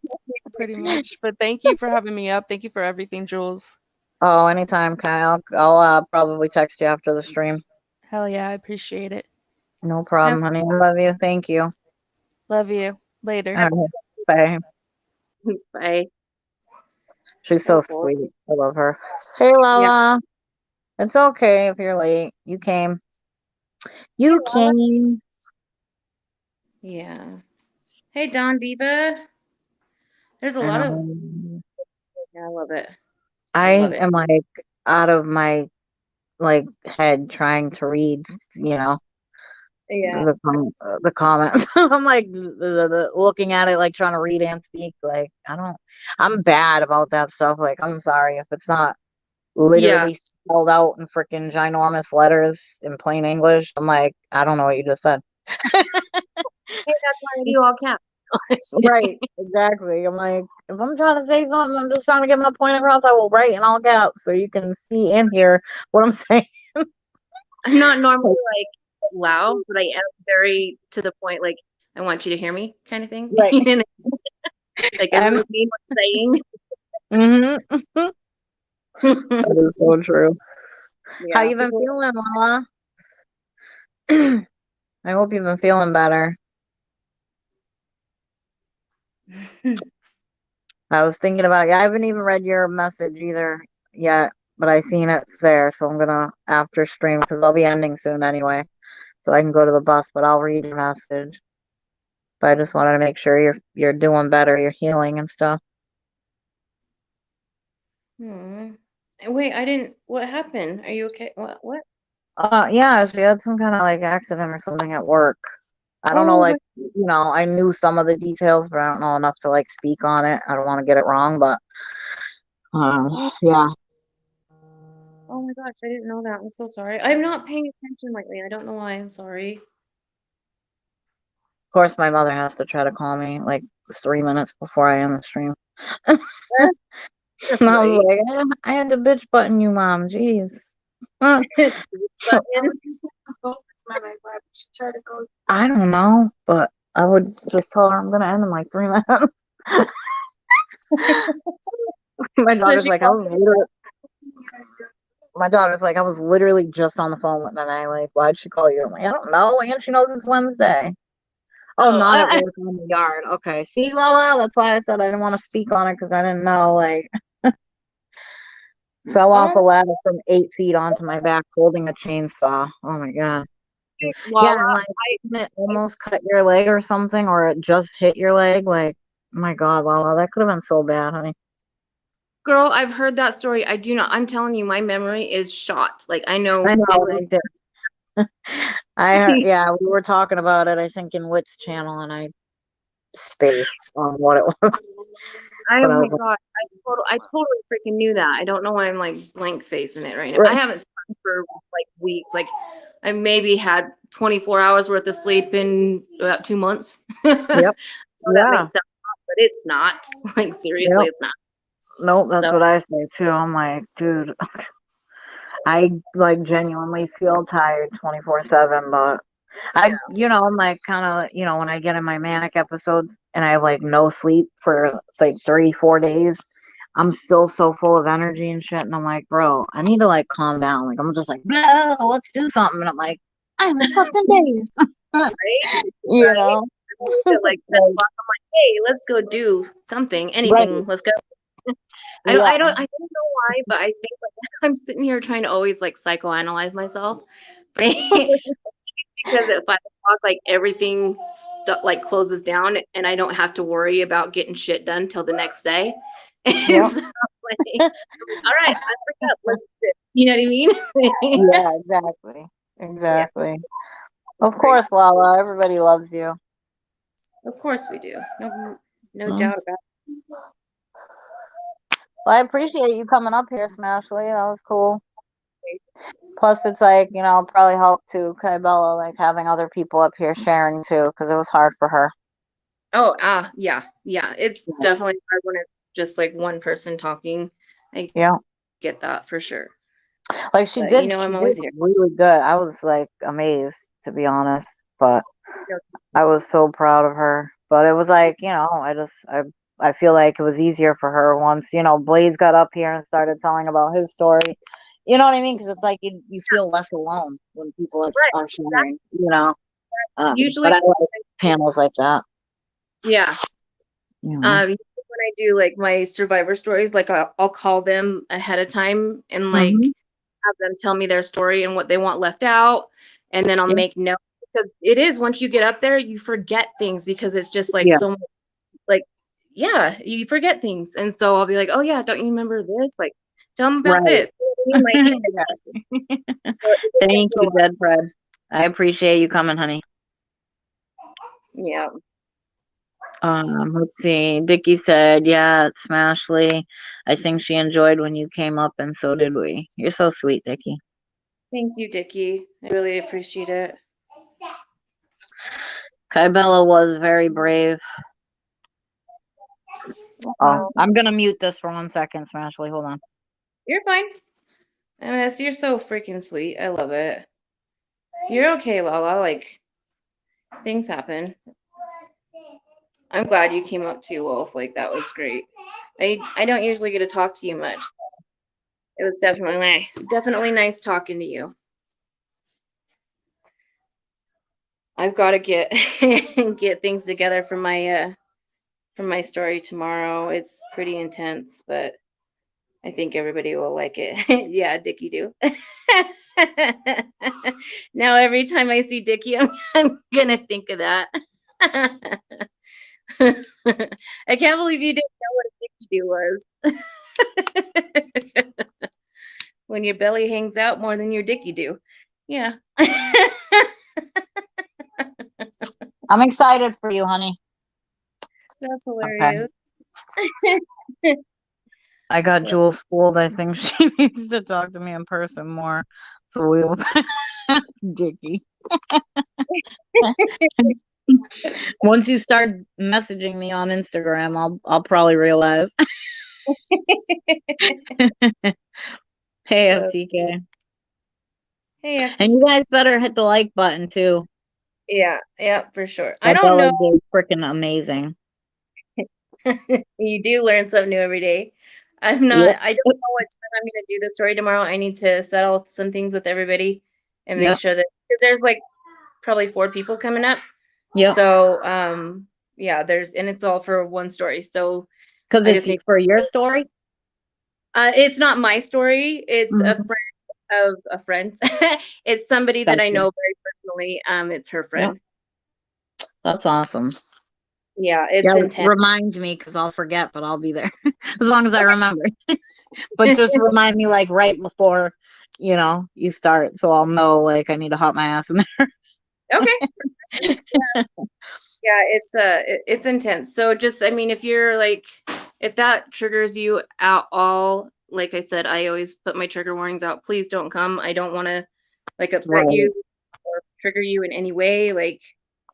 pretty much. But thank you for having me up. Thank you for everything, Jules. Oh, anytime, Kyle. I'll probably text you after the stream. Hell yeah, I appreciate it. No problem, honey. I love you. Thank you. Love you. Later. All right. Bye. Bye. She's so sweet. I love her. Hey, Lala. Yeah. It's okay if you're late. You came. You came. Yeah. Hey, Don Diva. There's a lot of. Yeah, I love it. I am like out of my head trying to read, Yeah. the comments. I'm like looking at it, like trying to read and speak. Like I'm bad about that stuff. Like I'm sorry if it's not Yeah. literally spelled out in freaking ginormous letters in plain English. I'm like, I don't know what you just said. Hey, that's why I do all caps. Right, exactly. I'm like, if I'm trying to say something, I'm just trying to get my point across. I will write in all caps so you can see and hear what I'm saying. I'm not normally like loud, but I am very to the point. Like I want you to hear me, kind of thing. Right. Like I And really mean what mm-hmm. I'm saying. That is so true. How Yeah. you been feeling, Lala? I hope you've been feeling better. I was thinking about I haven't even read your message either yet, but I seen it's there, so I'm gonna after stream because I'll be ending soon anyway, so I can go to the bus. But I'll read your message. But I just wanted to make sure you're doing better, you're healing and stuff. Wait, I didn't. What happened? Are you okay? What? Yeah, she had some kind of like accident or something at work. I don't know, Oh, like, I knew some of the details, but I don't know enough to like speak on it. I don't want to get it wrong, but yeah. oh my gosh, I didn't know that. I'm so sorry. I'm not paying attention lately. I don't know why. I'm sorry. Of course, my mother has to try to call me like 3 minutes before I end the stream. And I was Right. like, I had to bitch button you, Mom. Jeez. I don't know, but I would just tell her I'm gonna end in like 3 minutes. My daughter's like, I was literally just on the phone with Nene. Like, why'd she call you? I'm like, I don't know. And she knows it's Wednesday. Oh, not at work in the yard. Okay. See, Lola, that's why I said I didn't want to speak on it because I didn't know. Like, fell off a ladder from 8 feet onto my back holding a chainsaw. Oh my God. Yeah, and like, didn't it almost cut your leg or something, or it just hit your leg? Like, oh my God, Lala, that could have been so bad, honey. Girl, I've heard that story. I do not. I'm telling you, my memory is shot. Like I know. I know, I did. Yeah, we were talking about it, I think, in Wit's channel, and I spaced on what it was. Oh But I my was God, I totally freaking knew that. I don't know why I'm like blank facing it right now. I like, haven't slept for like weeks. Like I maybe had 24 hours worth of sleep in about 2 months. yep, So that yeah, makes sense, but it's not. Like seriously, yep. it's not. Nope, that's So what I say too. I'm like, dude, I like genuinely feel tired 24/7, but I'm like kind of, when I get in my manic episodes and I have like no sleep for like 3, 4 days, I'm still so full of energy and shit. And I'm like, bro, I need to like calm down. Like, I'm just like, let's do something. And I'm like, I haven't slept in days. right, You right. know? At like 10 o'clock, I'm like, hey, let's go do something, Right. anything. Let's go. Yeah. I don't know why, but I think like I'm sitting here trying to always like psychoanalyze myself, right? Because at 5 o'clock, like everything like closes down, and I don't have to worry about getting shit done till the next day. And Yep. so, like, all right, I forgot. Let's do it. You know what I mean? Yeah, exactly. Yeah, Exactly. Of course, Lala, everybody loves you. of course we do. No Mm. doubt about Well, I appreciate you coming up here, Smashley. That was cool. Plus, it's like, probably helped to Kaibella, like having other people up here sharing too, because it was hard for her. it. Oh, yeah. It's definitely hard when it's just like one person talking. I Yeah. get that for sure. Like she But did I'm always here. really good. I was like amazed, to be honest, but I was so proud of her. But it was like, I feel like it was easier for her once, Blaze got up here and started telling about his story. You know what I mean? Because it's like you feel less alone when people are sharing, Usually, but I like panels like that. yeah. You know? When I do like my survivor stories, like I'll call them ahead of time and like Mhm. have them tell me their story and what they want left out, and then I'll Yeah. make notes because it is once you get up there, you forget things because it's just like Yeah. so much, like you forget things, and so I'll be like, oh yeah, don't you remember this? Like, tell them about Right. this. You know what I mean? Like, Thank you, Dead Fred. I appreciate you coming, honey. Yeah. Let's see. Dickie said, yeah, it's Smashly. I think she enjoyed when you came up, and so did we. You're so sweet, Dickie. Thank you, Dickie. I really appreciate it. Kaibella was very brave. Oh, I'm gonna mute this for 1 second, Smashly. Hold on. You're fine. You're so freaking sweet. I love it. You're okay, Lala. Like, things happen. I'm glad you came up too, Wolf. Like, that was great. I don't usually get to talk to you much. It was definitely nice talking to you. I've got to get get things together for my story tomorrow. It's pretty intense, but I think everybody will like it. Yeah, Dickie do. Now every time I see Dickie, I'm gonna think of that. I can't believe you didn't know what a Dickie do was. When your belly hangs out more than your Dickie do. Yeah. I'm excited for you, honey. That's hilarious. Okay. I got Jules fooled. I think she needs to talk to me in person more. So we'll Dickie. Once you start messaging me on Instagram, I'll probably realize. Hey, FTK. Hey, FTK. And you guys better hit the like button too. Yeah, for sure. I don't know. Freaking amazing. You do learn something new every day. I don't know what time I'm going to do the story tomorrow. I need to settle some things with everybody and make sure that, because there's like probably 4 people coming up. Yeah. So, yeah, and it's all for one story. So, because it's for your story? It's not my story. It's a friend of a friend. It's somebody that I know very personally. It's her friend. Yep. That's awesome. Yeah, it's intense. Remind me, because I'll forget, but I'll be there as long as I remember. But just remind me like right before, you start, so I'll know like I need to hop my ass in there. Okay. Yeah, it's intense. So just, I mean, if that triggers you at all, like I said, I always put my trigger warnings out. Please don't come. I don't want to upset you or trigger you in any way. Like,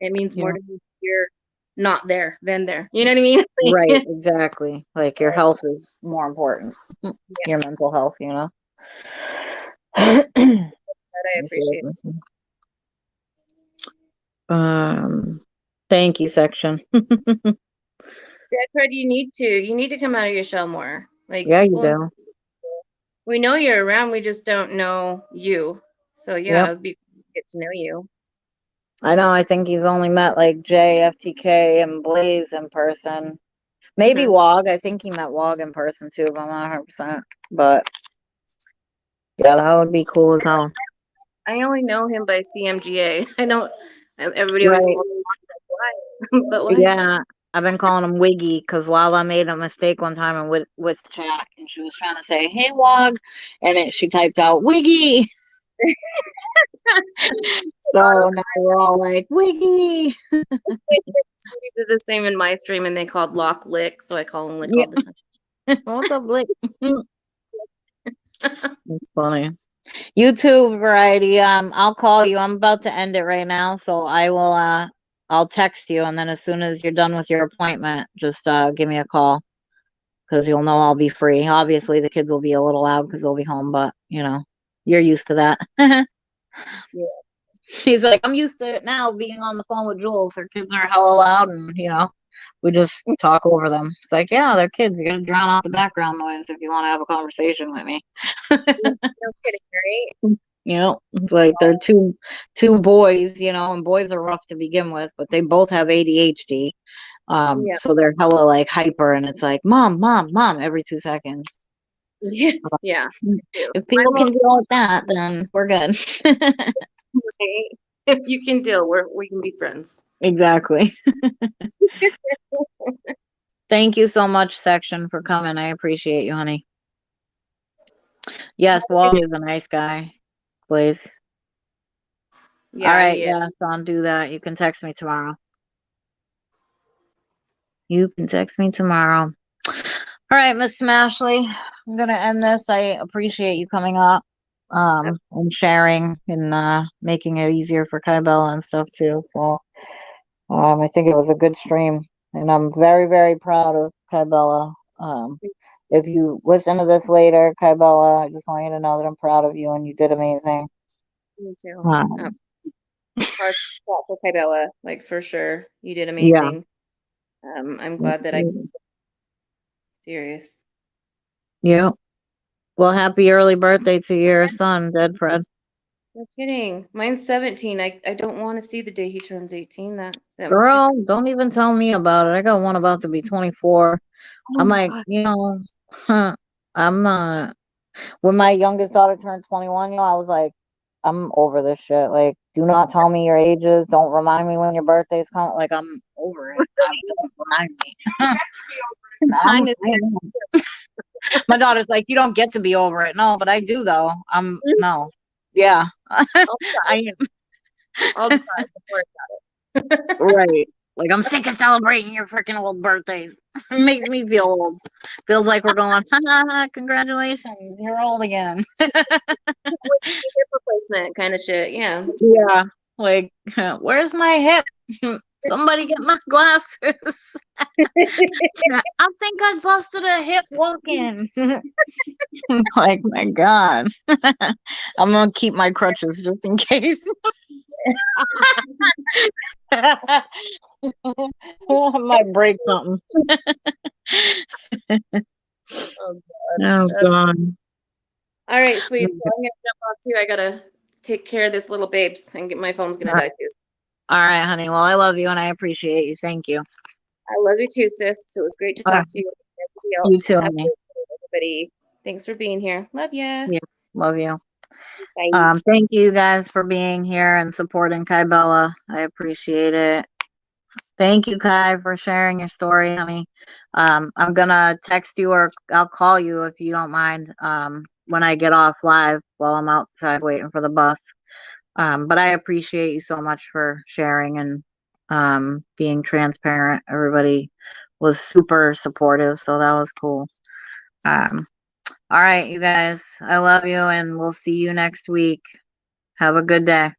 it means more to me if you're not there than there. You know what I mean? Right, exactly. Like your health is more important. Your mental health, That I appreciate. Thank you, Section. Fred, you need to come out of your shell more. Like, yeah, you do. We know you're around, we just don't know you. So yeah, it would be cool to get to know you. I know. I think he's only met like Jay, FTK, and Blaze in person. Maybe Wog. I think he met Wog in person too, but I'm not 100%. But yeah, that would be cool as hell. I only know him by CMGA. I don't. Everybody always calls him why? But why? Yeah, I've been calling him Wiggy because Lala made a mistake one time and with chat, and she was trying to say "Hey Wog," and she typed out Wiggy. So now we're all like Wiggy. They did the same in my stream, and they called Lock Lick, so I call him Lick all the time. What's up, Lick? That's funny. YouTube variety. I'll call you. I'm about to end it right now, so I will. I'll text you, and then as soon as you're done with your appointment, just give me a call, because you'll know I'll be free. Obviously, the kids will be a little loud because they'll be home, but you're used to that. Yeah. He's like, I'm used to it now, being on the phone with Jules. Her kids are hella loud, and we just talk over them. It's like, yeah, they're kids. You gotta drown out the background noise if you want to have a conversation with me. No kidding, right? It's like they're two boys, and boys are rough to begin with, but they both have ADHD. So they're hella like hyper, and it's like, mom, every 2 seconds. Yeah. If people can deal with that, then we're good. If you can deal, we can be friends. Exactly. Thank you so much, Section, for coming. I appreciate you, honey. Yes, Wally is a nice guy. Please. Yeah, All right, he is. yeah, Sean, do that. You can text me tomorrow. You can text me tomorrow. All right, Miss Smashley, I'm gonna end this. I appreciate you coming up, and sharing and making it easier for Kaibella and stuff too. So, I think it was a good stream, and I'm very, very proud of Kaibella. If you listen to this later, Kaibella, I just want you to know that I'm proud of you and you did amazing. Me too. Um, Hard spot for Kaibella, like for sure. You did yeah. amazing. I'm glad that I serious. Yeah. Well, happy early birthday to your son, Dead Fred. No kidding. Mine's 17. I don't want to see the day he turns 18. That Girl, don't even tell me about it. I got one about to be 24. oh I'm my like, God. I'm not. When my youngest daughter turned 21, I was like, I'm over this shit. Like, do not tell me your ages. Don't remind me when your birthday's coming. Like, I'm over it. Don't remind me. Mine is My daughter's like, you don't get to be over it. No, but I do though. No. Yeah. I am. I'll decide before Right. Like, I'm sick of celebrating your freaking old birthdays. It makes me feel old. Feels like we're going, ha ha ha, congratulations, you're old again. hip replacement kind of shit. Yeah. Yeah. Like, where's my hip? Somebody get my glasses. I think I busted a hip walking. It's like, my God. I'm gonna keep my crutches just in case. I might break something. Oh Oh God. God. All right, sweet. So I'm gonna jump off too. I gotta take care of this little babes and get my phone's gonna die too. All right, honey. Well, I love you and I appreciate you. Thank you. I love you too, sis. So it was great to Uh, talk to you. Everybody you else. too, Have a honey. great day, everybody. Thanks for being here. Love ya. Yeah, love you. Bye. Thank you guys for being here and supporting Kaibella. I appreciate it. Thank you, Kai, for sharing your story, honey. I'm gonna text you or I'll call you if you don't mind. When I get off live while I'm outside waiting for the bus. But I appreciate you so much for sharing and being transparent. Everybody was super supportive, so that was cool. Um, all right, you guys, I love you, and we'll see you next week. Have a good day.